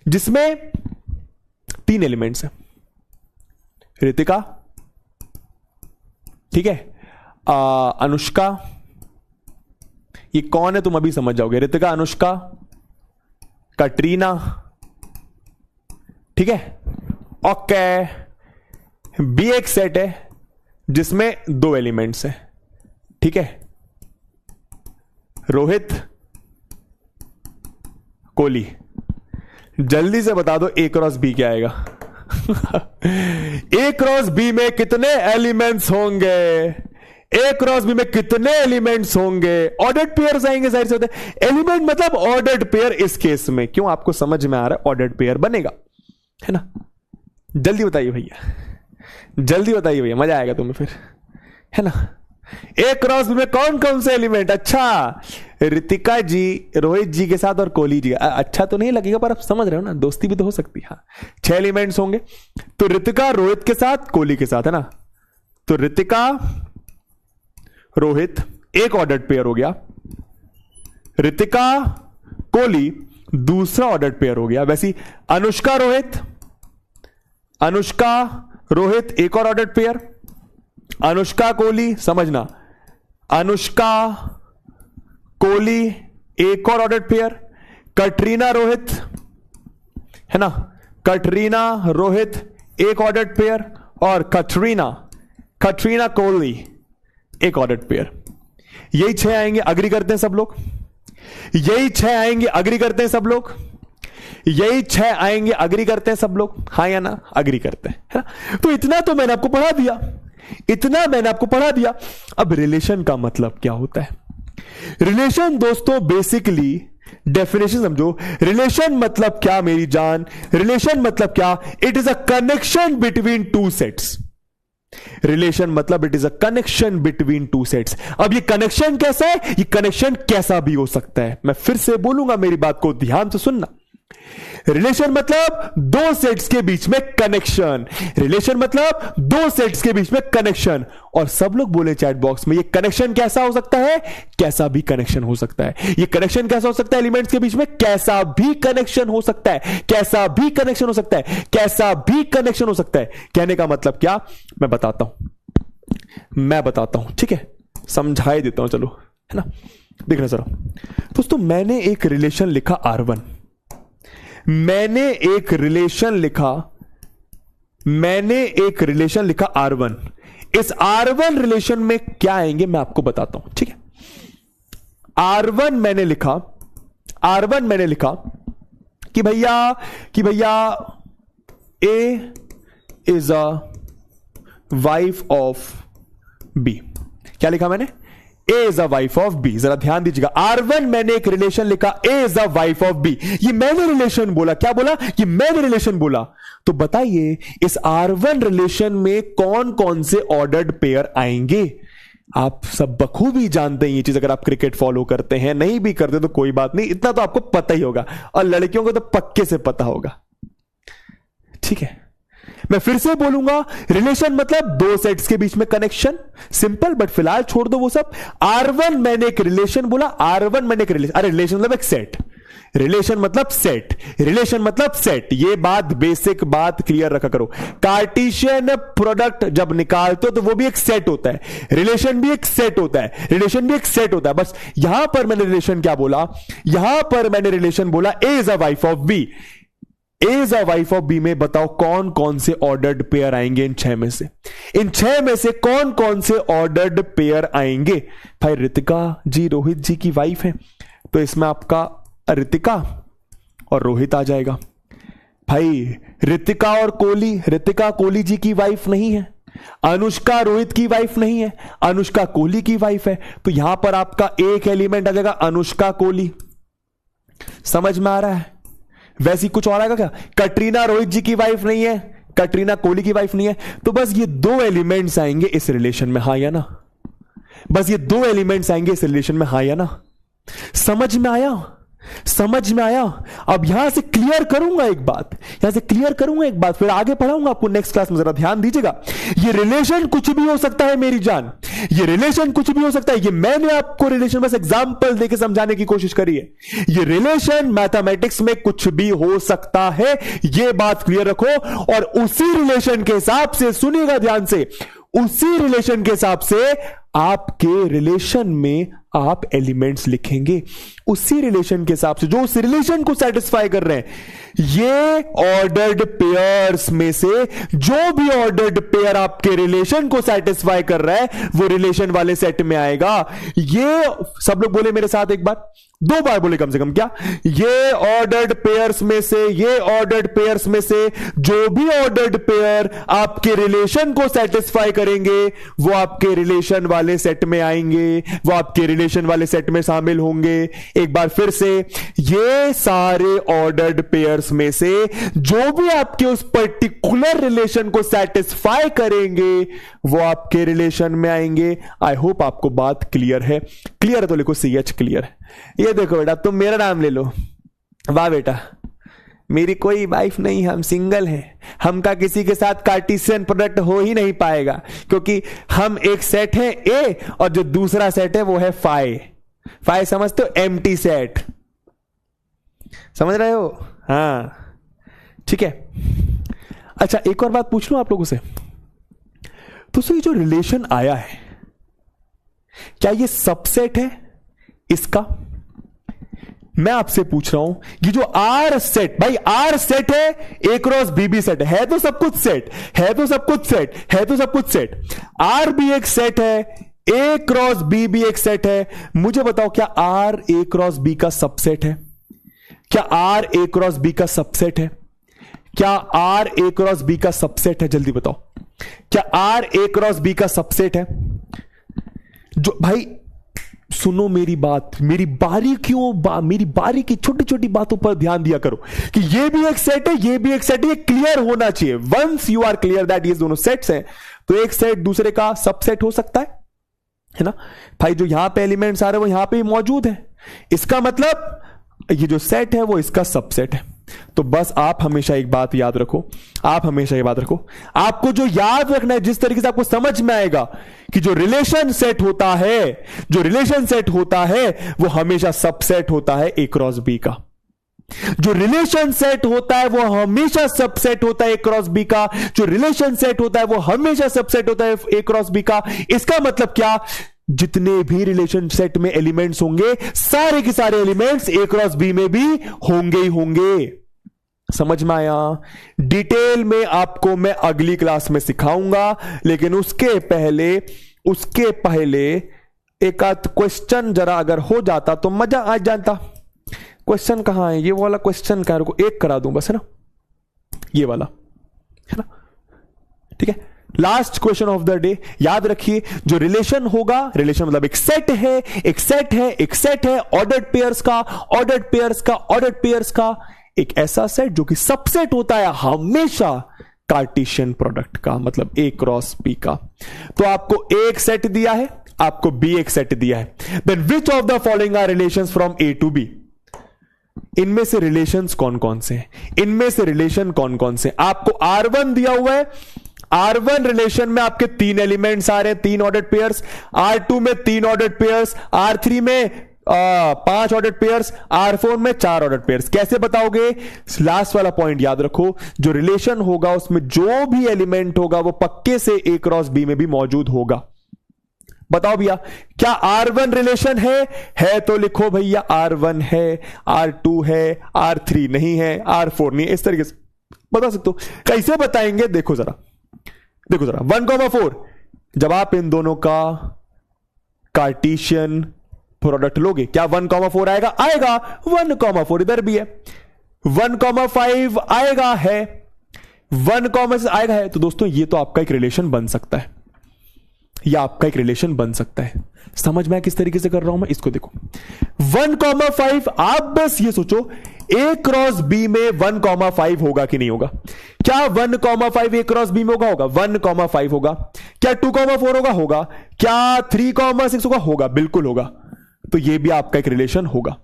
जिसमें 3 एलिमेंट्स हैं। रितिका, ठीक है, अनुष्का, ये कौन है तुम अभी समझ जाओगे। रितिका, अनुष्का, कटरीना, ठीक है। ओके, बी एक सेट है जिसमें 2 एलिमेंट्स हैं, ठीक है। रोहित, कोहली। जल्दी से बता दो ए क्रॉस बी क्या आएगा। ए क्रॉस बी में कितने एलिमेंट्स होंगे? ए क्रॉस बी में कितने एलिमेंट्स होंगे? ऑर्डर्ड पेयर्स आएंगे, जाहिर से होते हैं। एलिमेंट मतलब ऑर्डर्ड पेयर इस केस में। क्यों आपको समझ में आ रहा है? ऑर्डर्ड पेयर बनेगा, है ना। जल्दी बताइए भैया, जल्दी बताइए भैया, मजा आएगा तुम्हें फिर, है ना। ए क्रॉस बी में कौन कौन से एलिमेंट? अच्छा, रितिका जी रोहित जी के साथ और कोहली जी। अच्छा तो नहीं लगेगा, पर आप समझ रहे हो ना, दोस्ती भी तो हो सकती है। हाँ, 6 एलिमेंट्स होंगे। तो रितिका रोहित के साथ, कोहली के साथ, है ना। तो रितिका रोहित एक ऑर्डर्ड पेयर हो गया, रितिका कोहली दूसरा ऑर्डर्ड पेयर हो गया। वैसी अनुष्का रोहित, अनुष्का रोहित एक और ऑर्डर्ड पेयर, अनुष्का कोहली, समझना, अनुष्का कोहली एक और ऑर्डर्ड पेयर, कटरीना रोहित, है ना, कटरीना रोहित एक ऑर्डर्ड पेयर, और कटरीना कोहली एक ऑर्डर्ड पेयर। यही 6 आएंगे, अग्री करते हैं सब लोग? यही 6 आएंगे, अग्री करते हैं सब लोग? यही 6 आएंगे, अग्री करते हैं सब लोग? हाँ या ना? अग्री करते हैं, है ना। तो इतना तो मैंने आपको पढ़ा दिया, इतना मैंने आपको पढ़ा दिया। अब रिलेशन का मतलब क्या होता है? रिलेशन दोस्तों बेसिकली डेफिनेशन समझो। रिलेशन मतलब क्या मेरी जान? रिलेशन मतलब क्या? It is a connection between 2 sets. Relation मतलब it is a connection between 2 sets. अब ये कनेक्शन कैसा है? ये कनेक्शन कैसा भी हो सकता है। मैं फिर से बोलूंगा, मेरी बात को ध्यान से सुनना। रिलेशन मतलब 2 सेट्स के बीच में कनेक्शन। रिलेशन मतलब 2 सेट्स के बीच में कनेक्शन। और सब लोग बोले चैट बॉक्स में, ये कनेक्शन कैसा हो सकता है? कैसा भी कनेक्शन हो सकता है। ये कनेक्शन कैसा हो सकता है? एलिमेंट्स के बीच में कैसा भी कनेक्शन हो सकता है, कैसा भी कनेक्शन हो सकता है, कैसा भी कनेक्शन हो सकता है। कहने का मतलब क्या? मैं बताता हूं, ठीक है, समझाई देता हूं, चलो, है ना। देखना जरा दोस्तों, मैंने एक रिलेशन लिखा R1, मैंने एक रिलेशन लिखा R1। इस R1 रिलेशन में क्या आएंगे मैं आपको बताता हूं, ठीक है। R1 मैंने लिखा कि भैया A is a wife of B। क्या लिखा मैंने? A is a wife of B। जरा ध्यान दीजिएगा, R1 मैंने एक रिलेशन लिखा, A is a wife of B। ये मैंने रिलेशन बोला, क्या बोला? ये मैंने रिलेशन बोला। तो बताइए इस R1 रिलेशन में कौन कौन से ऑर्डर्ड पेयर आएंगे? आप सब बखूबी जानते हैं ये चीज, अगर आप क्रिकेट फॉलो करते हैं। नहीं भी करते तो कोई बात नहीं, इतना तो आपको पता ही होगा, और लड़कियों को तो पक्के से पता होगा, ठीक है। मैं फिर से बोलूंगा, रिलेशन मतलब 2 सेट्स के बीच में कनेक्शन, सिंपल। बट फिलहाल छोड़ दो वो सब। R1 मैंने एक रिलेशन बोला, R1 मैंने एक रिलेशन, अरे रिलेशन मतलब एक सेट, रिलेशन मतलब सेट, रिलेशन मतलब सेट। ये बात, बेसिक बात क्लियर रखा करो। कार्टेशियन प्रोडक्ट जब निकालते हो तो वो भी एक सेट होता है, रिलेशन भी एक सेट होता है, रिलेशन भी एक सेट होता है। बस यहां पर मैंने रिलेशन क्या बोला? यहां पर मैंने रिलेशन बोला A is a wife of B। A is a wife of B में बताओ कौन कौन से ऑर्डर्ड पेयर आएंगे? इन 6 में से, इन 6 में से कौन कौन से ऑर्डर्ड पेयर आएंगे? भाई रितिका जी रोहित जी की वाइफ है, तो इसमें आपका रितिका और रोहित आ जाएगा। भाई ऋतिका और कोहली, ऋतिका कोहली जी की वाइफ नहीं है, अनुष्का रोहित की वाइफ नहीं है, अनुष्का कोहली की वाइफ है। तो यहां पर आपका एक एलिमेंट आ जाएगा अनुष्का कोहली। समझ में आ रहा है? वैसी कुछ और आएगा क्या? कटरीना रोहित जी की वाइफ नहीं है, कटरीना कोहली की वाइफ नहीं है। तो बस ये दो एलिमेंट्स आएंगे इस रिलेशन में, हां या ना? बस ये दो एलिमेंट्स आएंगे इस रिलेशन में, हां या ना? समझ में आया? समझ में आया? अब यहां से क्लियर करूंगा एक बात, यहां से क्लियर करूंगा एक बात, फिर आगे पढ़ाऊंगा आपको नेक्स्ट क्लास में। जरा ध्यान दीजिएगा, ये रिलेशन कुछ भी हो सकता है मेरी जान, ये रिलेशन कुछ भी हो सकता है। ये मैंने आपको रिलेशन बस एग्जांपल देके समझाने की कोशिश करी है। ये रिलेशन मैथमेटिक्स में कुछ भी हो सकता है, ये बात क्लियर रखो। और उसी रिलेशन के हिसाब से, सुनिएगा ध्यान से, उसी रिलेशन के हिसाब से आपके रिलेशन में आप एलिमेंट्स लिखेंगे, उसी रिलेशन के हिसाब से जो उस रिलेशन को सेटिस्फाई कर रहे हैं। ये ऑर्डर्ड पेयर्स में से जो भी ऑर्डर्ड पेयर आपके रिलेशन को सेटिस्फाई कर रहा है वो रिलेशन वाले सेट में आएगा। ये सब लोग बोले मेरे साथ एक बार, दो बार बोले कम से कम, क्या? ये ऑर्डर्ड पेयर्स में से, ये ऑर्डर्ड पेयर्स में से जो भी ऑर्डर्ड पेयर आपके रिलेशन को सेटिस्फाई करेंगे वो आपके रिलेशन वाले सेट में आएंगे, वो आपके रिलेशन वाले सेट में शामिल होंगे। एक बार फिर से, ये सारे ऑर्डर्ड पेयर्स में से जो भी आपके उस पर्टिकुलर रिलेशन को सेटिस्फाई करेंगे वो आपके रिलेशन में आएंगे। आई होप आपको बात क्लियर है। क्लियर है तो लिखो CH क्लियर है। ये देखो बेटा, तुम मेरा नाम ले लो। वाह बेटा, मेरी कोई वाइफ नहीं, हम सिंगल हैं, हमका किसी के साथ कार्टेशियन प्रोडक्ट हो ही नहीं पाएगा, क्योंकि हम एक सेट है ए और जो दूसरा सेट है वो है फाई। फाई समझते हो? एम्प्टी सेट, समझ रहे हो? हाँ ठीक है। अच्छा एक और बात पूछ लूं आप लोगों से, तो ये जो रिलेशन आया है क्या ये सबसेट है इसका? मैं आपसे पूछ रहा हूं, ये जो आर सेट, भाई आर सेट है, ए क्रॉस बी भी सेट है तो सब कुछ सेट है, तो सब कुछ सेट है, तो सब कुछ सेट। आर भी एक सेट है, ए क्रॉस बी भी एक सेट है। मुझे बताओ क्या आर ए क्रॉस बी का सबसेट है? क्या आर ए क्रॉस बी का सबसेट है? क्या आर ए क्रॉस बी का सबसेट है? जल्दी बताओ, क्या आर ए क्रॉस बी का सबसेट है? जो भाई सुनो मेरी बात, मेरी बारी की छोटी छोटी बातों पर ध्यान दिया करो कि ये भी एक सेट है, ये भी एक सेट है, ये क्लियर होना चाहिए। Once you are clear that ये दोनों सेट्स हैं तो एक सेट दूसरे का सबसेट हो सकता है ना? भाई जो यहां पे एलिमेंट्स आ रहे हैं वो यहां पे मौजूद है, इसका मतलब ये जो सेट है वो इसका सबसेट है। तो बस आप हमेशा एक बात याद रखो, आप हमेशा ये बात रखो, आपको जो याद रखना है, जिस तरीके से आपको समझ में आएगा कि जो रिलेशन सेट होता है, जो रिलेशन सेट होता है वो हमेशा सबसेट होता है ए क्रॉस बी का। जो रिलेशन सेट होता है वो हमेशा सबसेट होता है ए क्रॉस बी का। जो रिलेशन सेट होता है वो हमेशा सबसेट होता है ए क्रॉस बी का। इसका मतलब क्या? जितने भी रिलेशन सेट में एलिमेंट्स होंगे सारे के सारे एलिमेंट्स ए क्रॉस बी में भी होंगे ही होंगे। समझ में आया? डिटेल में आपको मैं अगली क्लास में सिखाऊंगा, लेकिन उसके पहले एक आध क्वेश्चन जरा अगर हो जाता तो मजा आ जाता। क्वेश्चन कहां है? ये वाला क्वेश्चन का एक करा दूं बस, है ना? ये वाला, है ना? ठीक है, last question of the day. याद रखिए, जो रिलेशन होगा, रिलेशन मतलब एक सेट है, एक सेट है, एक सेट है ऑर्डर्ड पेयर्स का, ऑर्डर्ड पेयर्स का, ऑर्डर्ड पेयर्स का, एक ऐसा सेट जो कि सबसेट होता है हमेशा कार्टेशियन प्रोडक्ट का, मतलब ए क्रॉस बी का। तो आपको एक सेट दिया है, आपको बी एक सेट दिया है। Then which of the following are relations from A to B? इनमें से रिलेशंस कौन कौन से हैं? इनमें से रिलेशन कौन कौन से? आपको R1 दिया हुआ है, R1 रिलेशन में आपके 3 एलिमेंट्स आ रहे हैं, 3 ऑर्डर्ड पेयर्स। R2 में 3 ऑर्डर्ड पेयर्स, R3 में 5 ऑर्डर्ड पेयर्स, R4 में 4 ऑर्डर्ड पेयर्स। कैसे बताओगे? लास्ट वाला पॉइंट याद रखो, जो रिलेशन होगा उसमें जो भी एलिमेंट होगा वो पक्के से ए क्रॉस बी में भी मौजूद होगा। बताओ भैया, क्या R1 रिलेशन है तो लिखो भैया R1 है, R2 है, R3 नहीं है, R4 नहीं है। इस तरीके से बता सकते हो। कैसे बताएंगे? देखो जरा 1,4 जब आप इन दोनों का कार्टेशियन प्रोडक्ट लोगे, क्या 1,4 आएगा? आएगा। 1,4 इधर भी है, 1,5 आएगा है, 1,6 आएगा है। तो दोस्तों ये तो आपका एक रिलेशन बन सकता है, या आपका एक रिलेशन बन सकता है। समझ में किस तरीके से कर रहा हूं मैं इसको? देखो 1,5, आप बस ये सोचो A क्रॉस B में 1,5 होगा कि नहीं होगा? क्या 1,5 A क्रॉस B में होगा? 1,5 होगा। क्या 2,4 होगा? होगा। क्या 3,6 होगा? होगा, बिल्कुल होगा। तो ये भी आपका एक रिलेशन होगा।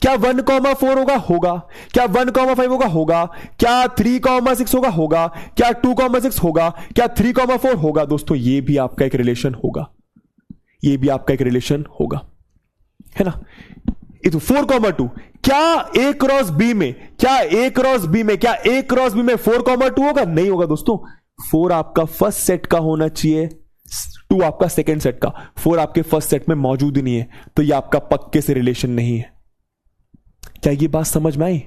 क्या 1,4 होगा? होगा। क्या 1,5 होगा? होगा। क्या 3,6 होगा? होगा। क्या 2,6 होगा? क्या 3,4 होगा? दोस्तों ये भी आपका एक रिलेशन होगा, ये भी आपका एक रिलेशन होगा, है ना? ये तो 4,2, क्या A क्रॉस B में, क्या A क्रॉस B में, क्या A क्रॉस B में 4,2 होगा? नहीं होगा दोस्तों। 4 आपका फर्स्ट सेट का होना चाहिए, 2 आपका सेकंड सेट का। 4 आपके फर्स्ट सेट में मौजूद ही नहीं है, तो ये आपका पक्के से रिलेशन नहीं है। क्या ये बात समझ में आई?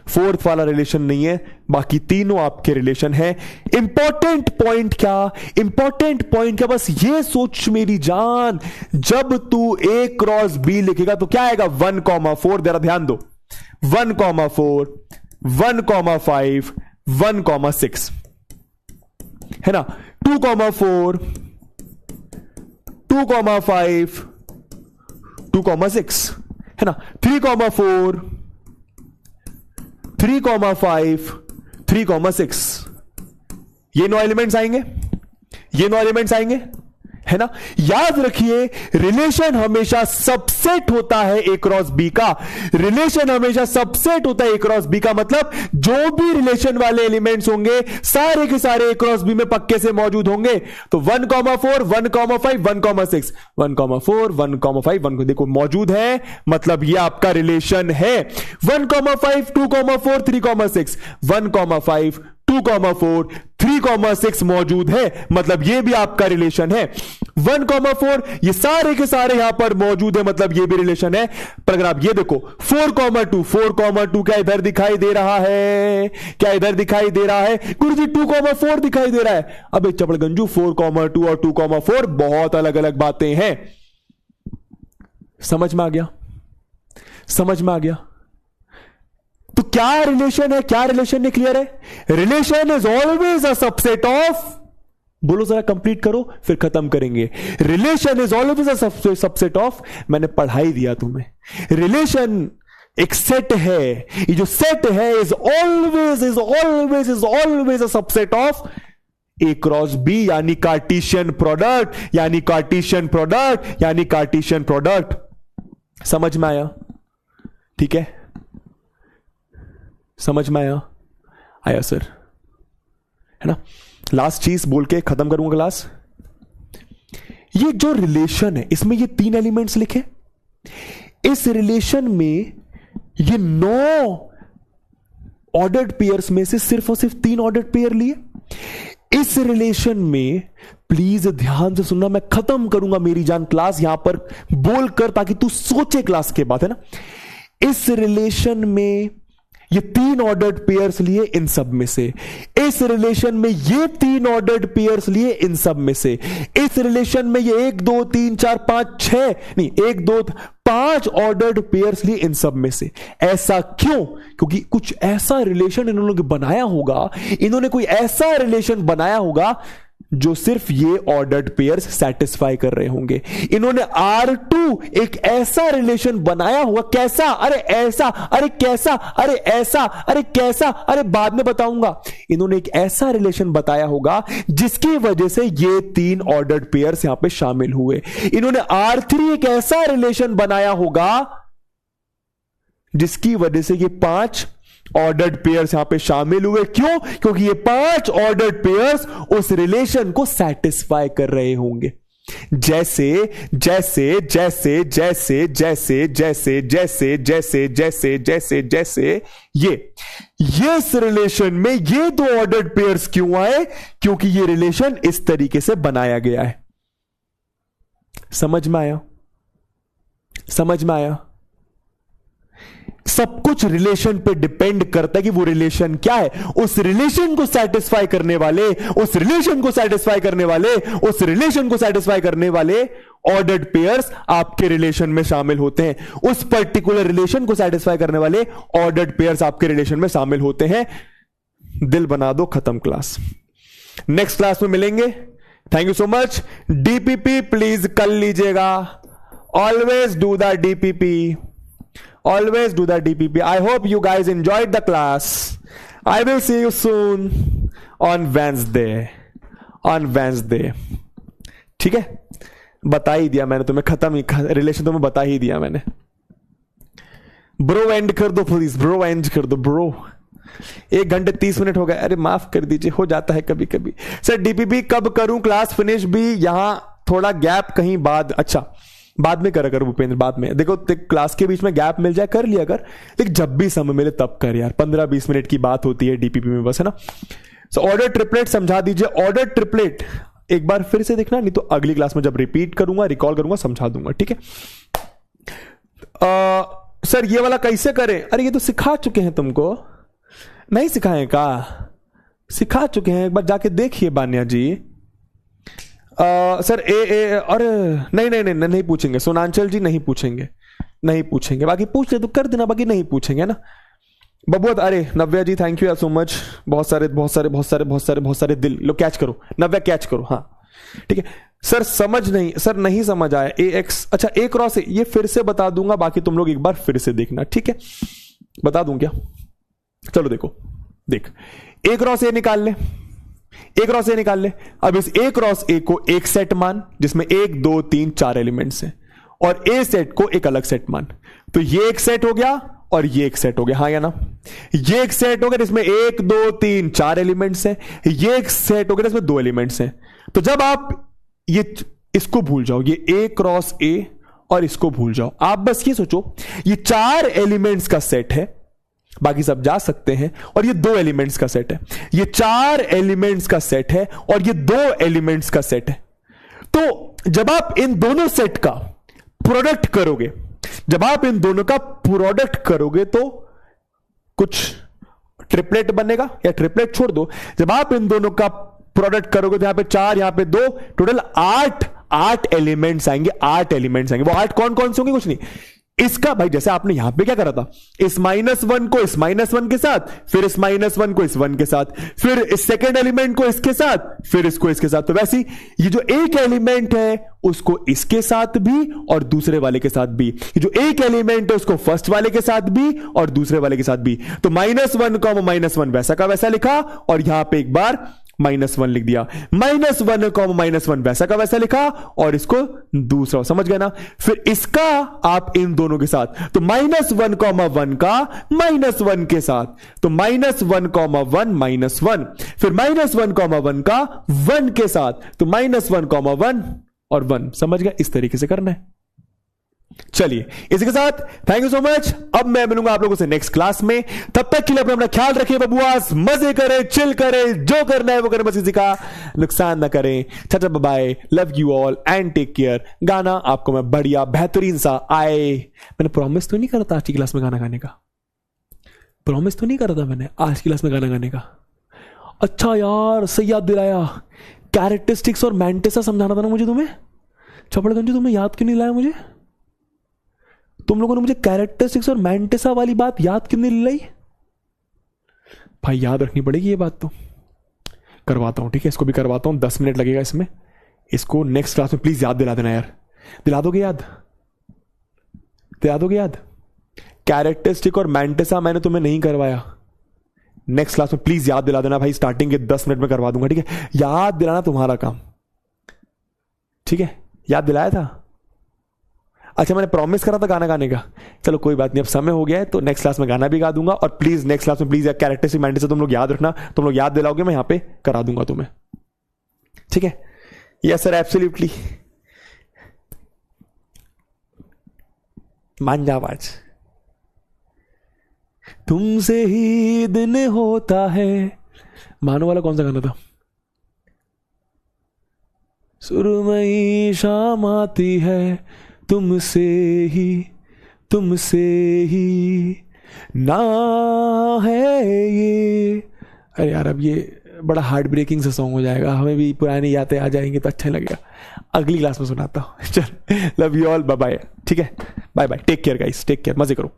फोर्थ वाला रिलेशन नहीं है, बाकी तीनों आपके रिलेशन है। इंपॉर्टेंट पॉइंट क्या? इंपॉर्टेंट पॉइंट क्या? बस ये सोच मेरी जान, जब तू A क्रॉस B लिखेगा तो क्या आएगा? 1,4। जरा ध्यान दो, 1,4, 1,5, 1,6, है ना? 2,4, 2,5, 2,6, है ना? 3,4, 3,5, 3,6। ये 9 एलिमेंट्स आएंगे, ये 9 एलिमेंट्स आएंगे, है ना? याद रखिए, रिलेशन हमेशा सबसेट होता है A क्रॉस B का। रिलेशन हमेशा सबसेट होता है A क्रॉस B का, मतलब जो भी रिलेशन वाले एलिमेंट्स होंगे सारे के सारे A क्रॉस B में पक्के से मौजूद होंगे। तो 1,4, 1,5, 1,6, 1,4, 1,5, 1, देखो मौजूद है, मतलब ये आपका रिलेशन है। 1,5, 2,4, 3,6, 1,5, 2,4, 3,6 मौजूद है, मतलब ये भी आपका रिलेशन है। 1,4 ये सारे के सारे यहां पर मौजूद है, मतलब ये भी रिलेशन है। पर अगर आप ये देखो 4,2, 4,2 क्या इधर दिखाई दे रहा है? क्या इधर दिखाई दे रहा है? गुरुजी 2,4 दिखाई दे रहा है। अबे चपड़गंजू, 4,2 और 2,4 बहुत अलग अलग बातें हैं। समझ में आ गया? समझ में आ गया? तो क्या रिलेशन है? क्या रिलेशन है? क्लियर है? Relation is always a subset of, बोलो जरा, कंप्लीट करो फिर खत्म करेंगे। Relation is always a subset of, मैंने पढ़ाई दिया तुम्हें। रिलेशन एक सेट है, ये जो सेट है is always a subset of A cross B, यानी कार्टेशियन प्रोडक्ट, यानी कार्टेशियन प्रोडक्ट, यानी कार्टेशियन प्रोडक्ट। समझ में आया? ठीक है, समझ में आया? आया सर, है ना? लास्ट चीज बोल के खत्म करूंगा क्लास। ये जो रिलेशन है, इसमें ये 3 एलिमेंट्स लिखे, इस रिलेशन में ये 9 ऑर्डर्ड पेयर्स में से सिर्फ और सिर्फ 3 ऑर्डर्ड पेयर लिए। इस रिलेशन में प्लीज ध्यान से सुनना, मैं खत्म करूंगा मेरी जान क्लास यहां पर बोलकर, ताकि तू सोचे क्लास के बाद, है ना? इस रिलेशन में ये 3 ऑर्डर्ड पेयर्स लिए इन सब में से, इस रिलेशन में ये 3 ऑर्डर्ड पेयर्स लिए इन सब में से, इस रिलेशन में ये 1 2 3 4 5 6 नहीं 1 2 5 ऑर्डर्ड पेयर्स लिए इन सब में से। ऐसा क्यों? क्योंकि कुछ ऐसा रिलेशन इन्होंने बनाया होगा, इन्होंने कोई ऐसा रिलेशन बनाया होगा जो सिर्फ ये ऑर्डर्ड पेयर्स सेटिस्फाई कर रहे होंगे। इन्होंने R2 एक ऐसा रिलेशन बनाया हुआ। कैसा? अरे ऐसा, अरे कैसा, अरे ऐसा, अरे कैसा, अरे बाद में बताऊंगा। इन्होंने एक ऐसा रिलेशन बताया होगा जिसकी वजह से ये 3 ऑर्डर्ड पेयर्स यहां पे शामिल हुए। इन्होंने R3 एक ऐसा रिलेशन बनाया होगा जिसकी वजह से ये 5 ऑर्डर्ड पेयर्स यहां पे शामिल हुए। क्यों? क्योंकि ये 5 ऑर्डर्ड पेयर्स उस रिलेशन को सेटिस्फाई कर रहे होंगे। जैसे जैसे जैसे जैसे जैसे जैसे जैसे जैसे जैसे जैसे जैसे ये इस रिलेशन में ये 2 ऑर्डर्ड पेयर्स क्यों आए? क्योंकि ये रिलेशन इस तरीके से बनाया गया है। समझ में आया? समझ में आया? सब कुछ रिलेशन पे डिपेंड करता है कि वो रिलेशन क्या है। उस रिलेशन को सेटिस्फाई करने वाले, उस रिलेशन को सेटिस्फाई करने वाले, उस रिलेशन को सेटिस्फाई करने वाले ऑर्डर्ड पेयर्स आपके रिलेशन में शामिल होते हैं। उस पर्टिकुलर रिलेशन को सेटिस्फाई करने वाले ऑर्डर्ड पेयर्स आपके रिलेशन में शामिल होते हैं। दिल बना दो, खत्म क्लास। नेक्स्ट क्लास में मिलेंगे। Thank you so much. DPP please कर लीजिएगा। Always do the DPP, always do the DPP. I hope you guys enjoyed the class. I will see you soon on Wednesday. On Wednesday. ठीक है, बता ही दिया मैंने तुम्हें, खत्म ही रिलेशन तुम्हें बता ही दिया मैंने। ब्रो एंड कर दो प्लीज, ब्रो एंड कर दो ब्रो। 1 घंटे 30 मिनट हो गए, अरे माफ कर दीजिए, हो जाता है कभी कभी। सर डीपीपी कब करूं क्लास फिनिश भी? यहां थोड़ा गैप कहीं बाद, अच्छा बाद में करा कर भूपेंद्र, बाद में। देखो क्लास के बीच में गैप मिल जाए कर लिया कर, लेकिन जब भी समय मिले तब कर यार। 15-20 मिनट की बात होती है डीपीपी में बस, है ना। सो ऑर्डर ट्रिपलेट समझा दीजिए। ऑर्डर ट्रिपलेट एक बार फिर से देखना, नहीं तो अगली क्लास में जब रिपीट करूंगा, रिकॉल करूंगा, समझा दूंगा, ठीक है। सर ये वाला कैसे करें? अरे ये तो सिखा चुके हैं तुमको, नहीं सिखाएं का? सिखा चुके हैं, एक बार जाके देखिए बान्या जी। सर अरे नहीं पूछेंगे सोनांचल जी, नहीं पूछेंगे। बाकी पूछ ले तो कर देना, बाकी नहीं पूछेंगे ना बबुआ। अरे नव्या जी थैंक यू सो मच। बहुत सारे दिल लो, कैच करो नव्या, कैच करो। हाँ ठीक है सर, सर नहीं समझ आया। AX, अच्छा A क्रॉस ये फिर से बता दूंगा, बाकी तुम लोग एक बार फिर से देखना, ठीक है। बता दूं क्या? चलो देख A क्रॉस A निकाल ले, A क्रॉस A निकाल ले। अब इस A क्रॉस A को एक सेट मान जिसमें 1 2 3 4 एलिमेंट्स हैं, और A सेट को एक अलग सेट मान। तो ये एक सेट हो गया और ये एक सेट हो गया, हाँ या ना? ये एक सेट हो गया जिसमें 1 2 3 4 एलिमेंट्स हैं, ये एक सेट हो गया जिसमें 2 एलिमेंट्स हैं। तो जब आप ये इसको भूल जाओ, ये A क्रॉस A और इसको भूल जाओ, आप बस ये सोचो ये 4 एलिमेंट्स का सेट है, बाकी सब जा सकते हैं, और ये 2 एलिमेंट्स का सेट है। ये 4 एलिमेंट्स का सेट है और ये 2 एलिमेंट्स का सेट है। तो जब आप इन दोनों सेट का प्रोडक्ट करोगे, तो कुछ ट्रिपलेट बनेगा, या ट्रिपलेट छोड़ दो। जब आप इन दोनों का प्रोडक्ट करोगे तो यहां पे 4, यहां पे 2, टोटल 8 एलिमेंट्स आएंगे। 8 एलिमेंट्स आएंगे। वो 8 कौन कौन से होंगे? कुछ नहीं, इसका भाई जैसे आपने यहां पे क्या करा था, इस -1 को इस -1 के साथ, फिर इस -1 को इस 1 के साथ, फिर इस सेकेंड एलिमेंट को इसके साथ, फिर इसको इसके साथ। तो वैसे ही ये जो एक एलिमेंट है उसको इसके साथ भी और दूसरे वाले के साथ भी, ये जो एक एलिमेंट है उसको फर्स्ट वाले के साथ भी और दूसरे वाले के साथ भी। तो -1 को -1 वैसा का वैसा लिखा, और यहां पे एक बार -1 लिख दिया। -1 को -1 वैसा का वैसा लिखा, और इसको दूसरा, समझ गए ना? फिर इसका आप इन दोनों के साथ, तो -1, 1 का -1 के साथ, तो -1, 1 फिर -1, 1 का 1 के साथ, तो -1, 1 और 1। समझ गए? इस तरीके से करना है। चलिए इसी के साथ थैंक यू सो मच। अब मैं मिलूंगा आप लोगों से नेक्स्ट क्लास में। तब तक के लिए अपना ख्याल रखिए बबुआस, मजे करें, चिल करें, जो करना है वो करें, बस किसी का नुकसान ना करें। Tata bye bye, love you all and take care. गाना आपको मैं बढ़िया बेहतरीन सा मैंने प्रॉमिस तो नहीं करा था आज की क्लास में गाना गाने का, प्रॉमिस तो नहीं करा था मैंने आज की क्लास में गाना गाने का। अच्छा यार सही याद दिलाया, कैरेक्टरिस्टिक्स और मैंटेसा समझाना था ना मुझे तुम्हें। छपड़गंज तुमने याद क्यों नहीं लाया मुझे? तुम लोगों ने मुझे कैरेक्टरिस्टिक्स और मैंटेसा वाली बात याद क्यों नहीं लाई? भाई याद रखनी पड़ेगी ये बात, तो करवाता हूं, ठीक है। इसको भी करवाता हूं, 10 मिनट लगेगा इसमें। इसको नेक्स्ट क्लास में प्लीज याद दिला देना यार। दिला दोगे याद? कैरेक्टरिस्टिक और मैंटेसा मैंने तुम्हें नहीं करवाया। नेक्स्ट क्लास में प्लीज याद दिला देना भाई, स्टार्टिंग के 10 मिनट में करवा दूंगा, ठीक है। याद दिलाना तुम्हारा काम, ठीक है। याद दिलाया था? अच्छा मैंने प्रॉमिस करा था गाना गाने का। चलो कोई बात नहीं, अब समय हो गया है तो नेक्स्ट क्लास में गाना भी गा दूंगा। और प्लीज नेक्स्ट क्लास में प्लीज कैरेक्टरिस्टिक माइंड से तुम लोग याद रखना, तुम लोग याद दिलाओगे मैं यहां पे करा दूंगा तुम्हें, ठीक है। यस सर एब्सोल्युटली, मान जा आज। तुमसे ही दिन होता है, मानो वाला कौन सा गाना था? सुरमई शाम आती है, तुमसे ही ना है ये। अरे यार अब ये बड़ा हार्ट ब्रेकिंग सा सॉन्ग हो जाएगा, हमें भी पुरानी यादें आ जाएंगी तो अच्छा लगेगा। अगली क्लास में सुनाता हूँ। चल, love you all, bye bye. ठीक है, bye bye, take care guys, take care, मजे करो।